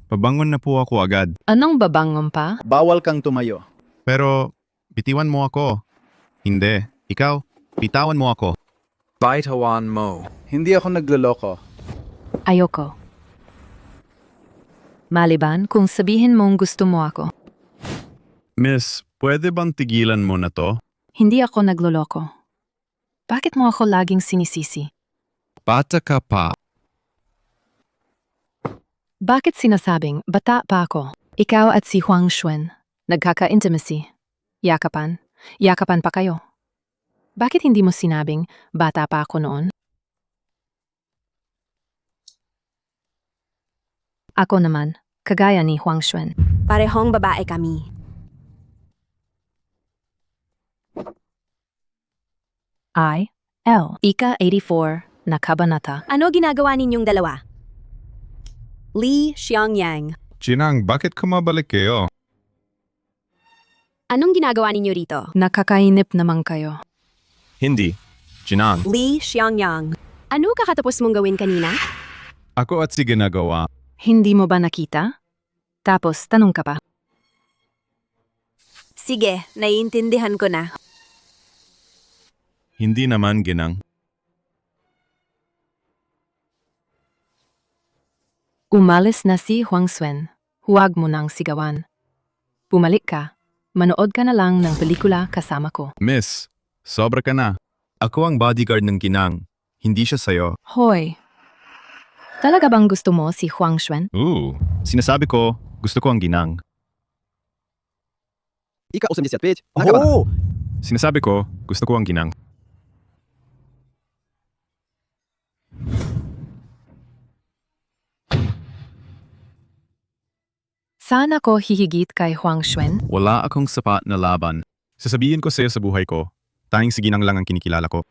pabangon na po ako agad. Anong babangon pa? Bawal kang tumayo. Pero, bitiwan mo ako. Hindi, ikaw, bitawan mo ako. Baitawan mo. Hindi ako nagloloko. Ayoko. Maliban kung sabihin mong gusto mo ako. Miss, pwede bang tigilan mo na to? Hindi ako nagloloko. Bakit mo ako laging sinisisi? Bata ka pa. Bakit sinasabing bata pa ako? Ikaw at si Huang Xuan, nagkaka-intimacy. Yakapan. Yakapan pa kayo. Bakit hindi mo sinabing bata pa ako noon? Ako naman, kagaya ni Huang Xuan. Parehong babae kami. Ika 84 na kabanata. Ano ginagawa ninyong dalawa? Li Xiangyang. Jinang, bakit kumabalik kayo? Anong ginagawa ninyo rito? Nakakainip naman kayo. Hindi. Jinang, Li Xiangyang. Ano kakatapos mong gawin kanina? ako at si ginagawa. Hindi mo ba nakita? Tapos tanong ka pa. Sige, naiintindihan ko na. Hindi naman ginang. Umalis na si Huang Xuan. Huwag mo nang sigawan. Bumalik ka. Manood ka na lang ng pelikula kasama ko. Miss, sobra ka na. Ako ang bodyguard ng Ginang. Hindi siya sa'yo. Hoy. Talaga bang gusto mo si Huang Xuan? Sinasabi ko, gusto ko ang Ginang. Ika 87 page. Oh! Sinasabi ko, gusto ko ang Ginang. Saan ako hihigit kay Huang Xuan? Wala akong sapat na laban. Sasabihin ko sa'yo sa buhay ko, tanging si Ginang lang ang kinikilala ko.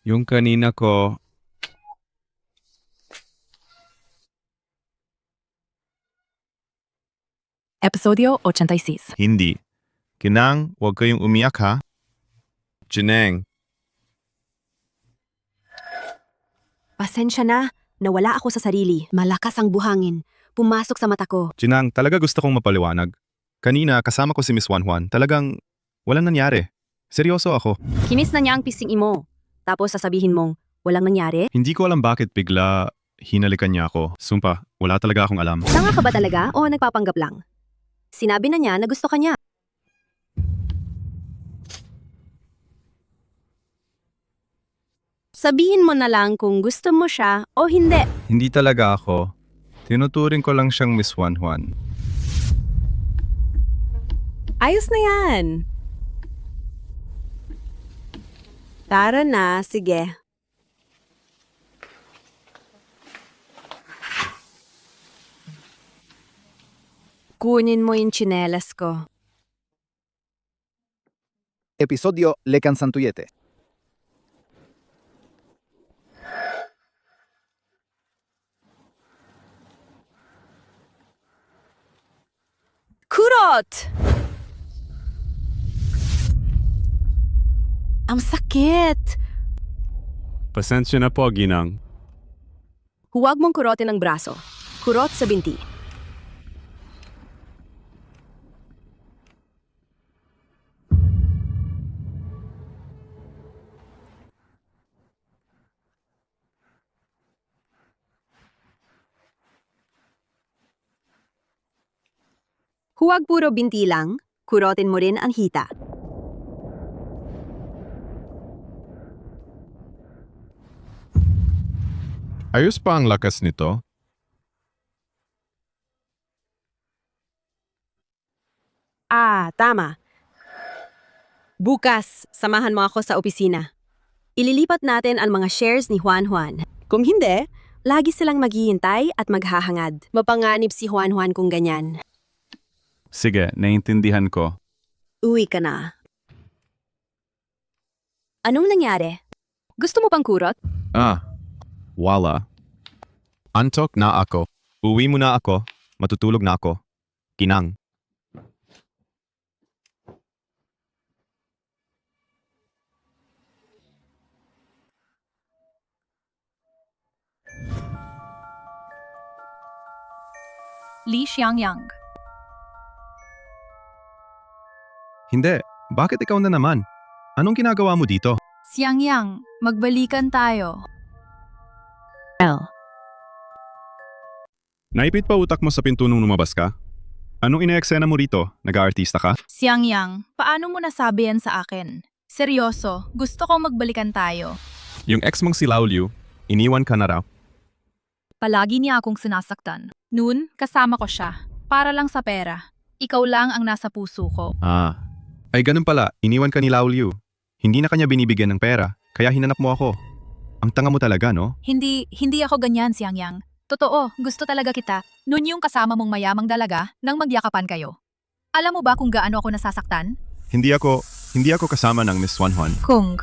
Yung kanina ko, Episodio 86. hindi. Ginang, huwag kayong umiyak ha. Jineng, Pasensya na. Nawala ako sa sarili. Malakas ang buhangin. Pumasok sa mata ko. Jinang, talaga gusto kong mapaliwanag. Kanina, kasama ko si Miss Wanwan. Talagang, walang nangyari. Seryoso ako. Kinis na niya ang pising imo. Tapos sasabihin mong, walang nangyari? Hindi ko alam bakit bigla hinalikan niya ako. Sumpa, wala talaga akong alam. Tanga ka ba talaga o nagpapanggap lang? Sinabi na niya na gusto ka niya. Sabihin mo na lang kung gusto mo siya o hindi. Hindi talaga ako. Tinuturing ko lang siyang Miss Juan Juan. Ayos na yan. Tara na, sige. Kunin mo yung tsinelas ko. Episodio Lekan Santuyete. Kurot! Ang sakit! Pasensya na po, Ginang. Huwag mong kurotin ang braso. Kurot sa binti. Huwag puro binti lang, kurotin mo rin ang hita. Ayos pa ang lakas nito. Tama. Bukas, samahan mo ako sa opisina. Ililipat natin ang mga shares ni Juan Juan. Kung hindi, lagi silang maghihintay at maghahangad. Mapanganib si Juan Juan kung ganyan. Sige, naiintindihan ko. Uwi ka na. Anong nangyari? Gusto mo bang kurot? Wala. Antok na ako. Uwi mo na ako. Matutulog na ako. Ginang. Li Xiangyang. Hindi. Bakit ikaw na naman? Anong ginagawa mo dito? Xiangyang, magbalikan tayo. Naipit pa utak mo sa pinto nung lumabas ka? Anong ine-eksena mo rito? Nag-aartista ka? Xiangyang, paano mo nasabi yan sa akin? Seryoso, gusto kong magbalikan tayo. Yung ex mong si Lao Liu, iniwan ka na raw. Palagi niya akong sinasaktan. Noon, kasama ko siya. Para lang sa pera. Ikaw lang ang nasa puso ko. Ay ganun pala, iniwan ka ni Lao Liu. Hindi na kanya binibigyan ng pera, kaya hinanap mo ako. Ang tanga mo talaga, no? Hindi ako ganyan, Xiangyang. Totoo, gusto talaga kita. Noon yung kasama mong mayamang dalaga nang magyakapan kayo. Alam mo ba kung gaano ako nasasaktan? Hindi ako kasama ng Miss Juan Juan. Kung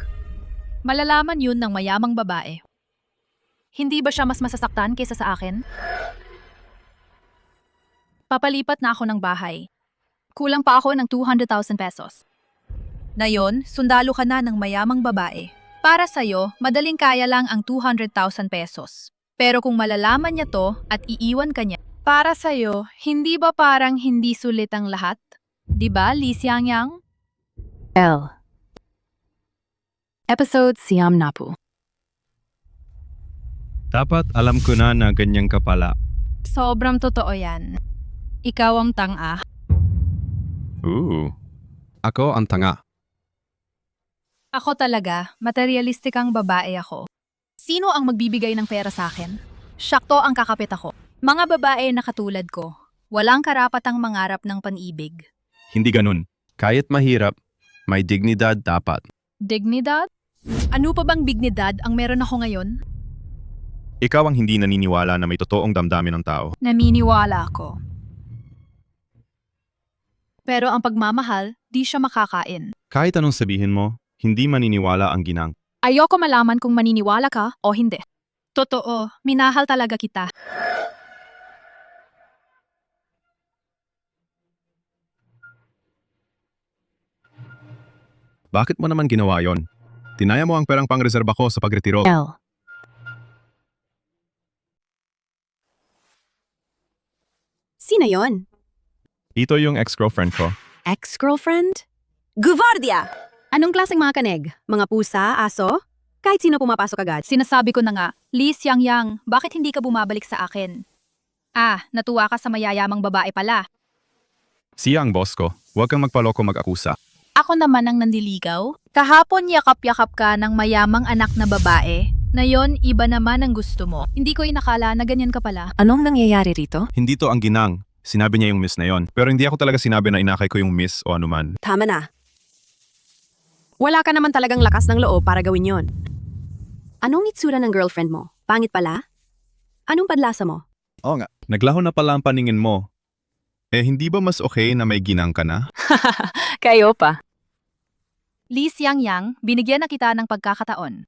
malalaman yun ng mayamang babae. Hindi ba siya mas masasaktan kaysa sa akin? Papalipat na ako ng bahay. Kulang pa ako ng 200,000 pesos. Ngayon, sundalo ka na ng mayamang babae. Para sa'yo, madaling kaya lang ang 200,000 pesos. Pero kung malalaman niya to at iiwan ka niya, para sa'yo, hindi ba parang hindi sulit ang lahat? Diba, Li Xiangyang? Episode Siam Napu. Dapat alam ko na ganyan ka pala. Sobrang totoo yan. Ikaw ang tanga. Ako ang tanga. Ako talaga, materialistic ang babae ako. Sino ang magbibigay ng pera sa akin? Syakto ang kakapit ako. Mga babae na katulad ko, walang karapatang mangarap ng pan-ibig. Hindi ganun. Kahit mahirap, may dignidad dapat. Dignidad? Ano pa bang dignidad ang meron ako ngayon? Ikaw ang hindi naniniwala na may totoong damdamin ng tao. Naniniwala ako. Pero ang pagmamahal, di siya makakain. Kahit anong sabihin mo, hindi maniniwala ang ginang. Ayoko malaman kung maniniwala ka o hindi. Totoo, minahal talaga kita. Bakit mo naman ginawa yon? Tinaya mo ang perang pangreserba ko sa pagretiro. Sino yon? Ito yung ex-girlfriend ko. Ex-girlfriend? Guvardia! Anong klaseng mga kaneg? Mga pusa, aso? Kahit sino pumapasok agad. Sinasabi ko na nga, Li Xiangyang, bakit hindi ka bumabalik sa akin? Natuwa ka sa mayayamang babae pala. Siya ang boss ko. Huwag kang magpaloko mag-akusa. Ako naman ang nandiligaw. Kahapon yakap-yakap ka ng mayamang anak na babae. Ngayon, iba naman ang gusto mo. Hindi ko inakala na ganyan ka pala. Anong nangyayari rito? Hindi to ang ginang. Sinabi niya yung miss na yon. Pero hindi ako talaga sinabi na inakay ko yung miss o anuman. Tama na. Wala ka naman talagang lakas ng loob para gawin yon. Anong itsura ng girlfriend mo? Pangit pala? Anong padlasa mo? Oo nga. Naglaho na pala ang paningin mo. Hindi ba mas okay na may ginang ka na? Kayo pa. Li Xiangyang, binigyan na kita ng pagkakataon.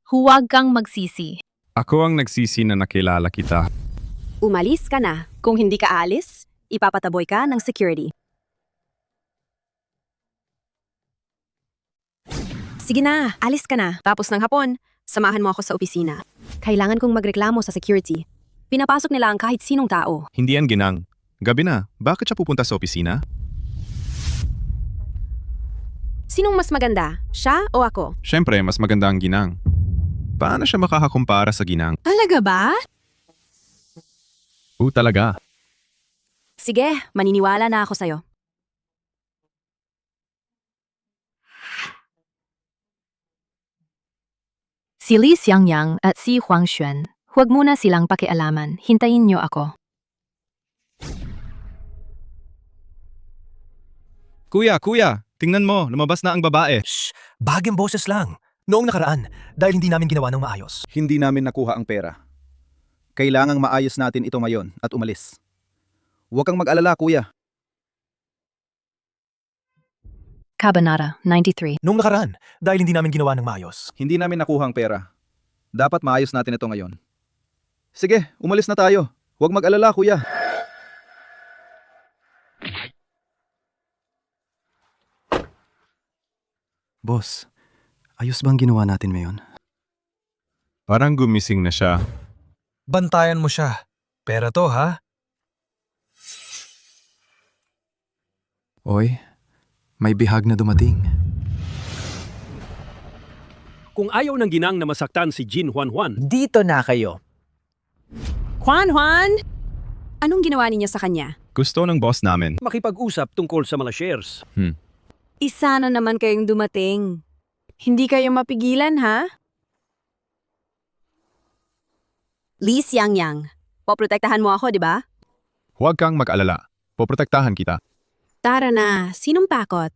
Huwag kang magsisi. Ako ang nagsisi na nakilala kita. Umalis ka na. Kung hindi ka alis, ipapataboy ka ng security. Sige na, alis ka na. Tapos ng hapon, samahan mo ako sa opisina. Kailangan kong magreklamo sa security. Pinapasok nila ang kahit sinong tao. Hindi yan ginang. Gabi na. Bakit siya pupunta sa opisina? Sinong mas maganda? Siya o ako? Siyempre, mas maganda ang ginang. Paano siya makakakumpara sa ginang? Talaga ba? Talaga. Sige, maniniwala na ako sa'yo. Si Li Xiangyang at si Huang Xuan, huwag muna silang pakialaman. Hintayin niyo ako. Kuya, tingnan mo, lumabas na ang babae. Shh! Baging boses lang. Noong nakaraan, dahil hindi namin ginawa ng maayos. Hindi namin nakuha ang pera. Kailangang maayos natin ito ngayon at umalis. Huwag kang mag-alala, kuya. Kabanata 93. Noong nakaraan, dahil hindi namin ginawa ng maayos. Hindi namin nakuha ang pera. Dapat maayos natin ito ngayon. Sige, umalis na tayo. Huwag mag-alala, kuya. Boss, ayos bang ginawa natin ngayon? Parang gumising na siya. Bantayan mo siya. Pera to, ha? Oy, may bihag na dumating. Kung ayaw ng ginang na masaktan si Jin Huan, Dito na kayo. Juan! Anong ginawa niya sa kanya? Gusto ng boss namin. makipag-usap tungkol sa mga shares. Isa na naman kayong dumating. Hindi kayo mapigilan, ha? Li Xiangyang, poprotektahan mo ako, di ba? Huwag kang mag-alala. Poprotektahan kita. Tara na, sinong takot?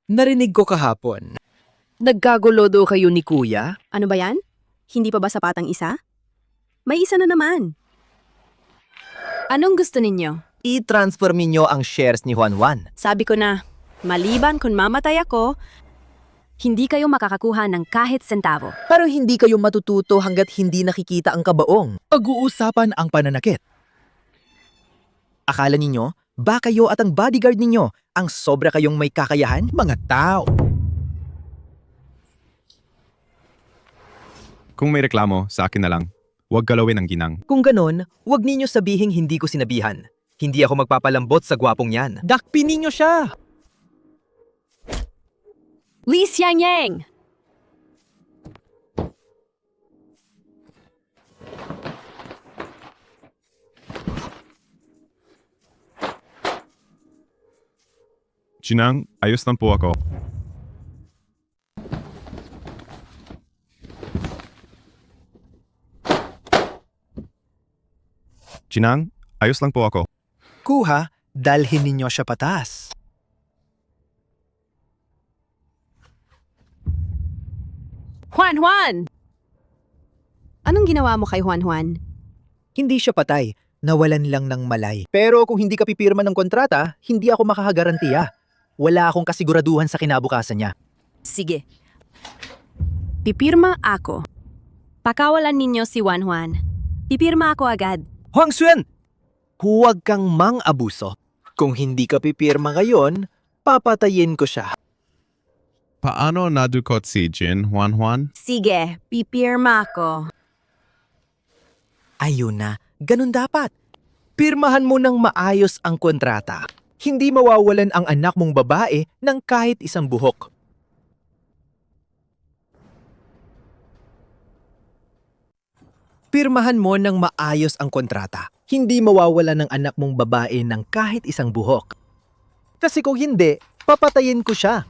Narinig ko kahapon. Nagkagulo daw kayo ni kuya? Ano ba yan? Hindi pa ba sapatang isa? May isa na naman. Anong gusto ninyo? I-transfer ninyo ang shares ni Juan Juan. Sabi ko na, maliban kung mamatay ako, hindi kayo makakakuha ng kahit sentavo. Pero hindi kayo matututo hanggat hindi nakikita ang kabaong. Pag-uusapan ang pananakit. Akala ninyo, ba kayo at ang bodyguard ninyo ang sobra kayong may kakayahan? Mga tao. Kung may reklamo, sa akin na lang. Huwag galawin ang ginang. Kung ganon, huwag ninyo sabihing hindi ko sinabihan. Hindi ako magpapalambot sa gwapong yan. Dakpin ninyo siya! Li Xiangyang! Ginang, ayos lang po ako. Ginang, ayos lang po ako. Kuha, dalhin ninyo siya patas. Juan! Anong ginawa mo kay Juan? Hindi siya patay. Nawalan lang ng malay. Pero kung hindi ka pipirma ng kontrata, hindi ako makakagarantiya. Wala akong kasiguraduhan sa kinabukasan niya. Sige. Pipirma ako. Pakawalan ninyo si Juan. Pipirma ako agad. Huang Xuan! Huwag kang mang-abuso. Kung hindi ka pipirma ngayon, papatayin ko siya. Paano nadukot si Jin, Juan? Sige, pipirma ako. Ayun na, ganun dapat. Pirmahan mo ng maayos ang kontrata. Hindi mawawalan ang anak mong babae ng kahit isang buhok. Pirmahan mo ng maayos ang kontrata. Hindi mawawalan ng anak mong babae ng kahit isang buhok. Kasi kung hindi, papatayin ko siya.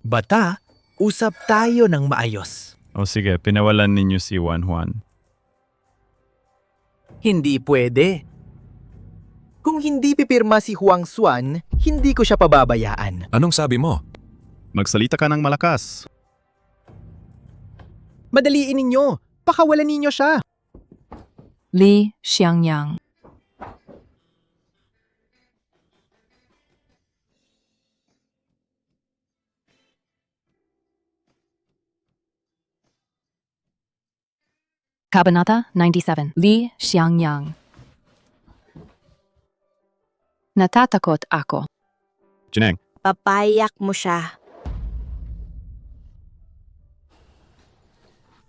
Bata, usap tayo ng maayos. O sige, pinawalan ninyo si Juan Juan. Hindi pwede. Kung hindi pipirma si Huang Xuan, hindi ko siya pababayaan. Anong sabi mo? Magsalita ka ng malakas. Madaliin ninyo. Pakawalan ninyo siya. Li Xiangyang. Kabanata 97. Li Xiangyang. Natatakot ako. Jineng, Papayak mo siya.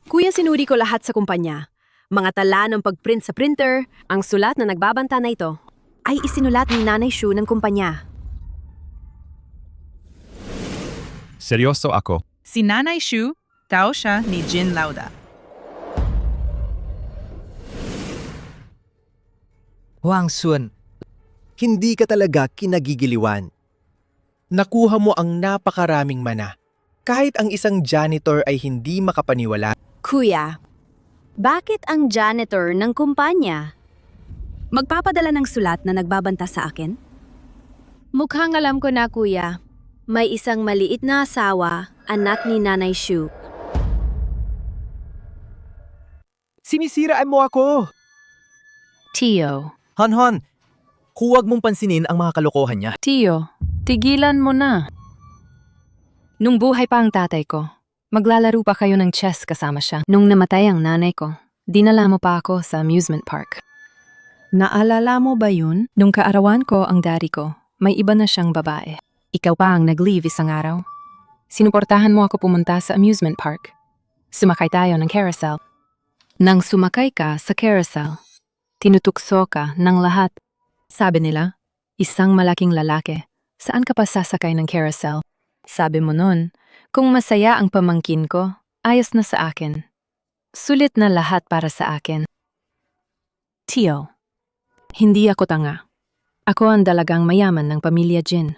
Kuya, sinuri ko lahat sa kumpanya. Mga tala ng pagprint sa printer, ang sulat na nagbabanta na ito, ay isinulat ni Nanay Shu ng kumpanya. seryoso ako. Si Nanay Shu, tao siya ni Jin Lauda. Huang Xuan, hindi ka talaga kinagigiliwan. Nakuha mo ang napakaraming mana. Kahit ang isang janitor ay hindi makapaniwala. Kuya, bakit ang janitor ng kumpanya magpapadala ng sulat na nagbabanta sa akin? Mukhang alam ko na, kuya. May isang maliit na asawa, anak ni Nanay Shu. Sinisiraan mo ako! Tio. Han, huwag mong pansinin ang mga kalokohan niya. Tio, tigilan mo na. Nung buhay pa ang tatay ko, maglalaro pa kayo ng chess kasama siya. Nung namatay ang nanay ko, dinala mo pa ako sa amusement park. Naalala mo ba yun? Nung kaarawan ko ang daddy ko, may iba na siyang babae. Ikaw pa ang nag-leave isang araw. Sinuportahan mo ako pumunta sa amusement park. Sumakay tayo ng carousel. Nang sumakay ka sa carousel, tinutukso ka ng lahat. Sabi nila, isang malaking lalaki, saan ka pa sasakay ng carousel? Sabi mo nun, kung masaya ang pamangkin ko, ayos na sa akin. Sulit na lahat para sa akin. Tio, hindi ako tanga. Ako ang dalagang mayaman ng pamilya Jin.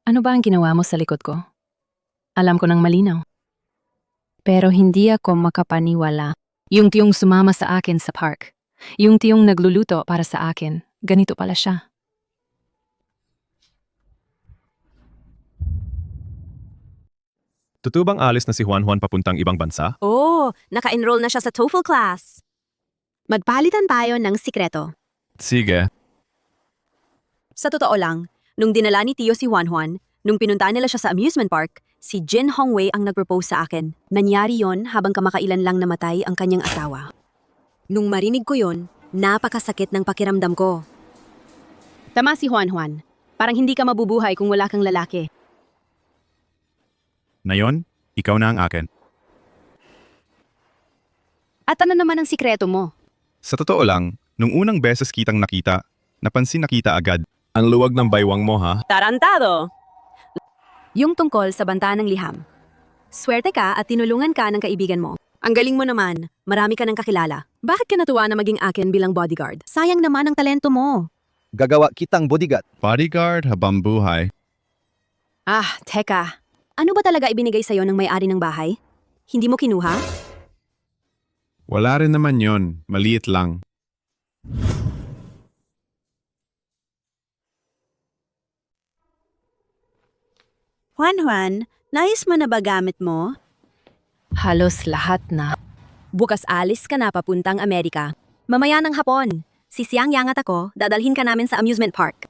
Ano ba ang ginawa mo sa likod ko? Alam ko ng malinaw. Pero hindi ako makapaniwala. Yung tiyong sumama sa akin sa park. Yung tiyong nagluluto para sa akin. Ganito pala siya. Totoo bang alis na si Juan Juan papuntang ibang bansa? Oh, naka-enroll na siya sa TOEFL class. Magpalitan tayo ng sikreto. Sige. Sa totoo lang, nung dinala ni Tio si Juan Juan, nung pinuntaan nila siya sa amusement park, si Jin Hongwei ang nag-propose sa akin. Nangyari yon habang kamakailan lang namatay ang kanyang asawa. Nung marinig ko yon, napakasakit ng pakiramdam ko. Tama si Juan Juan. Parang hindi ka mabubuhay kung wala kang lalaki. Ngayon, ikaw na ang akin. At ano naman ang sikreto mo? Sa totoo lang, nung unang beses kitang nakita, napansin na kita agad. Ang luwag ng baywang mo ha? Tarantado! Yung tungkol sa banta ng liham. Swerte ka at tinulungan ka ng kaibigan mo. Ang galing mo naman, marami ka ng kakilala. Bakit ka natuwa na maging akin bilang bodyguard? Sayang naman ang talento mo. Gagawa kitang bodyguard. Bodyguard habang buhay. Ah, teka. Ano ba talaga ibinigay sa'yo ng may-ari ng bahay? Hindi mo kinuha? Wala rin naman yon, maliit lang. Juan, nais mo na ba gamit mo? Halos lahat na. Bukas alis ka na papuntang Amerika. Mamaya ng hapon. Si Xiangyang at ako, dadalhin ka namin sa amusement park.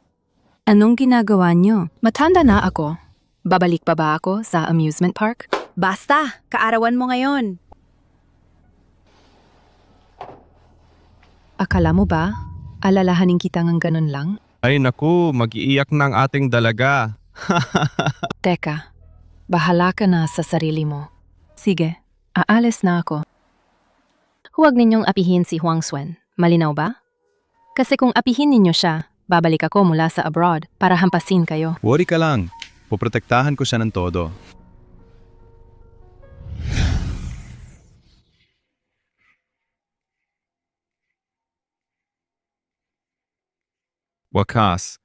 Anong ginagawa niyo? Matanda na ako. Babalik pa ba ako sa amusement park? Basta, kaarawan mo ngayon. Akala mo ba, alalahanin kita ng ganun lang? Ay naku, mag-iiyak ng ating dalaga. Teka, bahala ka na sa sarili mo. Sige, aalis na ako. Huwag ninyong apihin si Huang Xuan. Malinaw ba? Kasi kung apihin ninyo siya, babalik ako mula sa abroad para hampasin kayo. Worry ka lang. Poprotektahan ko siya ng todo. Wakas,